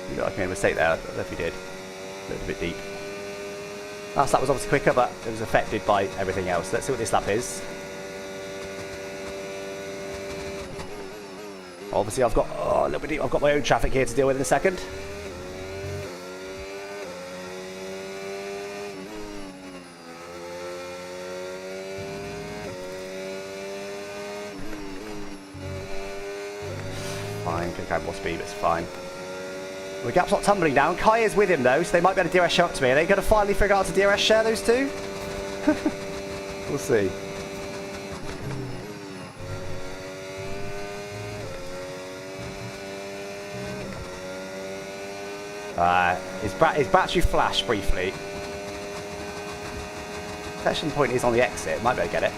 Speaker 3: You look like I made a mistake there. I don't know if you did. A little bit deep. Last lap was obviously quicker, but it was affected by everything else. Let's see what this lap is. Obviously, I've got a little bit deep. I've got my own traffic here to deal with in a second. Fine, couldn't have more speed, but it's fine. The gap's not tumbling down. Kai is with him though, so they might be able to DRS share up to me. Are they going to finally figure out how to DRS share those two? We'll see. His battery flashed briefly. Section point is on the exit. Might be able to get it.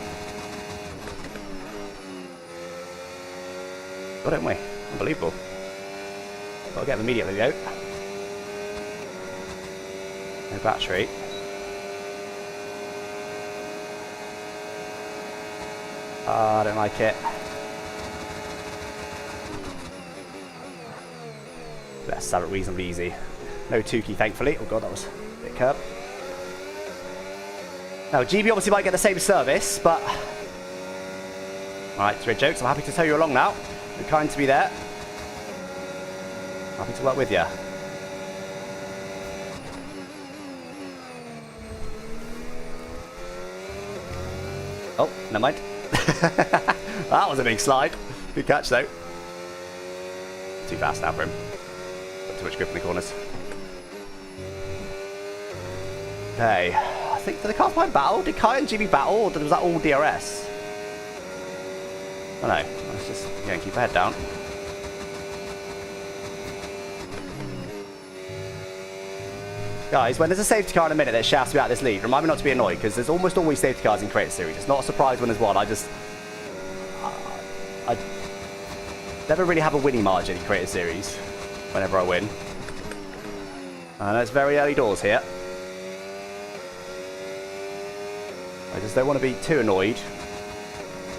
Speaker 3: Got it, haven't we? Unbelievable. Got to get them immediately though. No battery. I don't like it. Let's have it reasonably easy. No Tuki, thankfully. Oh god, that was a bit curb. Now, GB obviously might get the same service, but... Alright, Red Jokes, I'm happy to tow you along now. You're kind to be there. Happy to work with you. Oh, never mind. That was a big slide. Good catch though. Too fast now for him. Got too much grip in the corners. Okay. I think, did the cars behind battle? Did Kai and GB battle, or was that all DRS? I don't know. Let's just keep our head down. Guys, when there's a safety car in a minute that shafts me out of this lead, remind me not to be annoyed, because there's almost always safety cars in Creator Series. It's not a surprise when there's one. I never really have a winning margin in Creator Series whenever I win. I know it's very early doors here. I just don't want to be too annoyed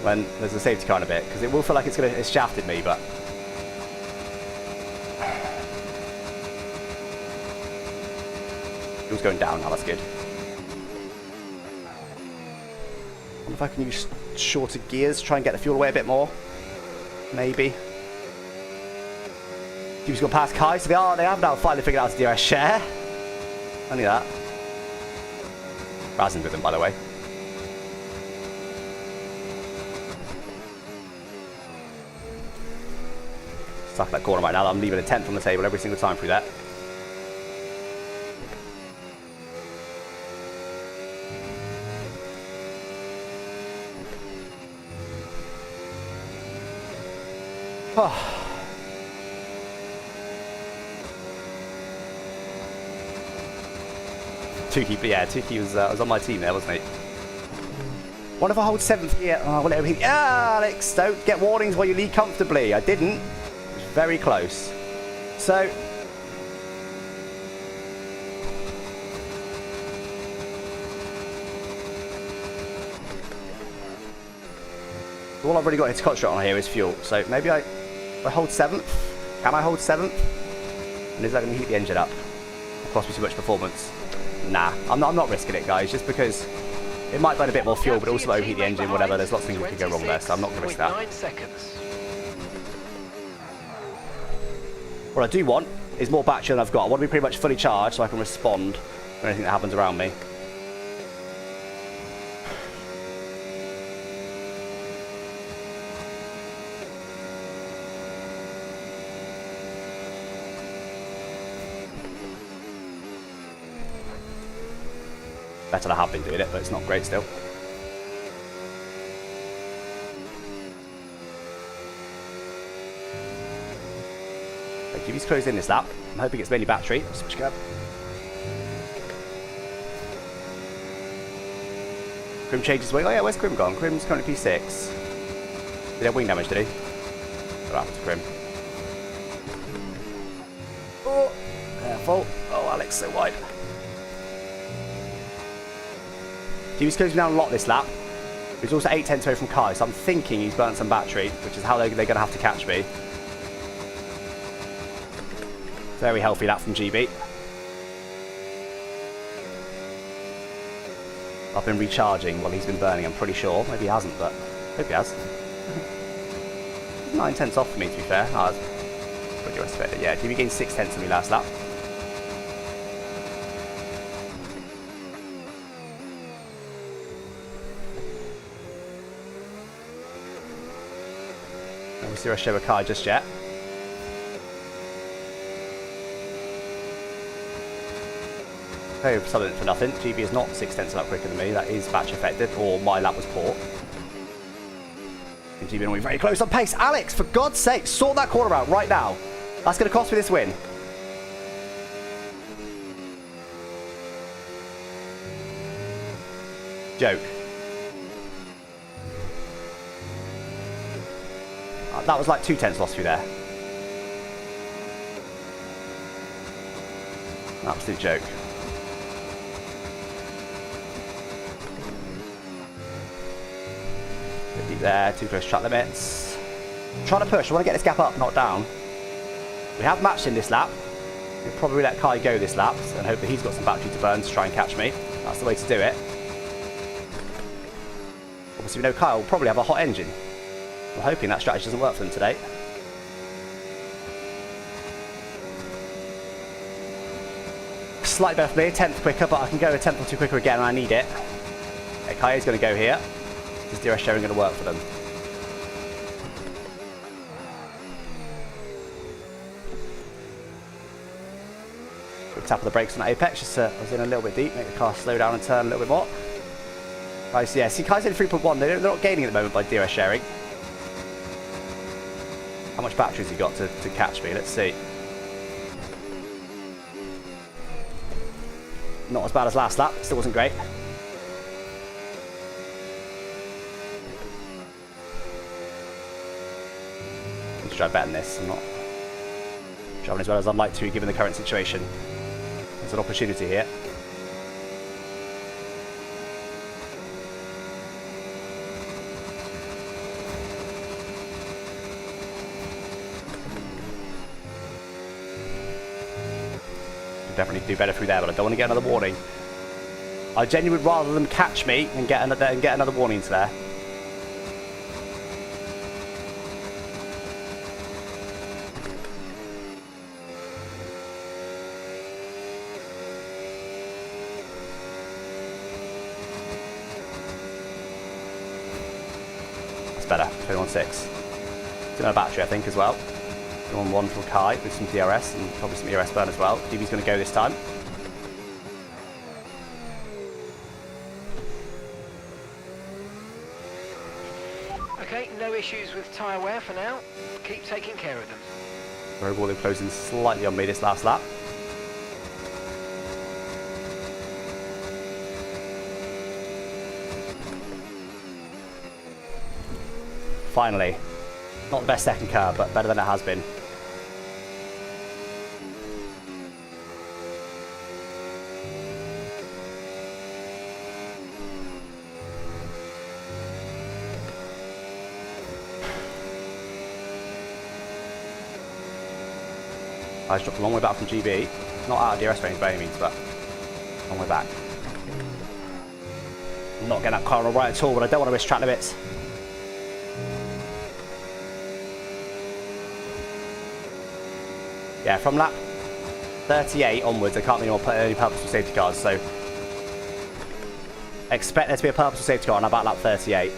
Speaker 3: when there's a safety car in a bit, because it will feel like it's shafted me, but... Fuel's going down now, that's good. I wonder if I can use shorter gears, try and get the fuel away a bit more. Maybe. He's gone past Kai, so they have now finally figured out how to DRS share. Only that. Razzing with them, by the way. Stuck in that corner right now. I'm leaving a 10th on the table every single time through that. Oh. Tuki, but yeah, Tuki was on my team there, wasn't he? What if I hold 7th here? Oh, will it be? Yeah, Alex, don't get warnings while you lead comfortably. I didn't. It was very close. So. All I've really got to concentrate on here is fuel. So maybe I hold 7th. Can I hold 7th? And is that going to heat the engine up? Cost me too much performance. Nah, I'm not risking it, guys, just because it might burn a bit more fuel, but also overheat the engine, whatever. There's lots of things that could go wrong there, so I'm not going to risk that. What I do want is more battery than I've got. I want to be pretty much fully charged so I can respond to anything that happens around me. Better than I have been doing it, but it's not great still. GB's closed in this lap. I'm hoping it's mainly battery. Switch cab. Grim changes wing. Oh yeah, where's Grim gone? Grim's currently P6. Did he have wing damage, did he? What happened to Grim? Oh, careful. Oh, Alex, so wide. GB's closing down a lot this lap. He's also 8 tenths away from Kai, so I'm thinking he's burnt some battery, which is how they're going to have to catch me. Very healthy lap from GB. I've been recharging while he's been burning, I'm pretty sure. Maybe he hasn't, but I hope he has. 9 tenths off for me, to be fair. Oh, that's pretty respected. Yeah, GB gained 6 tenths on me last lap. Don't see Russia with Kai just yet. Oh, something for nothing. GB is not 6 tenths of lap quicker than me. That is batch affected, or my lap was poor. And GB will be very close on pace. Alex, for God's sake, sort that corner out right now. That's going to cost me this win. Joke. That was like 2 tenths lost through there. An absolute joke. Deep there, too close to track limits. Trying to push, I want to get this gap up, not down. We have matched in this lap. We'll probably let Kai go this lap and hope that he's got some battery to burn to try and catch me. That's the way to do it. Obviously we know Kai will probably have a hot engine. I'm hoping that strategy doesn't work for them today. Slightly better for me, a tenth quicker, but I can go a tenth or two quicker again and I need it. Okay, Kai is going to go here. Is DRS sharing going to work for them? Quick tap of the brakes on that apex, just I was in a little bit deep, make the car slow down and turn a little bit more. Nice, yeah, see Kai's in 3.1, they're not gaining at the moment by DRS sharing. How much battery has he got to catch me? Let's see. Not as bad as last lap, still wasn't great. I need to try better than this. I'm not driving as well as I'd like to given the current situation. There's an opportunity here. Definitely do better through there, but I don't want to get another warning. I genuinely would rather them catch me and get another warning into there. That's better. 21.6. Another battery, I think, as well. On one from Kai with some DRS and probably some ERS burn as well. DB's going to go this time.
Speaker 2: Okay, no issues with tyre wear for now. Keep taking care of them.
Speaker 3: Road wall closing slightly on me this last lap. Finally. Not the best second curve, but better than it has been. I just dropped a long way back from GB. Not out of DRS range by any means, but a long way back. I'm not getting that car on the right at all, but I don't want to risk track limits. Yeah, from lap 38 onwards, I can't be put any purposeful safety cars, so expect there to be a purposeful safety car on about lap 38.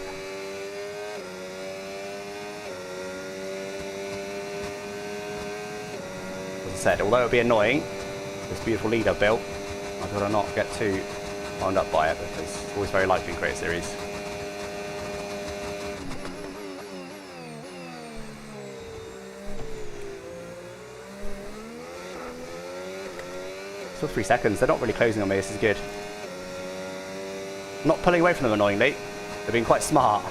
Speaker 3: As I said, although it would be annoying, this beautiful lead I've built, I've got to not get too wound up by it because it's always very likely in Creative Series. Still 3 seconds. They're not really closing on me. This is good. I'm not pulling away from them annoyingly. They're being quite smart.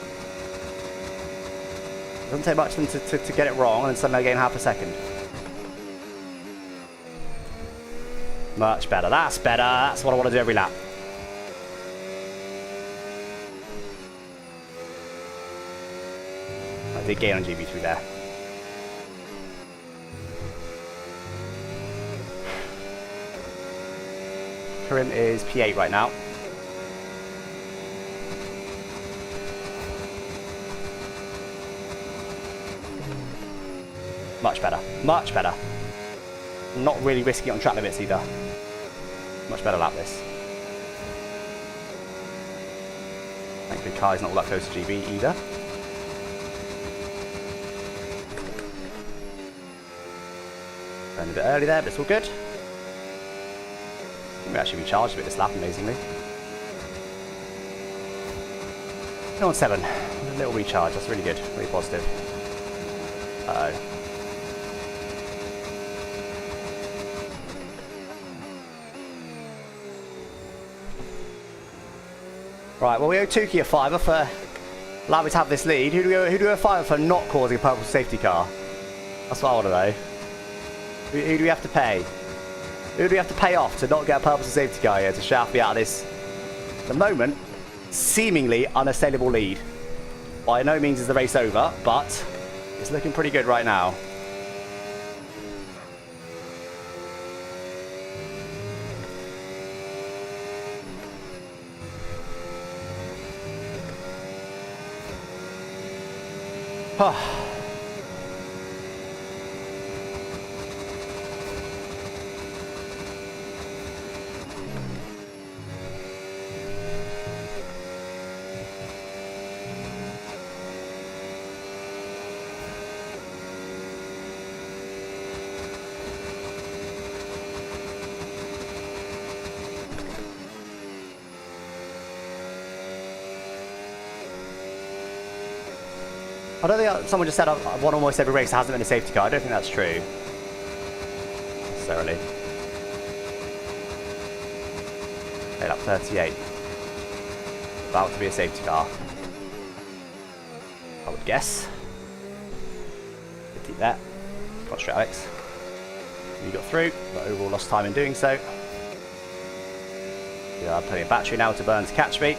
Speaker 3: It doesn't take much for them to get it wrong and then suddenly I gain half a second. Much better. That's better. That's what I want to do every lap. I did gain on GB3 there. Karim is P8 right now. Much better. Much better. Not really risking it on track limits either. Much better lap this. Thankfully Kai's not all that close to GB either. Going a bit early there, but it's all good. We actually recharged a bit this lap, amazingly. Go on 7. A little recharge, that's really good. Really positive. Uh-oh. Right, well we owe Tuki a fiver for allowing me to have this lead. Who do we owe a fiver for not causing a purple safety car? That's what I want to know. Who do we have to pay? Who do we have to pay off to not get a purple safety car here to shaft me out of this, at the moment, seemingly unassailable lead? By no means is the race over, but it's looking pretty good right now. I don't think someone just said I've won almost every race that hasn't been a safety car. I don't think that's true. Necessarily. Okay, lap 38. About to be a safety car. I would guess. 50 there. Concentrate, Alex. You got through, but overall lost time in doing so. We are putting a battery now to burn to catch me.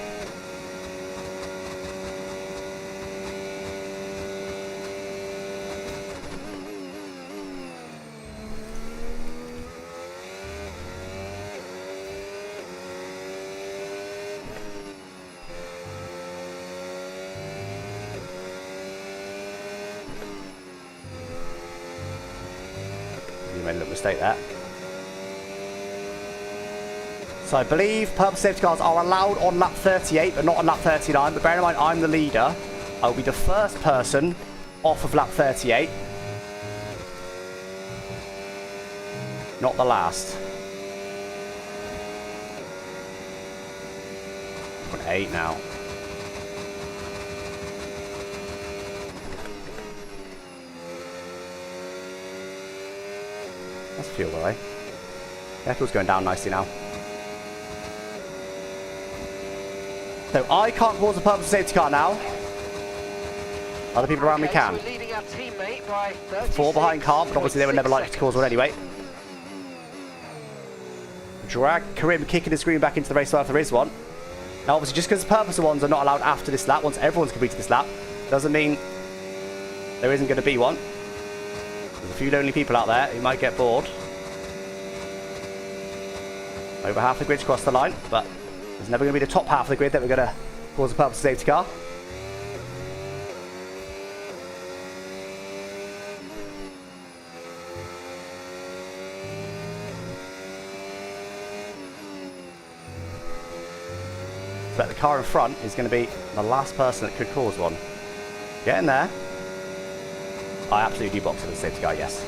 Speaker 3: Made a little mistake there. So I believe purple safety cars are allowed on lap 38 but not on lap 39, but bear in mind I'm the leader. I will be the first person off of lap 38, not the last. I'm on 8 now. That's fuel the way. Yeah, fuel's going down nicely now. So I can't cause a purple safety car now. Other people around me can.
Speaker 2: So leading our teammate by
Speaker 3: 4 behind can't, but obviously they were never likely to cause one anyway. Drag Karim kicking his screen back into the race if there is one. Now obviously just because the purple ones are not allowed after this lap, once everyone's completed this lap, doesn't mean there isn't going to be one. There's a few lonely people out there who might get bored. Over half the grid's crossed the line, but there's never going to be the top half of the grid that we're going to cause a purple safety car. But the car in front is going to be the last person that could cause one. Get in there. I absolutely do box for the safety car, yes.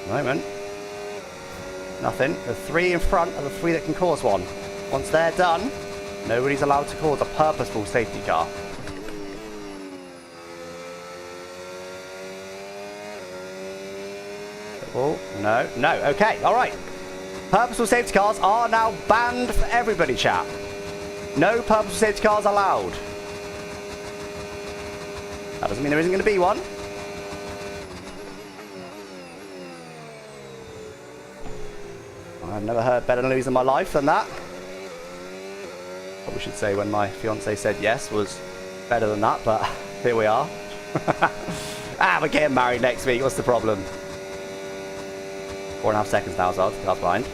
Speaker 3: Moment. Nothing. The 3 in front are the 3 that can cause one. Once they're done, nobody's allowed to cause a purposeful safety car. Oh, no, no. Okay, all right. Purposeful safety cars are now banned for everybody, chat. No purposeful safety cars allowed. That doesn't mean there isn't going to be one. I've never heard better news in my life than that. Probably should say when my fiance said yes was better than that, but here we are. We're getting married next week. What's the problem? 4.5 seconds now, so that's blind.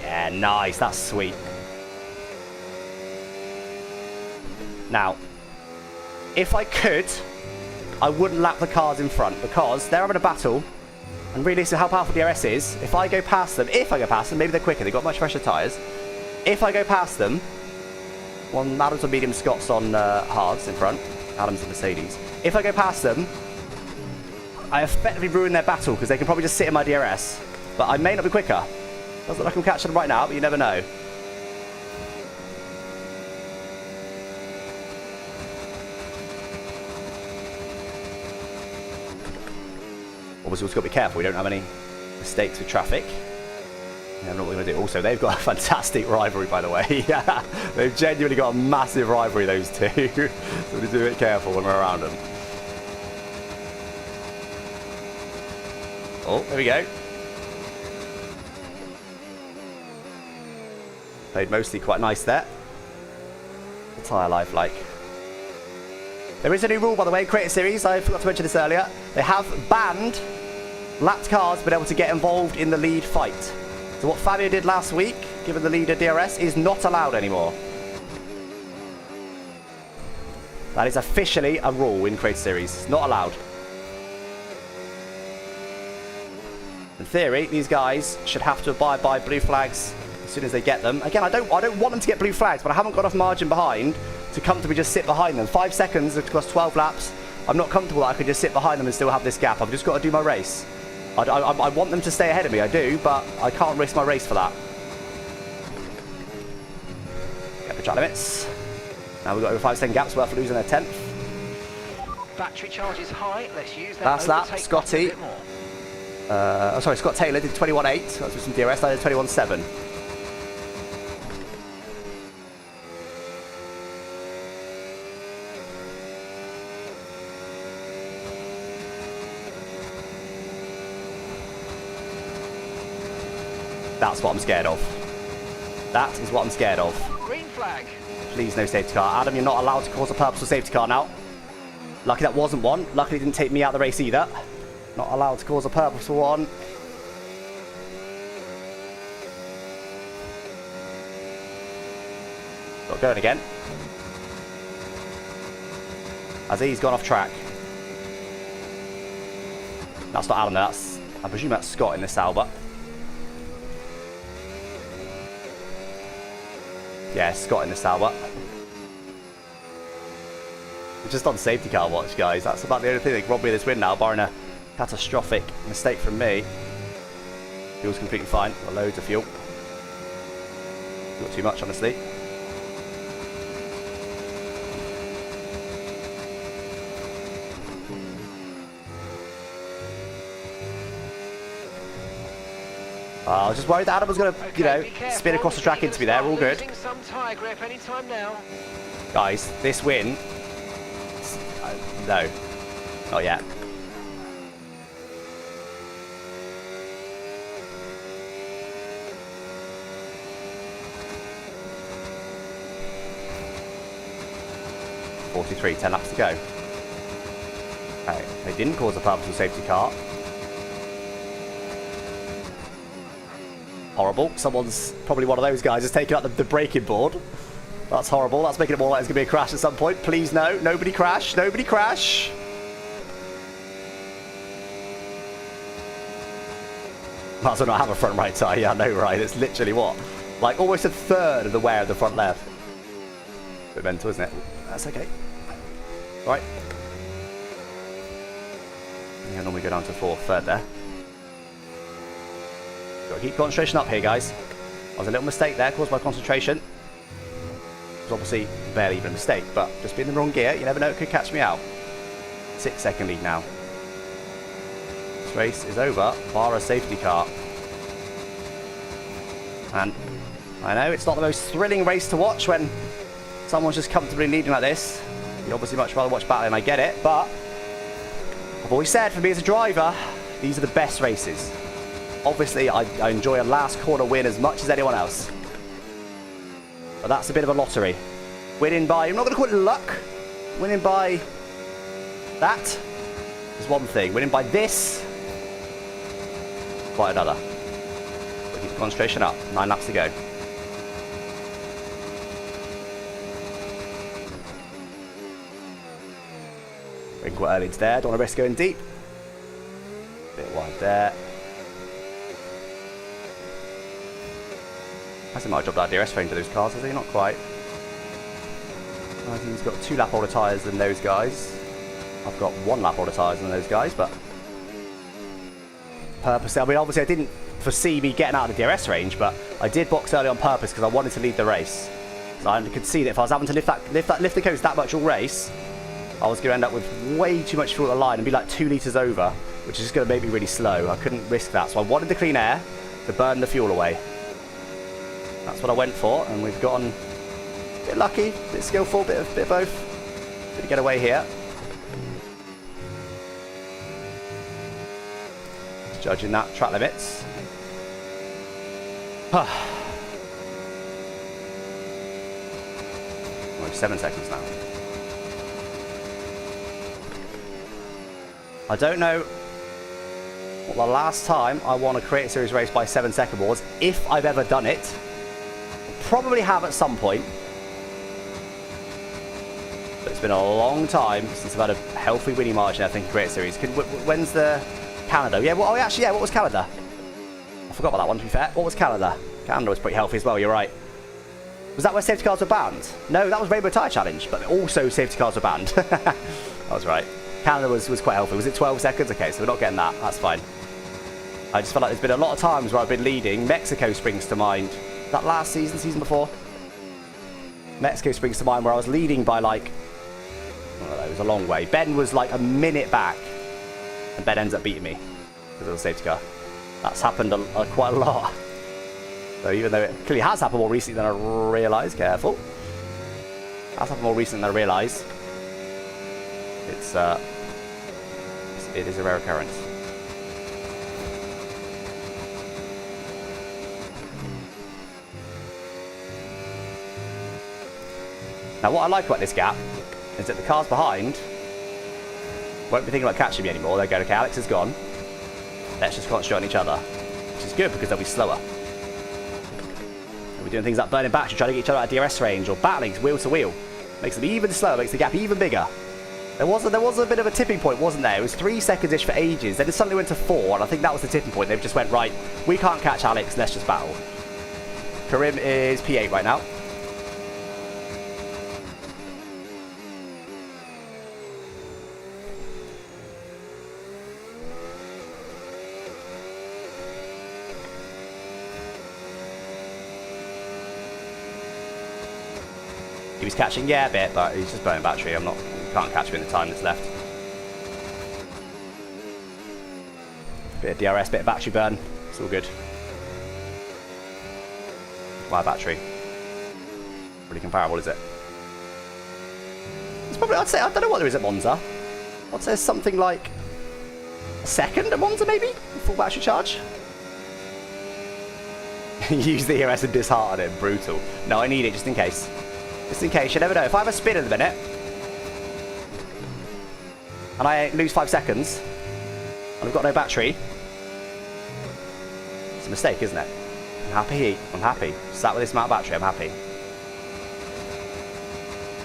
Speaker 3: Yeah, nice. That's sweet. Now, if I could, I wouldn't lap the cars in front because they're having a battle. And really, so how powerful DRS is, if I go past them, maybe they're quicker, they've got much fresher tyres. If I go past them, one Adams on medium, Scott's on hards in front, Adams and Mercedes. If I go past them, I effectively ruin their battle because they can probably just sit in my DRS. But I may not be quicker. Doesn't look like I'm catching them right now, but you never know. Obviously, we've got to be careful. We don't have any mistakes with traffic. I don't know what we're going to do. Also, they've got a fantastic rivalry, by the way. Yeah, they've genuinely got a massive rivalry, those two. So we need to be a bit careful when we're around them. Oh, there we go. Played mostly quite nice there. What's tyre life like? There is a new rule, by the way, Creator Series. I forgot to mention this earlier. They have banned lapped cars being able to get involved in the lead fight. So what Fabio did last week, given the leader DRS, is not allowed anymore. That is officially a rule in Creator Series. It's not allowed. In theory, these guys should have to abide by blue flags as soon as they get them. Again, I don't want them to get blue flags, but I haven't got enough margin behind to comfortably just sit behind them. 5 seconds across 12 laps. I'm not comfortable that I could just sit behind them and still have this gap. I've just got to do my race. I want them to stay ahead of me, I do, but I can't risk my race for that. Get the track limits. Now we've got over 5 second gaps worth losing a 10th.
Speaker 2: Battery charge is high. Let's use that.
Speaker 3: Last lap, Scotty. Scott Taylor did 21.8. That's with some DRS. I did 21.7. That's what I'm scared of. That is what I'm scared of.
Speaker 2: Green flag.
Speaker 3: Please, no safety car. Adam, you're not allowed to cause a purposeful safety car now. Lucky that wasn't one. Luckily, it didn't take me out of the race either. Not allowed to cause a purposeful one. Got going again. Aziz's gone off track. That's not Adam, that's... I presume that's Scott in this Albert. Yeah, Scott in the Sauber. We're just on safety car watch, guys. That's about the only thing that can rob me of this win now, barring a catastrophic mistake from me. Fuel's completely fine. Got loads of fuel. Not too much, honestly. I was just worried that Adam was going to, spin across the track into me there. All good.
Speaker 2: Some tyre grip anytime now.
Speaker 3: Guys, this win... no. Not yet. .43, 10 laps to go. Okay, they didn't cause a purposeful safety car. Horrible. Someone's probably one of those guys has taken out the braking board. That's horrible. That's making it more like there's going to be a crash at some point. Please no. Nobody crash. Nobody crash. Might as well not have a front right tyre. Yeah, I know, right? It's literally what? Like almost a third of the wear of the front left. Bit mental, isn't it? That's okay. Right. I normally go down to 4th, 3rd there. Got to keep concentration up here, guys. That was a little mistake there, caused by concentration. It was obviously barely even a mistake, but just being in the wrong gear, you never know, it could catch me out. 6-second lead now. This race is over, bar a safety car. And I know it's not the most thrilling race to watch when someone's just comfortably leading like this. You'd obviously much rather watch battling, I get it, but I've always said, for me as a driver, these are the best races. Obviously, I enjoy a last corner win as much as anyone else. But that's a bit of a lottery. Winning by, I'm not going to call it luck. Winning by that is one thing. Winning by this, quite another. But keep the concentration up. 9 laps to go. Going quite early into there. Don't want to risk going deep. Bit wide there. Hasn't might have dropped that DRS range to those cars, has he? Not quite. I think he's got 2 lap older tyres than those guys. I've got 1 lap older tyres than those guys, but purposely, I mean, obviously I didn't foresee me getting out of the DRS range, but I did box early on purpose because I wanted to lead the race. So I could see that if I was having to lift the coast that much all race, I was going to end up with way too much fuel at the line and be like 2 litres over, which is just going to make me really slow. I couldn't risk that, so I wanted the clean air to burn the fuel away. That's what I went for, and we've gotten a bit lucky, a bit skillful, a bit of both. Good to get away here. Just judging that track limits. 7 seconds now. I don't know what the last time I won a Creator Series race by 7 seconds was, if I've ever done it. Probably have at some point. But it's been a long time since I've had a healthy winning margin, I think, in Creator Series. When's the Canada? Yeah, well, actually, yeah, what was Canada? I forgot about that one, to be fair. What was Canada? Canada was pretty healthy as well, you're right. Was that where safety cars were banned? No, that was Rainbow Tyre Challenge, but also safety cars were banned. That was right. Canada was quite healthy. Was it 12 seconds? Okay, so we're not getting that. That's fine. I just feel like there's been a lot of times where I've been leading. Mexico springs to mind. That last season, season before? Mexico springs to mind where I was leading by like, I don't know, it was a long way. Ben was like a minute back, and Ben ends up beating me because of the safety car. That's happened quite a lot. So even though it clearly has happened more recently than I realised, careful. Has happened more recently than I realised. It is a rare occurrence. Now what I like about this gap is that the cars behind won't be thinking about catching me anymore. They're going, okay, Alex is gone. Let's just concentrate on each other. Which is good because they'll be slower. We're doing things like burning battery, trying to get each other out of DRS range, or battling wheel to wheel. Makes them even slower, makes the gap even bigger. There was a bit of a tipping point, wasn't there? It was 3 seconds-ish for ages. Then it suddenly went to 4, and I think that was the tipping point. They just went, right, we can't catch Alex, let's just battle. Karim is P8 right now. He was catching, yeah, a bit, but he's just burning battery. You can't catch him in the time that's left. Bit of DRS, bit of battery burn. It's all good. Why battery? Pretty comparable, is it? It's probably, I'd say, I don't know what there is at Monza. I'd say something like a second at Monza, maybe? Full battery charge. Use the EOS and dishearten him. Brutal. No, I need it just in case. Just in case, you never know. If I have a spin in a minute and I lose 5 seconds and I've got no battery, it's a mistake, isn't it? I'm happy. I'm happy. Sat with this amount of battery, I'm happy.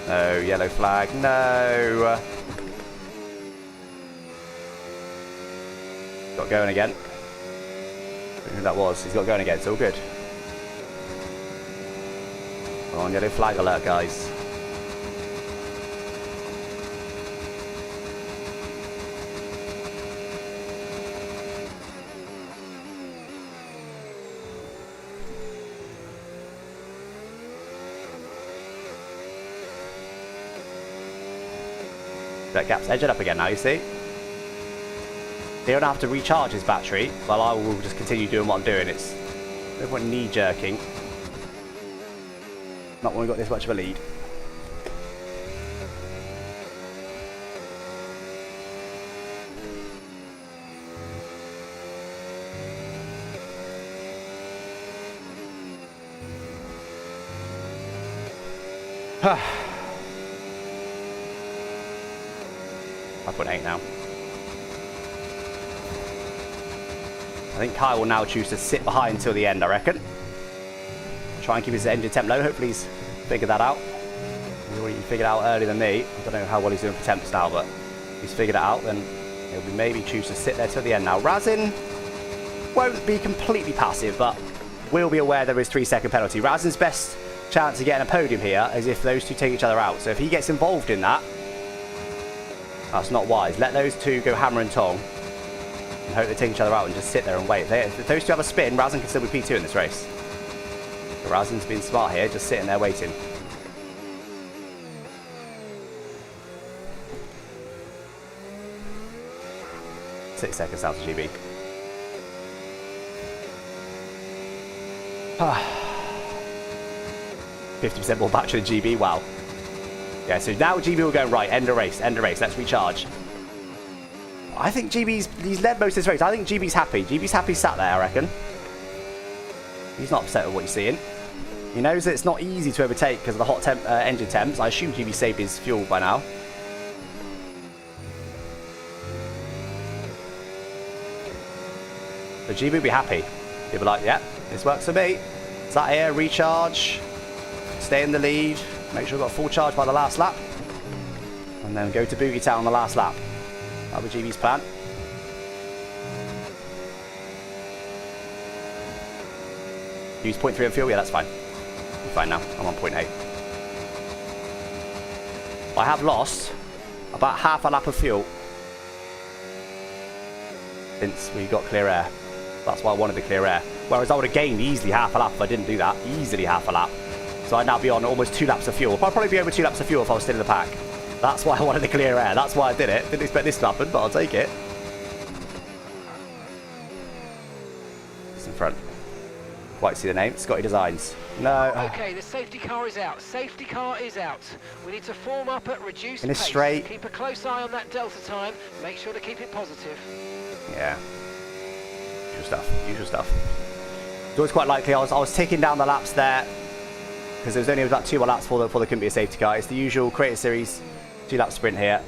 Speaker 3: No, yellow flag, no. Got going again. I don't know who that was. He's got going again, it's all good. On yellow flag alert, guys. That gap's edging up again now, you see? He don't have to recharge his battery, while I will just continue doing what I'm doing. It's no point knee jerking. Not when we've got this much of a lead. Huh. 5.8 now. I think Kai will now choose to sit behind until the end, I reckon. Try and keep his engine temp low. Hopefully he's figured that out. He's already figured it out earlier than me. I don't know how well he's doing for temps now, but if he's figured it out, then he'll be maybe choose to sit there till the end. Now, Razin won't be completely passive, but will be aware there is 3-second penalty. Razin's best chance of getting a podium here is if those two take each other out. So if he gets involved in that, that's not wise. Let those two go hammer and tong and hope they take each other out and just sit there and wait. If those two have a spin, Razin can still be P2 in this race. So Razin's been smart here, just sitting there waiting. Six seconds out to GB. 50% more battery than GB, wow. Yeah, so now GB will go right, end of race, let's recharge. I think he's led most of this race. I think GB's happy. GB's happy sat there, I reckon. He's not upset with what you're seeing. He knows that it's not easy to overtake because of the hot engine temps. I assume GB saved his fuel by now. So GB will be happy. He'll be like, yeah, this works for me. Sat here, recharge, stay in the lead, make sure we've got full charge by the last lap, and then go to Boogie Town on the last lap. That'll be GB's plan. Use 0.3 of fuel, yeah, that's fine. I'm fine now, I'm on 0.8. I have lost about half a lap of fuel since we got clear air. That's why I wanted the clear air. Whereas I would have gained easily half a lap if I didn't do that. Easily half a lap. So I'd now be on almost 2 laps of fuel. I'd probably be over 2 laps of fuel if I was still in the pack. That's why I wanted the clear air. That's why I did it. Didn't expect this to happen, but I'll take it. It's in front. Quite see the name. Scotty Designs. No.
Speaker 2: Okay, the safety car is out. Safety car is out. We need to form up at reduced
Speaker 3: in a
Speaker 2: pace.
Speaker 3: straight.
Speaker 2: Keep a close eye on that delta time. Make sure to keep it positive.
Speaker 3: Yeah. Usual stuff. Usual stuff. It's always quite likely. I was ticking down the laps there because there was only about 2 more laps before there couldn't be a safety car. It's the usual Creator Series 2-lap sprint here.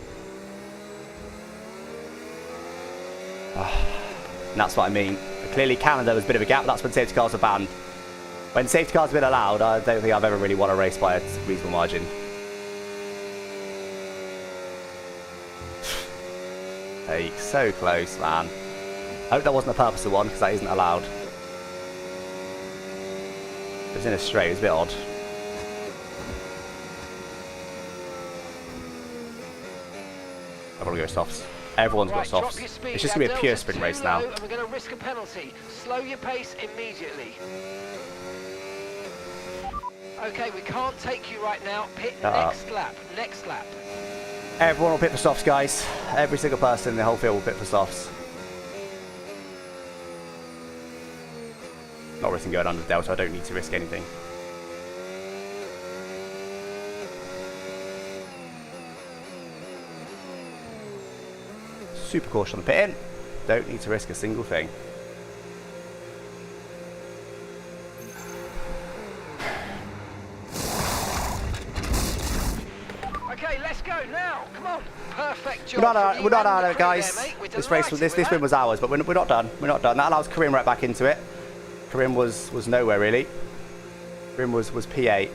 Speaker 3: And that's what I mean. Clearly Canada was a bit of a gap. That's when safety cars are banned. When safety cars have been allowed, I don't think I've ever really won a race by a reasonable margin. Hey, so close, man. I hope that wasn't a purposeful one, because that isn't allowed. It was in a straight, it was a bit odd. I want to go softs. Everyone's got softs. It's just going to be a pure sprint race now.
Speaker 2: And we're going to risk a penalty. Slow your pace immediately. Okay, we can't take you right now. Pit next lap. Next lap.
Speaker 3: Everyone will pit for softs, guys. Every single person in the whole field will pit for softs. Not risking going under the delta. I don't need to risk anything. Super caution on the pit in. Don't need to risk a single thing.
Speaker 2: Okay, let's go now. Come on. Perfect job.
Speaker 3: We're not out of it, guys. This win was ours, but we're not done. We're not done. That allows Karim right back into it. Karim was nowhere really. Karim was P8.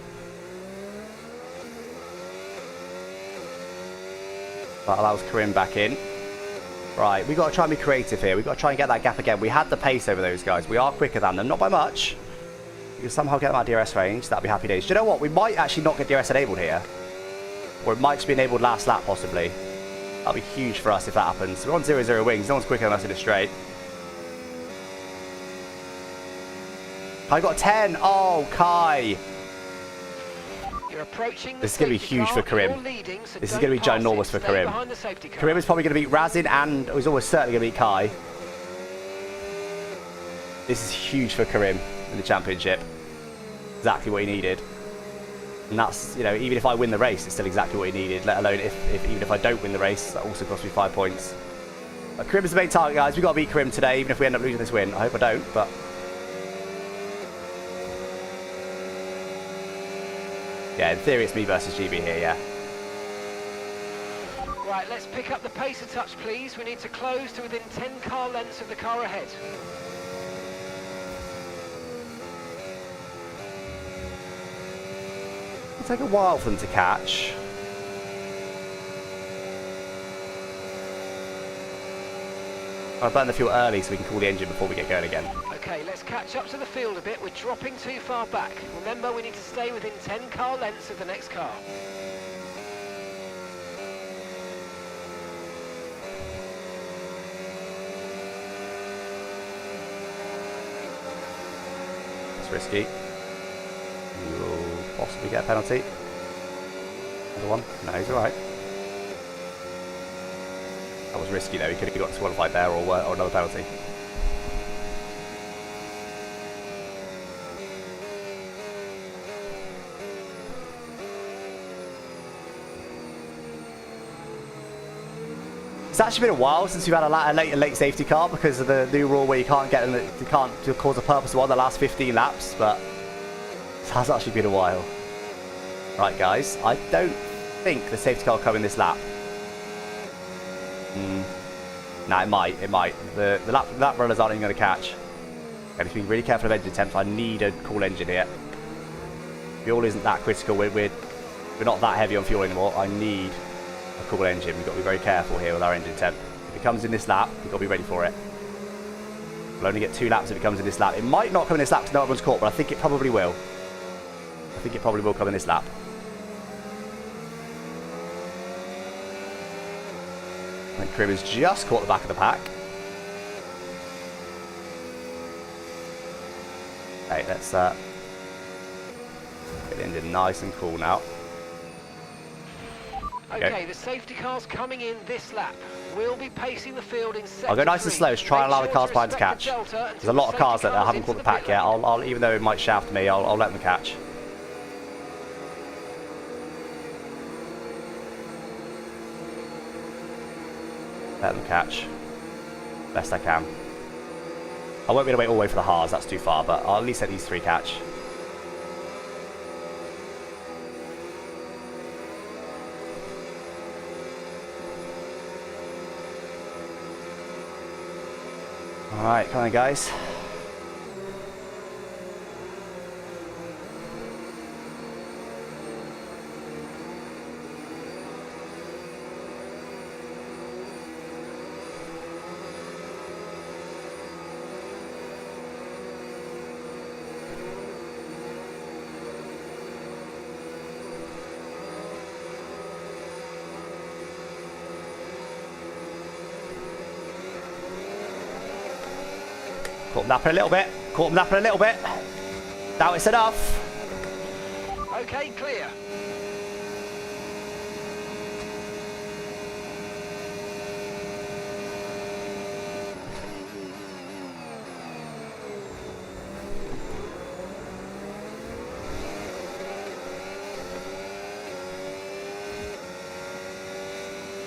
Speaker 3: That allows Karim back in. Right, we've got to try and be creative here. We've got to try and get that gap again. We had the pace over those guys. We are quicker than them, not by much. We can somehow get them out of DRS range. That'd be happy days. Do you know what? We might actually not get DRS enabled here. Or it might just be enabled last lap, possibly. That'll be huge for us if that happens. We're on 0-0 wings. No one's quicker than us in a straight. I got 10. Oh, Kai.
Speaker 2: You're approaching the
Speaker 3: This is going to be
Speaker 2: safety
Speaker 3: huge for
Speaker 2: car, you're
Speaker 3: Karim.
Speaker 2: leading, so
Speaker 3: This is
Speaker 2: don't
Speaker 3: going to be
Speaker 2: pass
Speaker 3: ginormous
Speaker 2: it,
Speaker 3: for
Speaker 2: stay
Speaker 3: Karim.
Speaker 2: behind the safety car.
Speaker 3: Karim is probably going to beat Razin and he's almost certainly going to beat Kai. This is huge for Karim in the championship. Exactly what he needed. And that's, you know, even if I win the race, it's still exactly what he needed, let alone even if I don't win the race, that also costs me 5 points. But Karim is the main target, guys. We've got to beat Karim today, even if we end up losing this win. I hope I don't, but... yeah, in theory it's me versus GB here, yeah.
Speaker 2: Right, let's pick up the pace a touch, please. We need to close to within 10 car lengths of the car ahead.
Speaker 3: It'll take a while for them to catch. I'll burn the fuel early so we can cool the engine before we get going again.
Speaker 2: Okay, let's catch up to the field a bit. We're dropping too far back. Remember, we need to stay within 10 car lengths of the next car.
Speaker 3: It's risky. You'll possibly get a penalty. Another one. No, he's alright. That was risky though, he could have got disqualified there or another penalty. It's actually been a while since we've had a late safety car because of the new rule where you can't get them, you can't cause a purpose one the last 15 laps, but it has actually been a while. Right guys, I don't think the safety car will come in this lap. Nah, it might. The lap runners aren't even going to catch. I need to be really careful of engine temps. I need a cool engine here. Fuel isn't that critical. We're not that heavy on fuel anymore. I need a cool engine. We've got to be very careful here with our engine temp. If it comes in this lap, we've got to be ready for it. We'll only get 2 laps if it comes in this lap. It might not come in this lap because no one's caught, but I think it probably will. I think it probably will come in this lap. And Karim has just caught the back of the pack. Okay, let's get the engine nice and cool now.
Speaker 2: Okay, the safety car's coming in this lap. We'll be pacing the field in sector
Speaker 3: I'll go nice and
Speaker 2: 3.
Speaker 3: slow to try and allow the
Speaker 2: Make
Speaker 3: cars
Speaker 2: sure
Speaker 3: behind to
Speaker 2: respect
Speaker 3: catch.
Speaker 2: the delta
Speaker 3: There's a
Speaker 2: until
Speaker 3: lot
Speaker 2: the
Speaker 3: of cars
Speaker 2: safety
Speaker 3: that haven't
Speaker 2: car's
Speaker 3: caught the
Speaker 2: into
Speaker 3: pack
Speaker 2: pit
Speaker 3: yet.
Speaker 2: lane.
Speaker 3: I'll even though it might shaft me, I'll let them catch. Let them catch. Best I can. I won't be able to wait all the way for the Haas, that's too far, but I'll at least let these 3 catch. Alright, come on guys. Caught him napping a little bit. Caught him napping a little bit. Now it's enough.
Speaker 2: Okay, clear.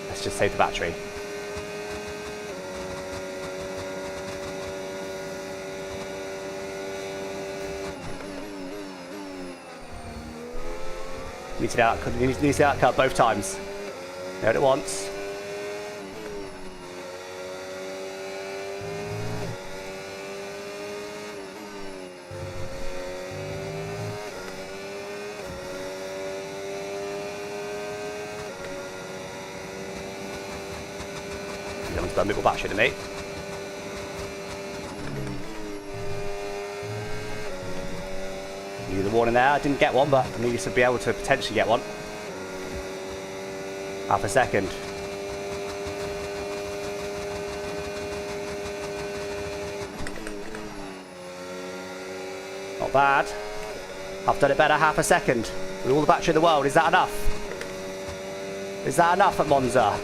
Speaker 3: Let's just save the battery. Need to see that cut both times. There it once. Someone's done little battery to me. Needed a warning there. I didn't get one, but I needed to be able to potentially get one. Half a second. Not bad. I've done it better half a second. With all the battery in the world, is that enough? Is that enough at Monza?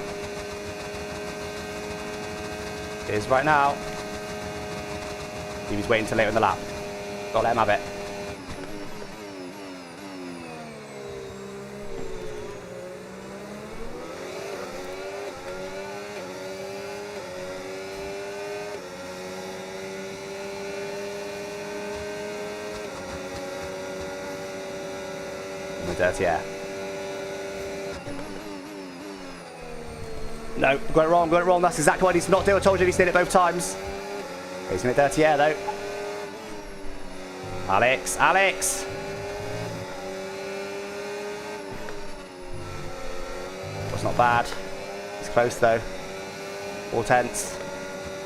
Speaker 3: It is right now. He was waiting till later in the lap. Gotta let him have it. Dirty air. No, got it wrong, got it wrong. That's exactly what he needs to not do. I told you he's did it both times. He's in it dirty air though. Alex, Alex! That's not bad. It's close though. 4 tenths.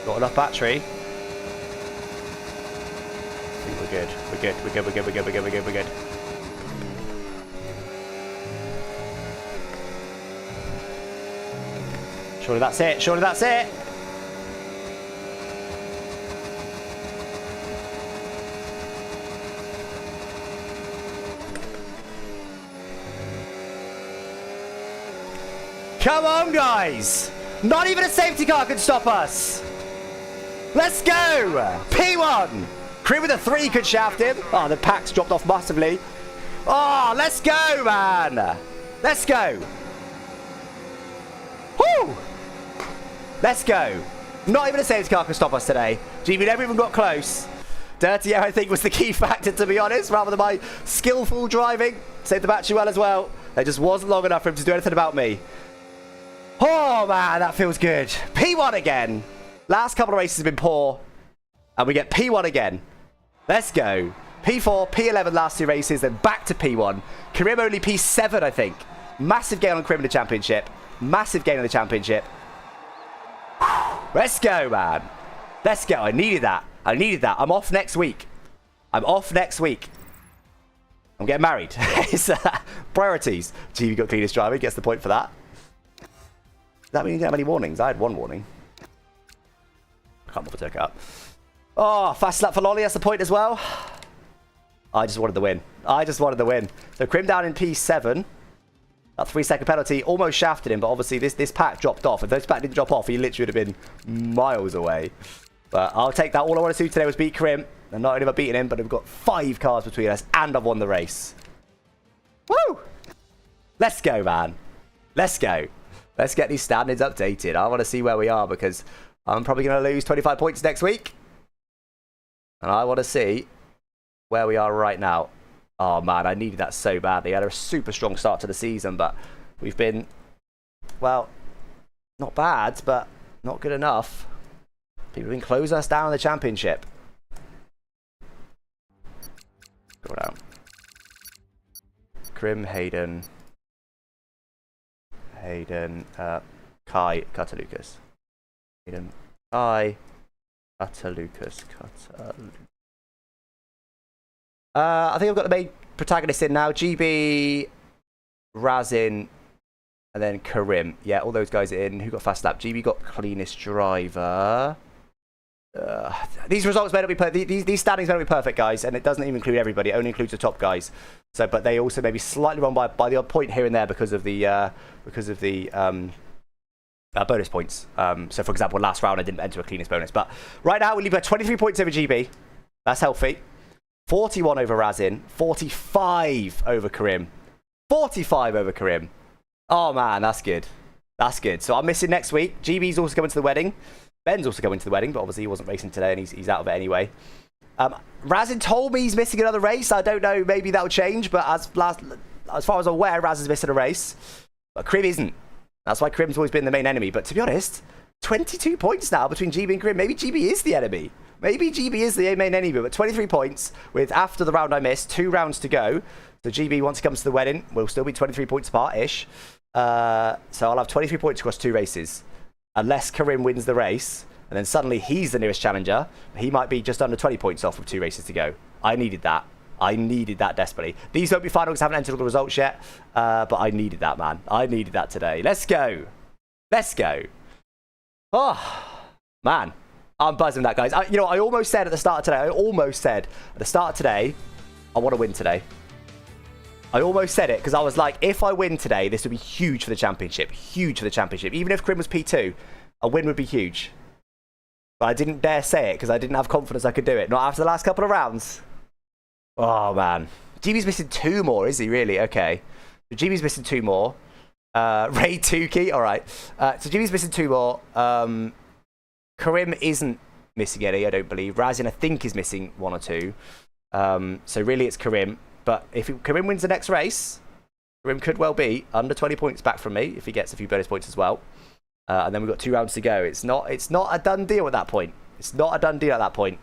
Speaker 3: Got enough battery. I think we're good. We're good, we're good, we're good, we're good, we're good, we're good, we're good. Surely that's it. Surely that's it. Come on, guys. Not even a safety car can stop us. Let's go. P1. Crew with a 3 could shaft him. Oh, the pack's dropped off massively. Oh, let's go, man. Let's go. Woo. Let's go. Not even a safety car can stop us today. GB never even got close. Dirty air, I think, was the key factor, to be honest, rather than my skillful driving. Saved the battery well as well. It just wasn't long enough for him to do anything about me. Oh, man, that feels good. P1 again. Last couple of races have been poor. And we get P1 again. Let's go. P4, P11 last 2 races, then back to P1. Karim only P7, I think. Massive gain on Karim in the championship. Massive gain on the championship. Let's go, man. Let's go. I needed that. I needed that. I'm off next week. I'm off next week. I'm getting married. It's priorities. GB got cleanest driving. Gets the point for that. Does that mean you didn't have any warnings? I had 1 warning. I can't bother to take it up. Oh, fast lap for Lolly. That's the point as well. I just wanted the win. I just wanted the win. So Krim down in P7. That 3-second penalty almost shafted him, but obviously this pack dropped off. If this pack didn't drop off, he literally would have been miles away. But I'll take that. All I want to do today was beat Krim. And not only have I beaten him, but we've got 5 cars between us, and I've won the race. Woo! Let's go, man. Let's go. Let's get these standings updated. I want to see where we are, because I'm probably going to lose 25 points next week. And I want to see where we are right now. Oh, man, I needed that so badly. I had a super strong start to the season, but we've been, well, not bad, but not good enough. People have been closing us down in the championship. Go down. Krim, Hayden, Kai, Katalukas. Hayden, Kai, Katalukas, I think I've got the main protagonists in now. GB, Razin, and then Karim. Yeah, all those guys are in. Who got fast lap? GB got cleanest driver. These results may not be perfect. These standings may not be perfect, guys, and it doesn't even include everybody. It only includes the top guys. So, but they also may be slightly wrong by the odd point here and there because of the bonus points. So, for example, last round I didn't enter a cleanest bonus, but right now we leave at 23 points over GB. That's healthy. 41 over Razin, 45 over Karim, 45 over Karim. Oh man, that's good. That's good. So I'm missing next week. GB's also coming to the wedding. Ben's also coming to the wedding, but obviously he wasn't racing today and he's out of it anyway. Razin told me he's missing another race. I don't know, maybe that'll change, but as far as I'm aware, Razin's missing a race. But Karim isn't. That's why Karim's always been the main enemy. But to be honest, 22 points now between GB and Karim. Maybe GB is the enemy. Maybe GB is the main enemy, but 23 points with, after the round I missed, 2 rounds to go. So GB, once he comes to the wedding, we'll still be 23 points apart-ish. So I'll have 23 points across 2 races. Unless Karim wins the race, and then suddenly he's the nearest challenger. He might be just under 20 points off with 2 races to go. I needed that. I needed that desperately. These won't be finals, I haven't entered all the results yet. But I needed that, man. I needed that today. Let's go. Let's go. Oh, man. I'm buzzing that, guys. You know, I almost said at the start of today, I want to win today. I almost said it because I was like, if I win today, this would be huge for the championship. Huge for the championship. Even if Krim was P2, a win would be huge. But I didn't dare say it because I didn't have confidence I could do it. Not after the last couple of rounds. Oh, man. GB's missing 2 more, is he really? Okay. So GB's missing 2 more. Ray Tukey, all right. So GB's missing 2 more. Karim isn't missing any, I don't believe. Razin, I think, is missing 1 or 2. So really it's Karim. But if Karim wins the next race, Karim could well be under 20 points back from me if he gets a few bonus points as well. And then we've got 2 rounds to go. It's not a done deal at that point. It's not a done deal at that point.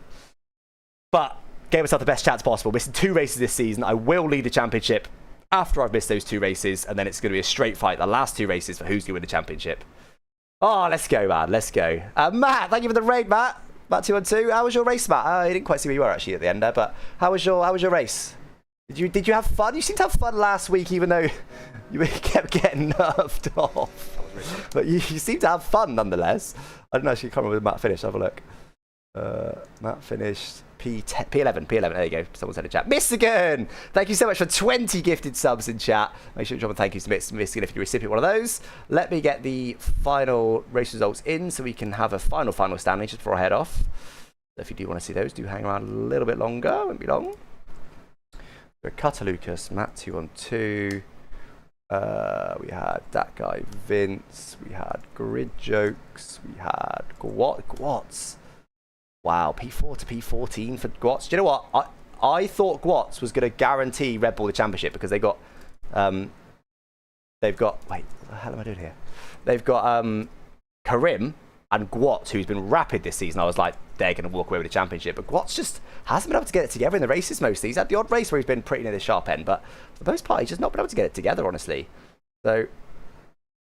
Speaker 3: But gave myself the best chance possible. Missing 2 races this season. I will lead the championship after I've missed those 2 races. And then it's going to be a straight fight. The last 2 races for who's going to win the championship. Oh, let's go, man. Let's go. Matt, thank you for the raid, Matt. Matt 212. How was your race, Matt? You didn't quite see where you were actually at the end there. But how was your race? Did you have fun? You seemed to have fun last week, even though you kept getting nerfed off. But you seemed to have fun nonetheless. I don't know, actually, I can't remember where Matt finished. Have a look. Matt finished P11. There you go. Someone said in chat. Missigan! Thank you so much for 20 gifted subs in chat. Make sure you drop a thank you to Missigan if you're the recipient of one of those. Let me get the final race results in so we can have a final standing just before I head off. So if you do want to see those, do hang around a little bit longer. Won't be long. Cutter Lucas, Matt 212. We had that guy Vince. We had Grid Jokes. We had Gwatz. Wow, P4 to P14 for Gwatz. Do you know what? I thought Gwatz was going to guarantee Red Bull the championship because they've got wait, what the hell am I doing here? They've got Karim and Gwatz, who's been rapid this season. I was like, they're going to walk away with the championship. But Gwatz just hasn't been able to get it together in the races mostly. He's had the odd race where he's been pretty near the sharp end, but for the most part, he's just not been able to get it together, honestly. So,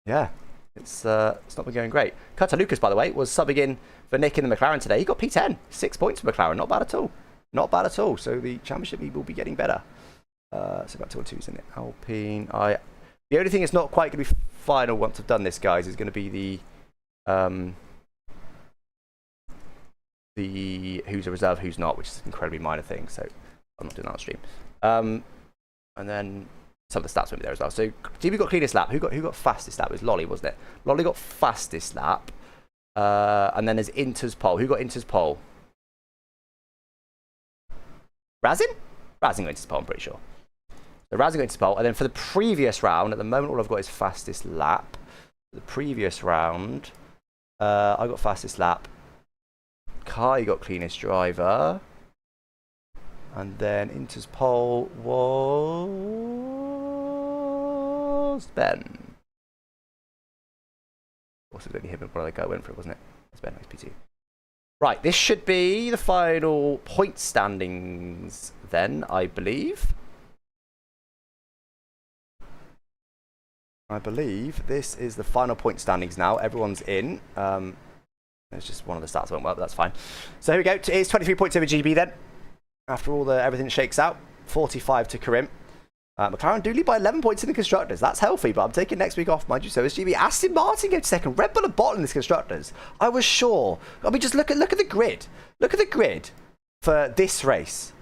Speaker 3: yeah, it's not been going great. Cutter Lucas, by the way, was subbing in for Nick in the McLaren today. He got P10, 6 points for McLaren. Not bad at all. Not bad at all. So the championship lead will be getting better. So about 2 and 2s in it. Alpine. The only thing that's not quite going to be final once I've done this, guys, is going to be the who's a reserve, who's not, which is an incredibly minor thing. So I'm not doing that on stream. And then some of the stats will be there as well. So GB got cleanest lap. Who got fastest lap? It was Lolly, wasn't it? Lolly got fastest lap. And then there's Inter's pole. Who got Inter's pole? Razin? Razin got Inter's pole, I'm pretty sure. So Razin got Inter's pole. And then for the previous round, at the moment, all I've got is fastest lap. For the previous round, I got fastest lap. Kai got cleanest driver. And then Inter's pole was Ben. Also, only him and one other guy went for it, wasn't it? That's Ben, XP2. Right, this should be the final point standings then, I believe. I believe this is the final point standings now. Everyone's in. There's just one of the stats went well, but that's fine. So here we go. It's 23 points over GB then. After all everything shakes out, 45 to Karim. McLaren do lead by 11 points in the Constructors. That's healthy, but I'm taking next week off, mind you. So is GB. Aston Martin go to second. Red Bull are bottom in this Constructors. I was sure. I mean, just look at the grid. Look at the grid for this race.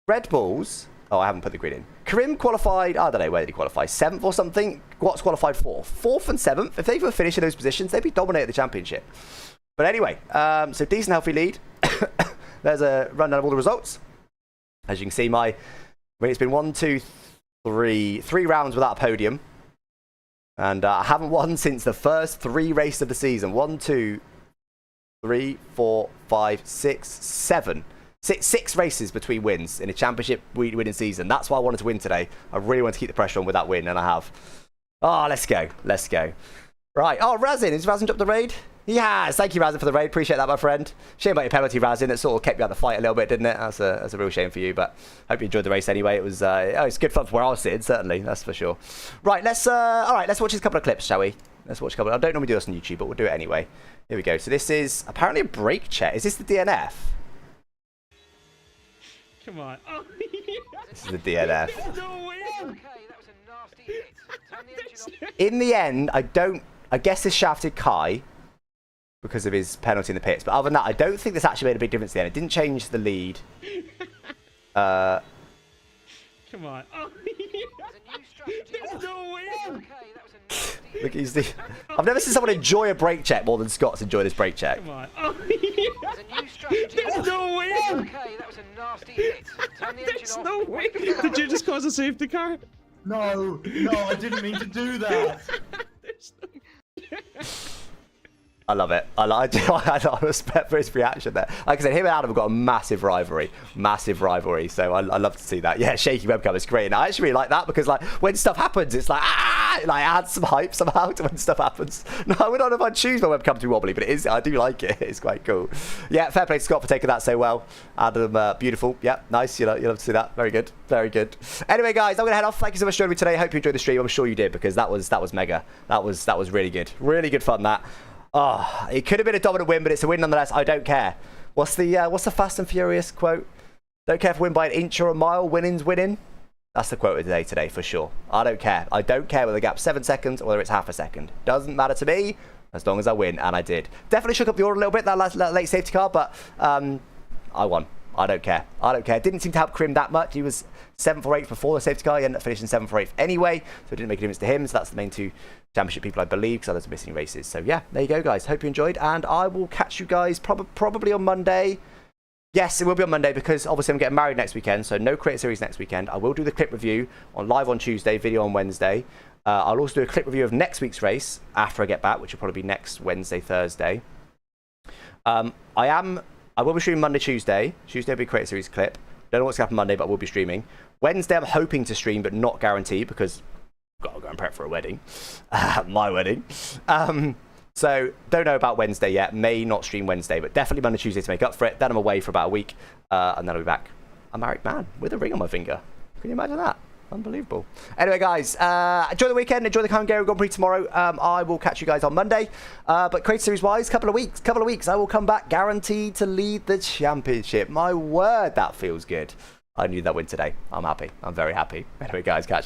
Speaker 3: Red Bulls. Oh, I haven't put the grid in. Karim qualified, I don't know, where did he qualify? 7th or something? Gwatz qualified 4th. 4th and 7th. If they were finished in those positions, they'd be dominating the championship. But anyway, so decent healthy lead. There's a rundown of all the results. As you can see, it's been 3 rounds without a podium. And I haven't won since the first 3 races of the season. 1, 2, 3, 4, 5, 6, 7. 6 races between wins in a championship winning season. That's why I wanted to win today. I really wanted to keep the pressure on with that win, and I have. Oh, let's go. Let's go. Right. Oh, Razin. Has Razin dropped the raid? He has. Thank you, Razin, for the raid. Appreciate that, my friend. Shame about your penalty, Razin. It sort of kept you out of the fight a little bit, didn't it? That's a real shame for you, but hope you enjoyed the race anyway. It was it's good fun for where I was sitting, certainly. That's for sure. Right, let's watch a couple of clips, shall we? Let's watch a couple. I don't normally do this on YouTube, but we'll do it anyway. Here we go. So this is apparently a brake check. Is this the DNF?
Speaker 6: Come on. Oh,
Speaker 3: this is the DNF.
Speaker 2: Okay, that was a nasty hit. Turn the engine off.
Speaker 3: In the end, I guess this shafted Kai because of his penalty in the pits. But other than that, I don't think this actually made a big difference then. It didn't change the lead.
Speaker 7: Come on. Oh,
Speaker 2: There's a new strategy.
Speaker 7: there's no way.
Speaker 2: Okay, that was a nasty
Speaker 3: Look, he's the... I've never seen someone enjoy a brake check more than Scott's enjoy this brake check.
Speaker 7: Come on. Oh,
Speaker 2: There's a new strategy.
Speaker 7: there's no way.
Speaker 2: Okay, that was a nasty hit. Turn the engine
Speaker 7: There's
Speaker 2: off.
Speaker 7: no way. Did you just cause a safety car?
Speaker 8: No, I didn't mean to do that.
Speaker 7: There's no...
Speaker 3: I love it. I respect for his reaction there. Like I said, him and Adam have got a massive rivalry. So I love to see that. Yeah, shaky webcam is great. And I actually really like that because like when stuff happens, it's like, it like adds some hype somehow to when stuff happens. No, I would not know if I'd choose my webcam to be wobbly, but it is. I do like it. It's quite cool. Yeah, fair play to Scott for taking that so well. Adam, beautiful. Yeah, nice. You love to see that. Very good. Very good. Anyway, guys, I'm gonna head off. Thank you so much for joining me today. Hope you enjoyed the stream. I'm sure you did because that was mega. That was really good. Really good fun. That. Oh, it could have been a dominant win, but it's a win nonetheless. I don't care. What's the Fast and Furious quote? Don't care if we win by an inch or a mile. Winning's winning. That's the quote of the day today for sure. I don't care. I don't care whether the gap's 7 seconds or whether it's half a second. Doesn't matter to me as long as I win, and I did. Definitely shook up the order a little bit that late safety car, but I won. I don't care. It didn't seem to help Krim that much. He was 7th or 8th before the safety car. He ended up finishing 7th or 8th anyway, so it didn't make a difference to him. So that's the main two championship people, I believe, because others are missing races. So yeah, there you go, guys. Hope you enjoyed, and I will catch you guys probably on Monday. Yes, it will be on Monday because obviously I'm getting married next weekend, so no Create Series next weekend. I will do the clip review live on Tuesday, video on Wednesday. I'll also do a clip review of next week's race after I get back, which will probably be next Wednesday, Thursday. I will be streaming Monday, Tuesday. Tuesday will be a Create Series clip. Don't know what's going to happen Monday, but I will be streaming. Wednesday, I'm hoping to stream, but not guaranteed because I've got to go and prep for a wedding. My wedding. So, don't know about Wednesday yet. May not stream Wednesday, but definitely Monday, Tuesday to make up for it. Then I'm away for about a week, and then I'll be back. A married man with a ring on my finger. Can you imagine that? Unbelievable. Anyway, guys, enjoy the weekend. Enjoy the Hungary Grand Prix tomorrow. I will catch you guys on Monday. But Create Series-wise, couple of weeks, I will come back guaranteed to lead the championship. My word, that feels good. I knew that win today. I'm happy. I'm very happy. Anyway, guys, catch you.